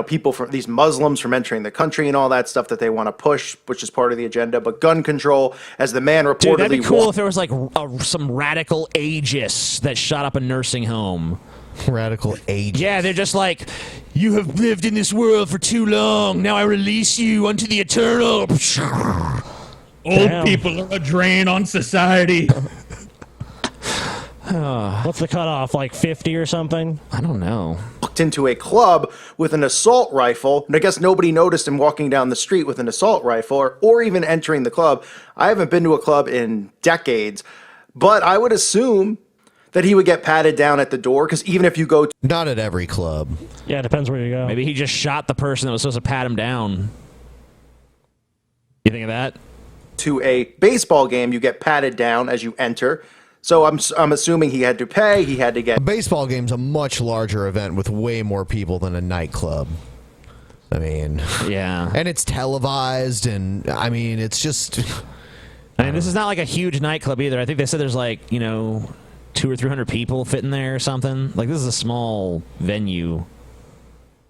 people from these Muslims from entering the country and all that stuff that they want to push, which is part of the agenda. But gun control, as the man reportedly... Dude, that'd be cool if there was like some radical ageist that shot up a nursing home. Radical ageist? Yeah, they're just like, you have lived in this world for too long. Now I release you unto the eternal. Old people are a drain on society. What's the cutoff, like 50 or something? I don't know. Walked into a club with an assault rifle, and I guess nobody noticed him walking down the street with an assault rifle or even entering the club. I haven't been to a club in decades, but I would assume that he would get patted down at the door, because even if you go... Not at every club. Yeah, it depends where you go. Maybe he just shot the person that was supposed to pat him down. You think of that? To a baseball game, you get patted down as you enter. So I'm assuming he had to pay, he had to get... A baseball game's a much larger event with way more people than a nightclub. I mean... Yeah. And it's televised, and, I mean, it's just... I mean, this is not like a huge nightclub either. I think they said there's like, 200 or 300 people fitting there or something. Like, this is a small venue.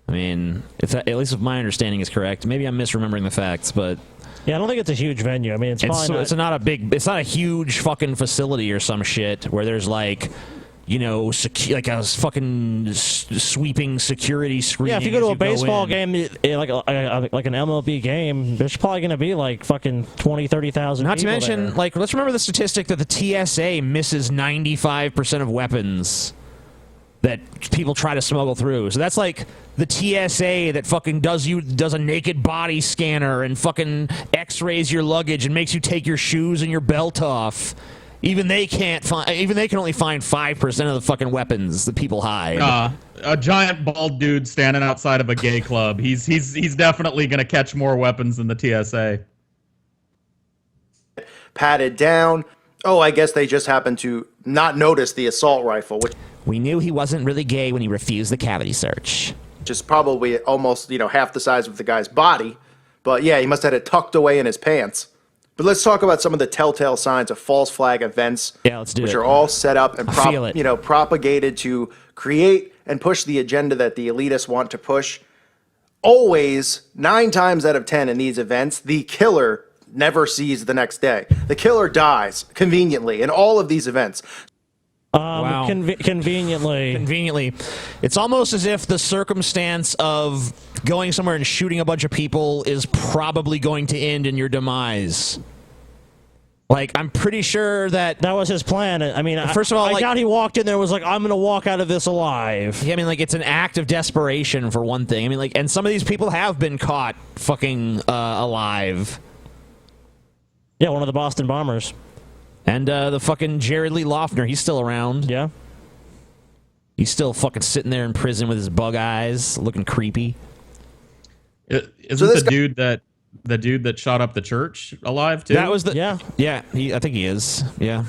I mean, at least if my understanding is correct. Maybe I'm misremembering the facts, but... Yeah, I don't think it's a huge venue. I mean, it's not a big. It's not a huge fucking facility or some shit where there's like, like a fucking sweeping security screen. Yeah, if you go to a baseball game, like an MLB game, there's probably going to be like fucking 20, 30,000 Not to people mention, there. like, let's remember the statistic that the TSA misses 95% of weapons that people try to smuggle through. So that's like the TSA that fucking does a naked body scanner and fucking x-rays your luggage and makes you take your shoes and your belt off. Even they can only find 5% of the fucking weapons that people hide. A giant bald dude standing outside of a gay club. He's definitely going to catch more weapons than the TSA. Patted down. Oh, I guess they just happened to not notice the assault rifle, which... We knew he wasn't really gay when he refused the cavity search. Which is probably almost, half the size of the guy's body. But yeah, he must have had it tucked away in his pants. But let's talk about some of the telltale signs of false flag events. Yeah, let's do which it. are all set up and feel it. Propagated to create and push the agenda that the elitists want to push. Always, 9 times out of 10 in these events, the killer never sees the next day. The killer dies conveniently in all of these events. Wow. Conveniently. It's almost as if the circumstance of going somewhere and shooting a bunch of people is probably going to end in your demise. Like, I'm pretty sure that was his plan. I mean, first of all, I doubt he walked in there and was like, I'm going to walk out of this alive. Yeah, I mean, like, it's an act of desperation for one thing. I mean, like, and some of these people have been caught fucking alive. Yeah, one of the Boston bombers. And the fucking Jared Lee Loughner, he's still around. Yeah. He's still fucking sitting there in prison with his bug eyes, looking creepy. Isn't the dude that shot up the church alive too? That was the I think he is. Yeah.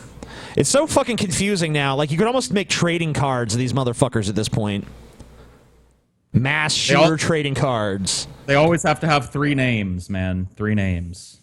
It's so fucking confusing now. Like, you could almost make trading cards of these motherfuckers at this point. Mass shooter trading cards. They always have to have 3 names, man. 3 names.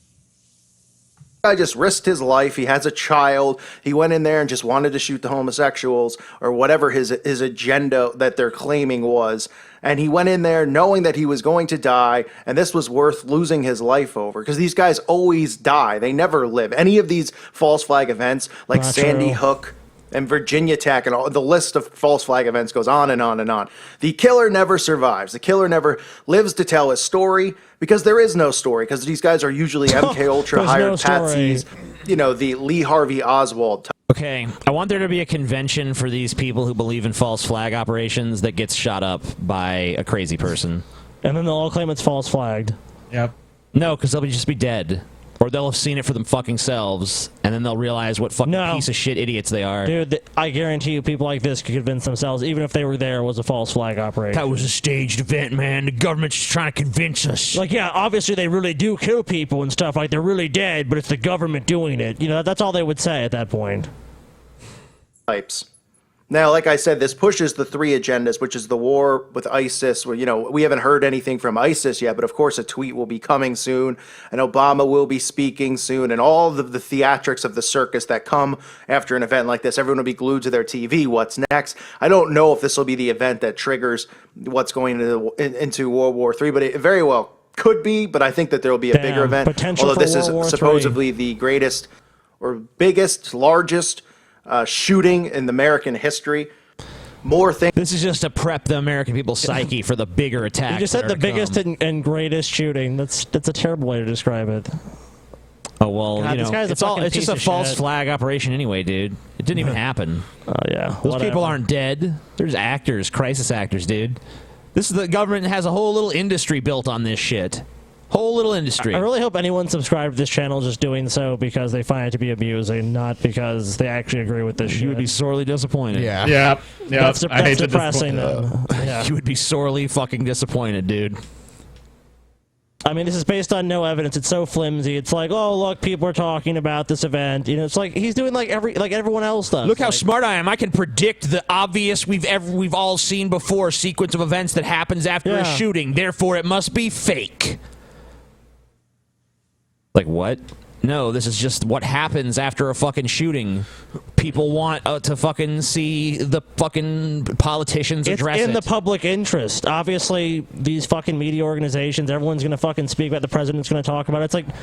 Guy just risked his life. He has a child. He went in there and just wanted to shoot the homosexuals or whatever his agenda that they're claiming was. And he went in there knowing that he was going to die, and this was worth losing his life over. Because these guys always die. They never live. Any of these false flag events, like Not Sandy true. Hook and Virginia Tech, and all the list of false flag events goes on and on and on. The killer never survives. The killer never lives to tell his story, because there is no story, because these guys are usually MK Ultra There's hired no story. patsies, you know, the Lee Harvey Oswald type. Okay, I want there to be a convention for these people who believe in false flag operations that gets shot up by a crazy person. And then they'll all claim it's false flagged. Yep. No, because they'll just be dead. Or they'll have seen it for them fucking selves, and then they'll realize what fucking piece of shit idiots they are. Dude, I guarantee you people like this could convince themselves, even if they were there, it was a false flag operation. That was a staged event, man. The government's just trying to convince us. Like, yeah, obviously they really do kill people and stuff. Like, they're really dead, but it's the government doing it. You know, that's all they would say at that point. Types. Now, like I said, this pushes the 3 agendas, which is the war with ISIS. Where, you know, we haven't heard anything from ISIS yet, but of course a tweet will be coming soon, and Obama will be speaking soon, and all the theatrics of the circus that come after an event like this. Everyone will be glued to their TV. What's next? I don't know if this will be the event that triggers what's going into World War III, but it very well could be. But I think that there will be a bigger event. Potential Although for this World War is III. supposedly the greatest or biggest, largest shooting in American history. More things. This is just to prep the American people's psyche for the bigger attack. You just said the biggest and greatest shooting. That's a terrible way to describe it. Oh well, God, you this know, guy's a it's all. fucking It's just piece a of false shit. flag operation anyway, dude. It didn't even happen. Oh yeah, those whatever. people aren't dead. They're just actors, crisis actors, dude. This is the government has a whole little industry built on this shit. Whole little industry. I really hope anyone subscribed to this channel just doing so because they find it to be amusing, not because they actually agree with this shit. You would be sorely disappointed. Yeah. That's I hate to depressing disappoint them. Yeah. You would be sorely fucking disappointed, dude. I mean, this is based on no evidence. It's so flimsy. It's like, oh, look, people are talking about this event. You know, it's like he's doing like everyone else does. Look how smart I am. I can predict the obvious we've all seen before sequence of events that happens after a shooting. Therefore, it must be fake. Like what? No, this is just what happens after a fucking shooting. People want to fucking see the fucking politicians address it. It's in the public interest. Obviously, these fucking media organizations, everyone's going to fucking speak about it. The president's going to talk about it. It's like,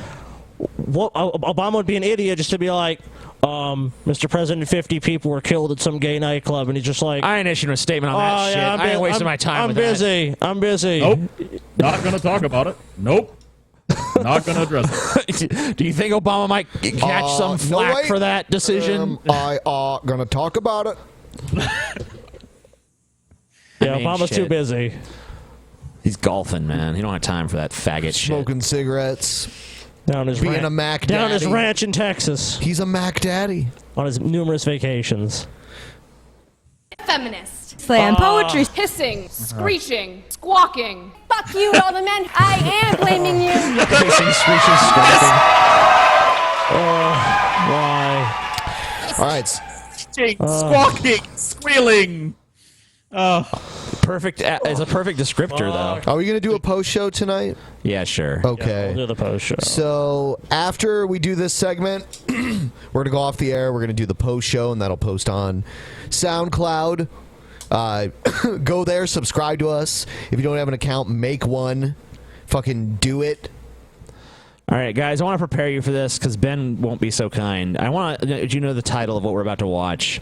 what, Obama would be an idiot just to be like, Mr. President, 50 people were killed at some gay nightclub, and he's just like, I ain't issuing a statement on that shit. I ain't wasting my time with that. I'm busy. Nope. Not going to talk about it. Nope. Not going to address it. Do you think Obama might catch some flack for that decision? I gonna talk about it. Yeah, Obama's too busy. He's golfing, man. He don't have time for that faggot shit. Smoking cigarettes. Down his being a Mac down daddy. his ranch in Texas. He's a Mac daddy. On his numerous vacations. Feminist. Slam poetry. Hissing, screeching, squawking. Fuck you, all the men. I am blaming you. Hissing, screeching, squawking. Why? All right. Squawking, squealing. Perfect. It's a perfect descriptor, though. Are we gonna do a post show tonight? Yeah, sure. Okay. We'll do the post show. So after we do this segment, we're gonna go off the air. We're gonna do the post show, and that'll post on SoundCloud. Go there, subscribe to us. If you don't have an account, make one. Fucking do it. All right, guys, I want to prepare you for this because Ben won't be so kind. Do you know the title of what we're about to watch?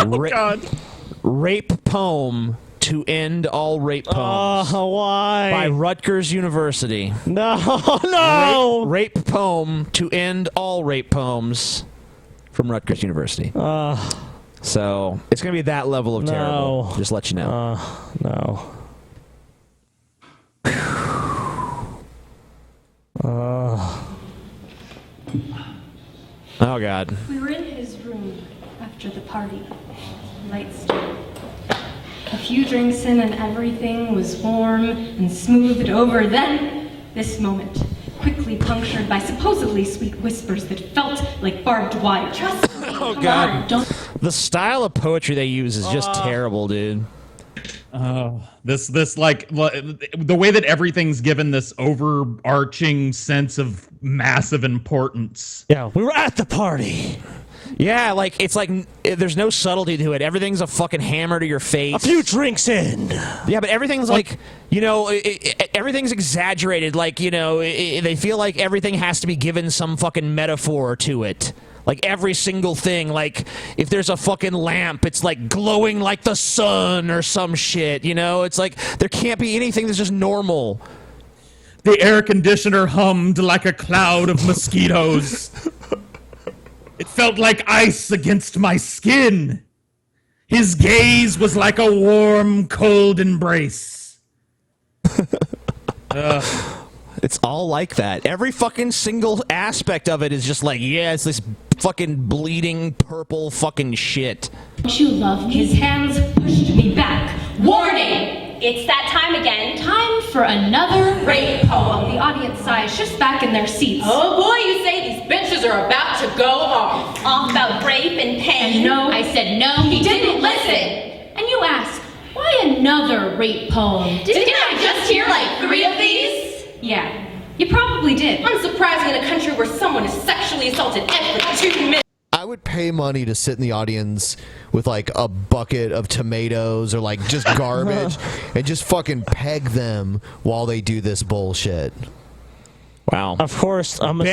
God. Rape Poem to End All Rape Poems. Oh, why? By Rutgers University. No. Rape Poem to End All Rape Poems from Rutgers University. So it's going to be that level of terrible. Just let you know. No. Oh, God. We were in his room after the party. Lights dim. A few drinks in and everything was warm and smoothed over. Then, this moment, quickly punctured by supposedly sweet whispers that felt like barbed wire. Trust me, Oh God. The style of poetry they use is just terrible, dude. This like the way that everything's given this overarching sense of massive importance. Yeah, we were at the party. Yeah, like it's like there's no subtlety to it. Everything's a fucking hammer to your face. A few drinks in. Yeah, but everything's like you know, everything's exaggerated. Like you know, they feel like everything has to be given some fucking metaphor to it. Like every single thing, like if there's a fucking lamp, it's like glowing like the sun or some shit, you know? It's like there can't be anything that's just normal. The air conditioner hummed like a cloud of mosquitoes. It felt like ice against my skin. His gaze was like a warm, cold embrace. It's all like that. Every fucking single aspect of it is just like, yeah, it's this fucking bleeding purple fucking shit. Don't you love me? His hands pushed me back. Warning! It's that time again. Time for another rape poem. The audience sighs, shifts back in their seats. Oh boy, you say these bitches are about to go off. Off about rape and pain. No, I said no, he didn't listen. And you ask, why another rape poem? Didn't I just hear like 3 of these? Yeah, you probably did. Unsurprising in a country where someone is sexually assaulted every 2 minutes. I would pay money to sit in the audience with like a bucket of tomatoes or like just garbage and just fucking peg them while they do this bullshit. Wow. Of course, a Ben wants to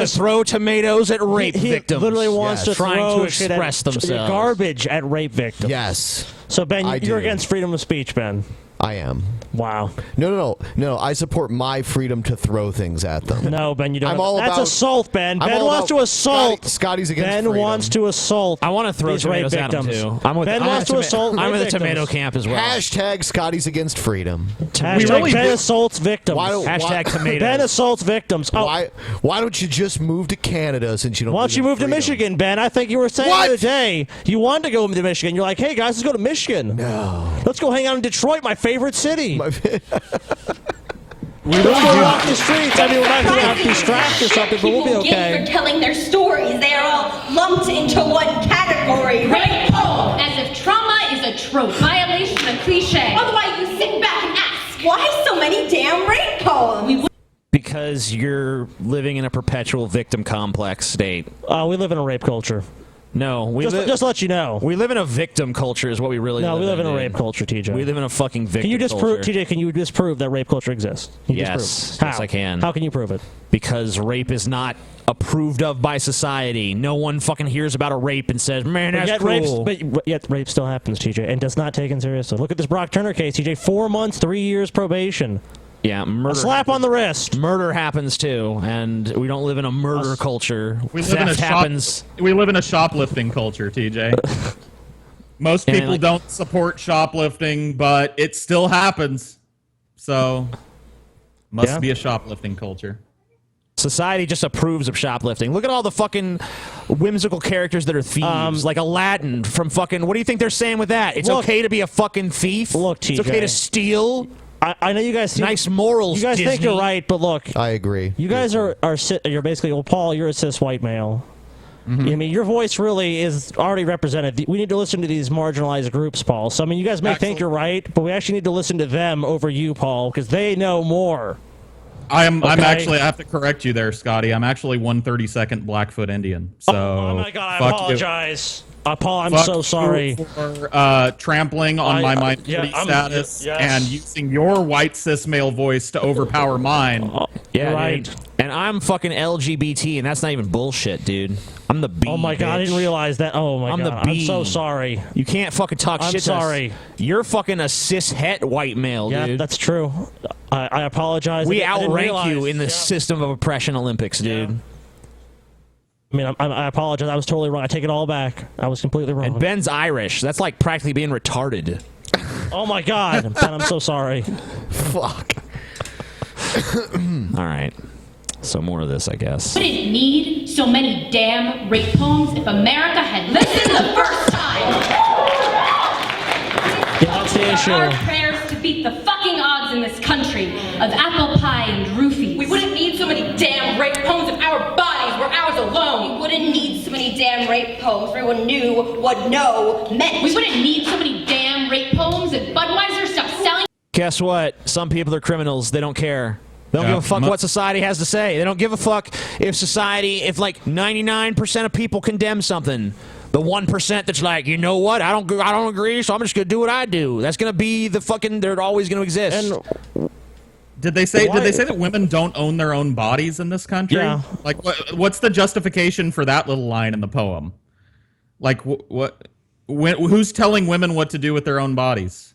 misogynist- throw tomatoes at rape he victims. literally wants to trying throw to shit at- express themselves. garbage at rape victims. Yes. So Ben, I you're do. against freedom of speech, Ben. I am. Wow. No. I support my freedom to throw things at them. No, Ben, you don't. I'm all That's about assault, Ben. I'm Ben all wants about- to assault. Scotty's against Ben freedom. wants to assault. I want to throw these rape tomatoes at them victims. too. Ben wants to assault. I'm rape in the tomato victims. camp as well. Hashtag Scotty's against freedom. Hashtag Ben assaults victims. Hashtag tomatoes. Ben assaults victims. Oh. Why don't you just move to Canada since you don't? Why don't you move to Michigan, Ben? I think you were saying the other day you wanted to go to Michigan. You're like, hey guys, let's go to Michigan. No. Let's go hang out in Detroit, my favorite city. We Let's really go do. walk the streets. I mean, we're not going to be strapped or something, but we'll be People get okay. for telling their stories. They are all lumped into one category. Rape poem. As if trauma is a trope, violation a cliche. Otherwise, you sit back and ask, why so many damn rape poems? Because you're living in a perpetual victim complex state. We live in a rape culture. No, Just to let you know. We live in a victim culture is what we really No, live we live in a dude. rape culture, TJ. We live in a fucking victim Can you disprove, culture. TJ, can you disprove that rape culture exists? Can you Yes, disprove? How? yes I can. How can you prove it? Because rape is not approved of by society. No one fucking hears about a rape and says, man, But that's yet, cool. yet rape still happens, TJ, and does not taken seriously. Look at this Brock Turner case, TJ. 4 months, 3 years probation. Yeah, murder. A slap on the wrist. Murder happens too, and we don't live in a murder culture. We live in a Theft happens. We live in a shoplifting culture, TJ. Most And, people like- don't support shoplifting, but it still happens. So, must Yeah. be a shoplifting culture. Society just approves of shoplifting. Look at all the fucking whimsical characters that are thieves, like Aladdin from fucking. What do you think they're saying with that? It's Look- okay to be a fucking thief. Look, TJ. It's okay to steal. I know you guys. Nice morals. You guys think Disney. you're right, but look. I agree. You guys you're basically, well, Paul, you're a cis white male. Mm-hmm. I mean, your voice really is already represented. We need to listen to these marginalized groups, Paul. So, I mean, you guys may think you're right, but we actually need to listen to them over you, Paul, because they know more. I'm Okay. actually, I have to correct you there, Scotty. I'm actually 132nd Blackfoot Indian. So, Oh my God, I fuck you. apologize. Paul, I'm Fuck so you sorry. for trampling on my minority yeah, status yes. and using your white cis male voice to overpower mine. Yeah, Right. dude. And I'm fucking LGBT, and that's not even bullshit, dude. I'm the B. Oh my God, I didn't realize that. Oh my I'm God, the B. I'm so sorry. You can't fucking talk I'm shit to us. sorry. You're fucking a cis-het white male, Yeah, dude. that's true. I apologize. We I didn't outrank realize. you in the system of oppression Olympics, dude. I mean, I apologize. I was totally wrong. I take it all back. I was completely wrong. And Ben's Irish. That's like practically being retarded. Oh my God, Ben, I'm so sorry. Fuck. All right. So more of this, I guess. Wouldn't need so many damn rape poems if America had listened the first time. Yeah, that's the issue. Our prayers to beat the fucking odds in this country of apple pie and roofies. We wouldn't need so many damn rape poems if our bodies were ours alone. We wouldn't need so many damn damn rape poems. Everyone knew what no meant. We wouldn't need so many damn rape poems if Budweiser stopped selling. Guess what? Some people are criminals. They don't care. They don't give a fuck what society has to say. They don't give a fuck if like 99% of people condemn something. The 1% that's like, you know what? I don't agree, so I'm just gonna do what I do. That's gonna be the fucking. They're always gonna exist. And did they say that women don't own their own bodies in this country? Yeah. Like, what's the justification for that little line in the poem? Like, who's telling women what to do with their own bodies?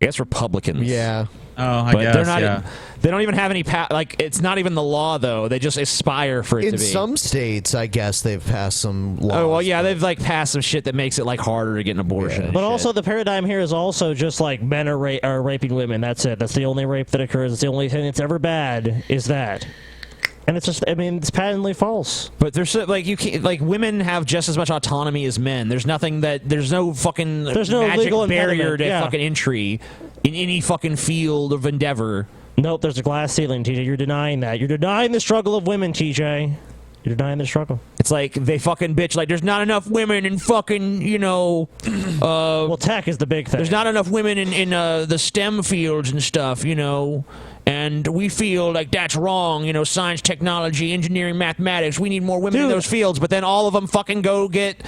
I guess Republicans. Yeah. Oh, I guess. They're not. Yeah. They don't even have any. Like, it's not even the law, though. They just aspire for it to In be. some states, I guess they've passed some laws. Oh well, yeah, they've like passed some shit that makes it like harder to get an abortion. and But shit. also, the paradigm here is also just like men are raping women. That's it. That's the only rape that occurs. It's the only thing that's ever bad is that. And it's just, I mean, it's patently false. But there's like you can't, like women have just as much autonomy as men. There's nothing that there's no fucking There's no magic legal barrier impediment, to yeah. fucking entry in any fucking field of endeavor. Nope, there's a glass ceiling, TJ. You're denying that. You're denying the struggle of women, TJ. You're denying the struggle. It's like they fucking bitch like there's not enough women in fucking, you know, well, tech is the big thing. There's not enough women in the STEM fields and stuff, you know. And we feel like that's wrong, you know, science, technology, engineering, mathematics. We need more women in those fields. But then all of them fucking go get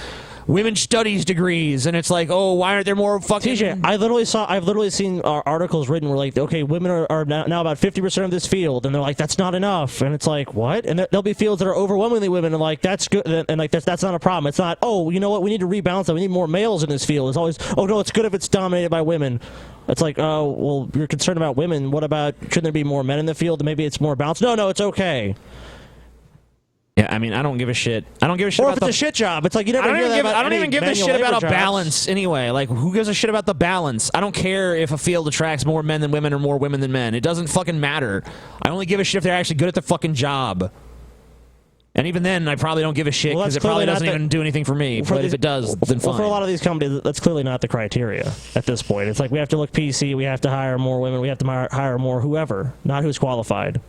women's studies degrees, and it's like, oh, why aren't there more fucking? TJ, I've literally seen articles written where like, okay, women are now about 50% of this field, and they're like, that's not enough, and it's like, what? And there'll be fields that are overwhelmingly women, and like, that's good, and like that's not a problem. It's not, oh, you know what? We need to rebalance that. We need more males in this field. It's always, oh no, it's good if it's dominated by women. It's like, oh, well, you're concerned about women. What about, shouldn't there be more men in the field? Maybe it's more balanced. No, it's okay. Yeah, I mean, I don't give a shit. I don't give a shit Or about if it's a shit job. It's like you never hear that about I don't any even give a manual shit labor about a jobs. balance anyway. Like, who gives a shit about the balance? I don't care if a field attracts more men than women or more women than men. It doesn't fucking matter. I only give a shit if they're actually good at their fucking job. And even then, I probably don't give a shit because it probably doesn't even do anything for me. But if it does, then fine. Well, for a lot of these companies, that's clearly not the criteria at this point. It's like we have to look PC, we have to hire more women, we have to hire more whoever, not who's qualified.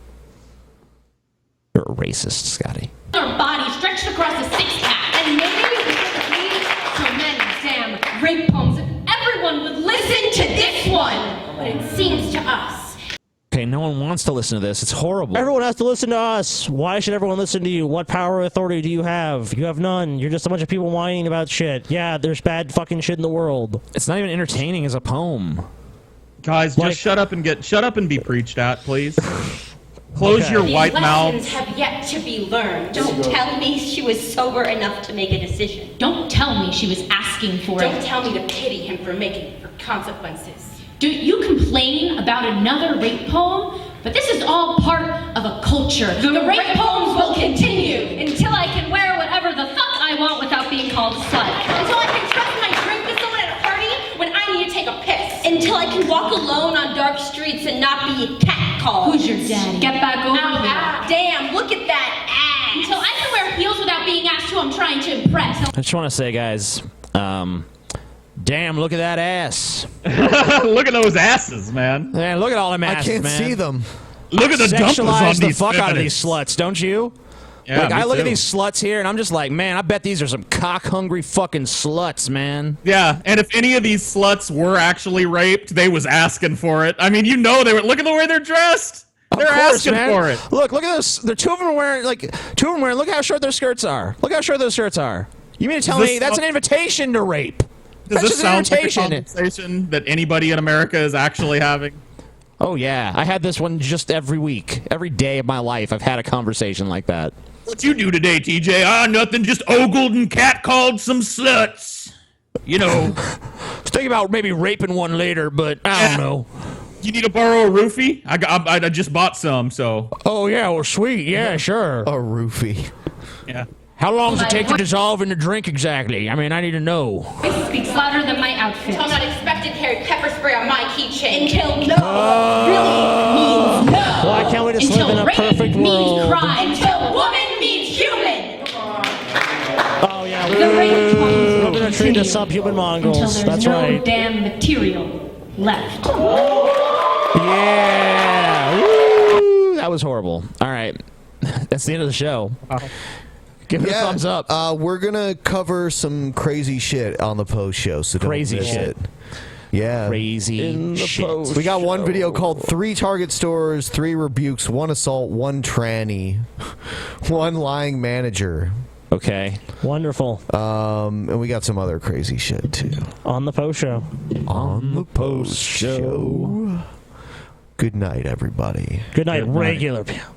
You're a racist, Scotty. Our body stretched across a six-pack. And maybe we shouldn't read so many damn rape poems if everyone would listen to this one. But it seems to us. Okay, no one wants to listen to this. It's horrible. Everyone has to listen to us. Why should everyone listen to you? What power or authority do you have? You have none. You're just a bunch of people whining about shit. Yeah, there's bad fucking shit in the world. It's not even entertaining as a poem. Guys, just shut up and be preached at, please. Close your white mouths. These lessons have yet to be learned. Don't tell me she was sober enough to make a decision. Don't tell me she was asking for Don't it. tell me to pity him for making for consequences. Do you complain about another rape poem? But this is all part of a culture. The rape poems will continue until I can wear whatever the fuck I want without being called a slut. Until I can trust my drink with someone at a party when I need to take a piss. Until I can walk alone on dark streets and not be catcalled. Who's your daddy? Get back over here. Damn, look at that ass. Until I can wear heels without being asked who I'm trying to impress. I just want to say, guys, damn, look at that ass. Look at those asses, man. Man, look at all them asses, I can't man. see them. Look at the dumpers on Sexualize the these fuck out of feminists. these sluts, don't you? Yeah, like, me I look at too. these sluts here, and I'm just like, man, I bet these are some cock-hungry fucking sluts, man. Yeah, and if any of these sluts were actually raped, they was asking for it. I mean, you know they were. Look at the way they're dressed. They're asking for it. Look at this. The two of them are wearing, look how short their skirts are. Look how short those shirts are. You mean to tell me that's an invitation to rape? Does That's this just an sound like a invitation. conversation that anybody in America is actually having? Oh, yeah. I had this one just every week. Every day of my life, I've had a conversation like that. What you do today, TJ? Nothing. Just ogled and catcalled some sluts. You know. Thinking about maybe raping one later, but I don't know. You need to borrow a roofie? I just bought some, so. Oh, yeah. Well, sweet. Yeah, sure. A roofie. Yeah. How long does it take to dissolve in the drink exactly? I mean, I need to know. This speaks louder than my outfit. I'm not expected to carry pepper spray on my keychain. Until no really means no. Why can't we just Until live in a rape perfect means world? crime. Until woman means human. Oh, yeah. The rape poems We're will going to treat continue the subhuman until mongrels. there's That's no right. damn material left. Yeah. Woo! That was horrible. All right. That's the end of the show. Give it a thumbs up. We're gonna cover some crazy shit on the post show, so don't Crazy miss shit. it. Yeah, Crazy shit. We got one video called 3 Target Stores, 3 Rebukes, 1 Assault, 1 Tranny, 1 Lying Manager. Okay. Wonderful. And we got some other crazy shit too. On the post show. On the post show. Good night, everybody. Good night, regular people.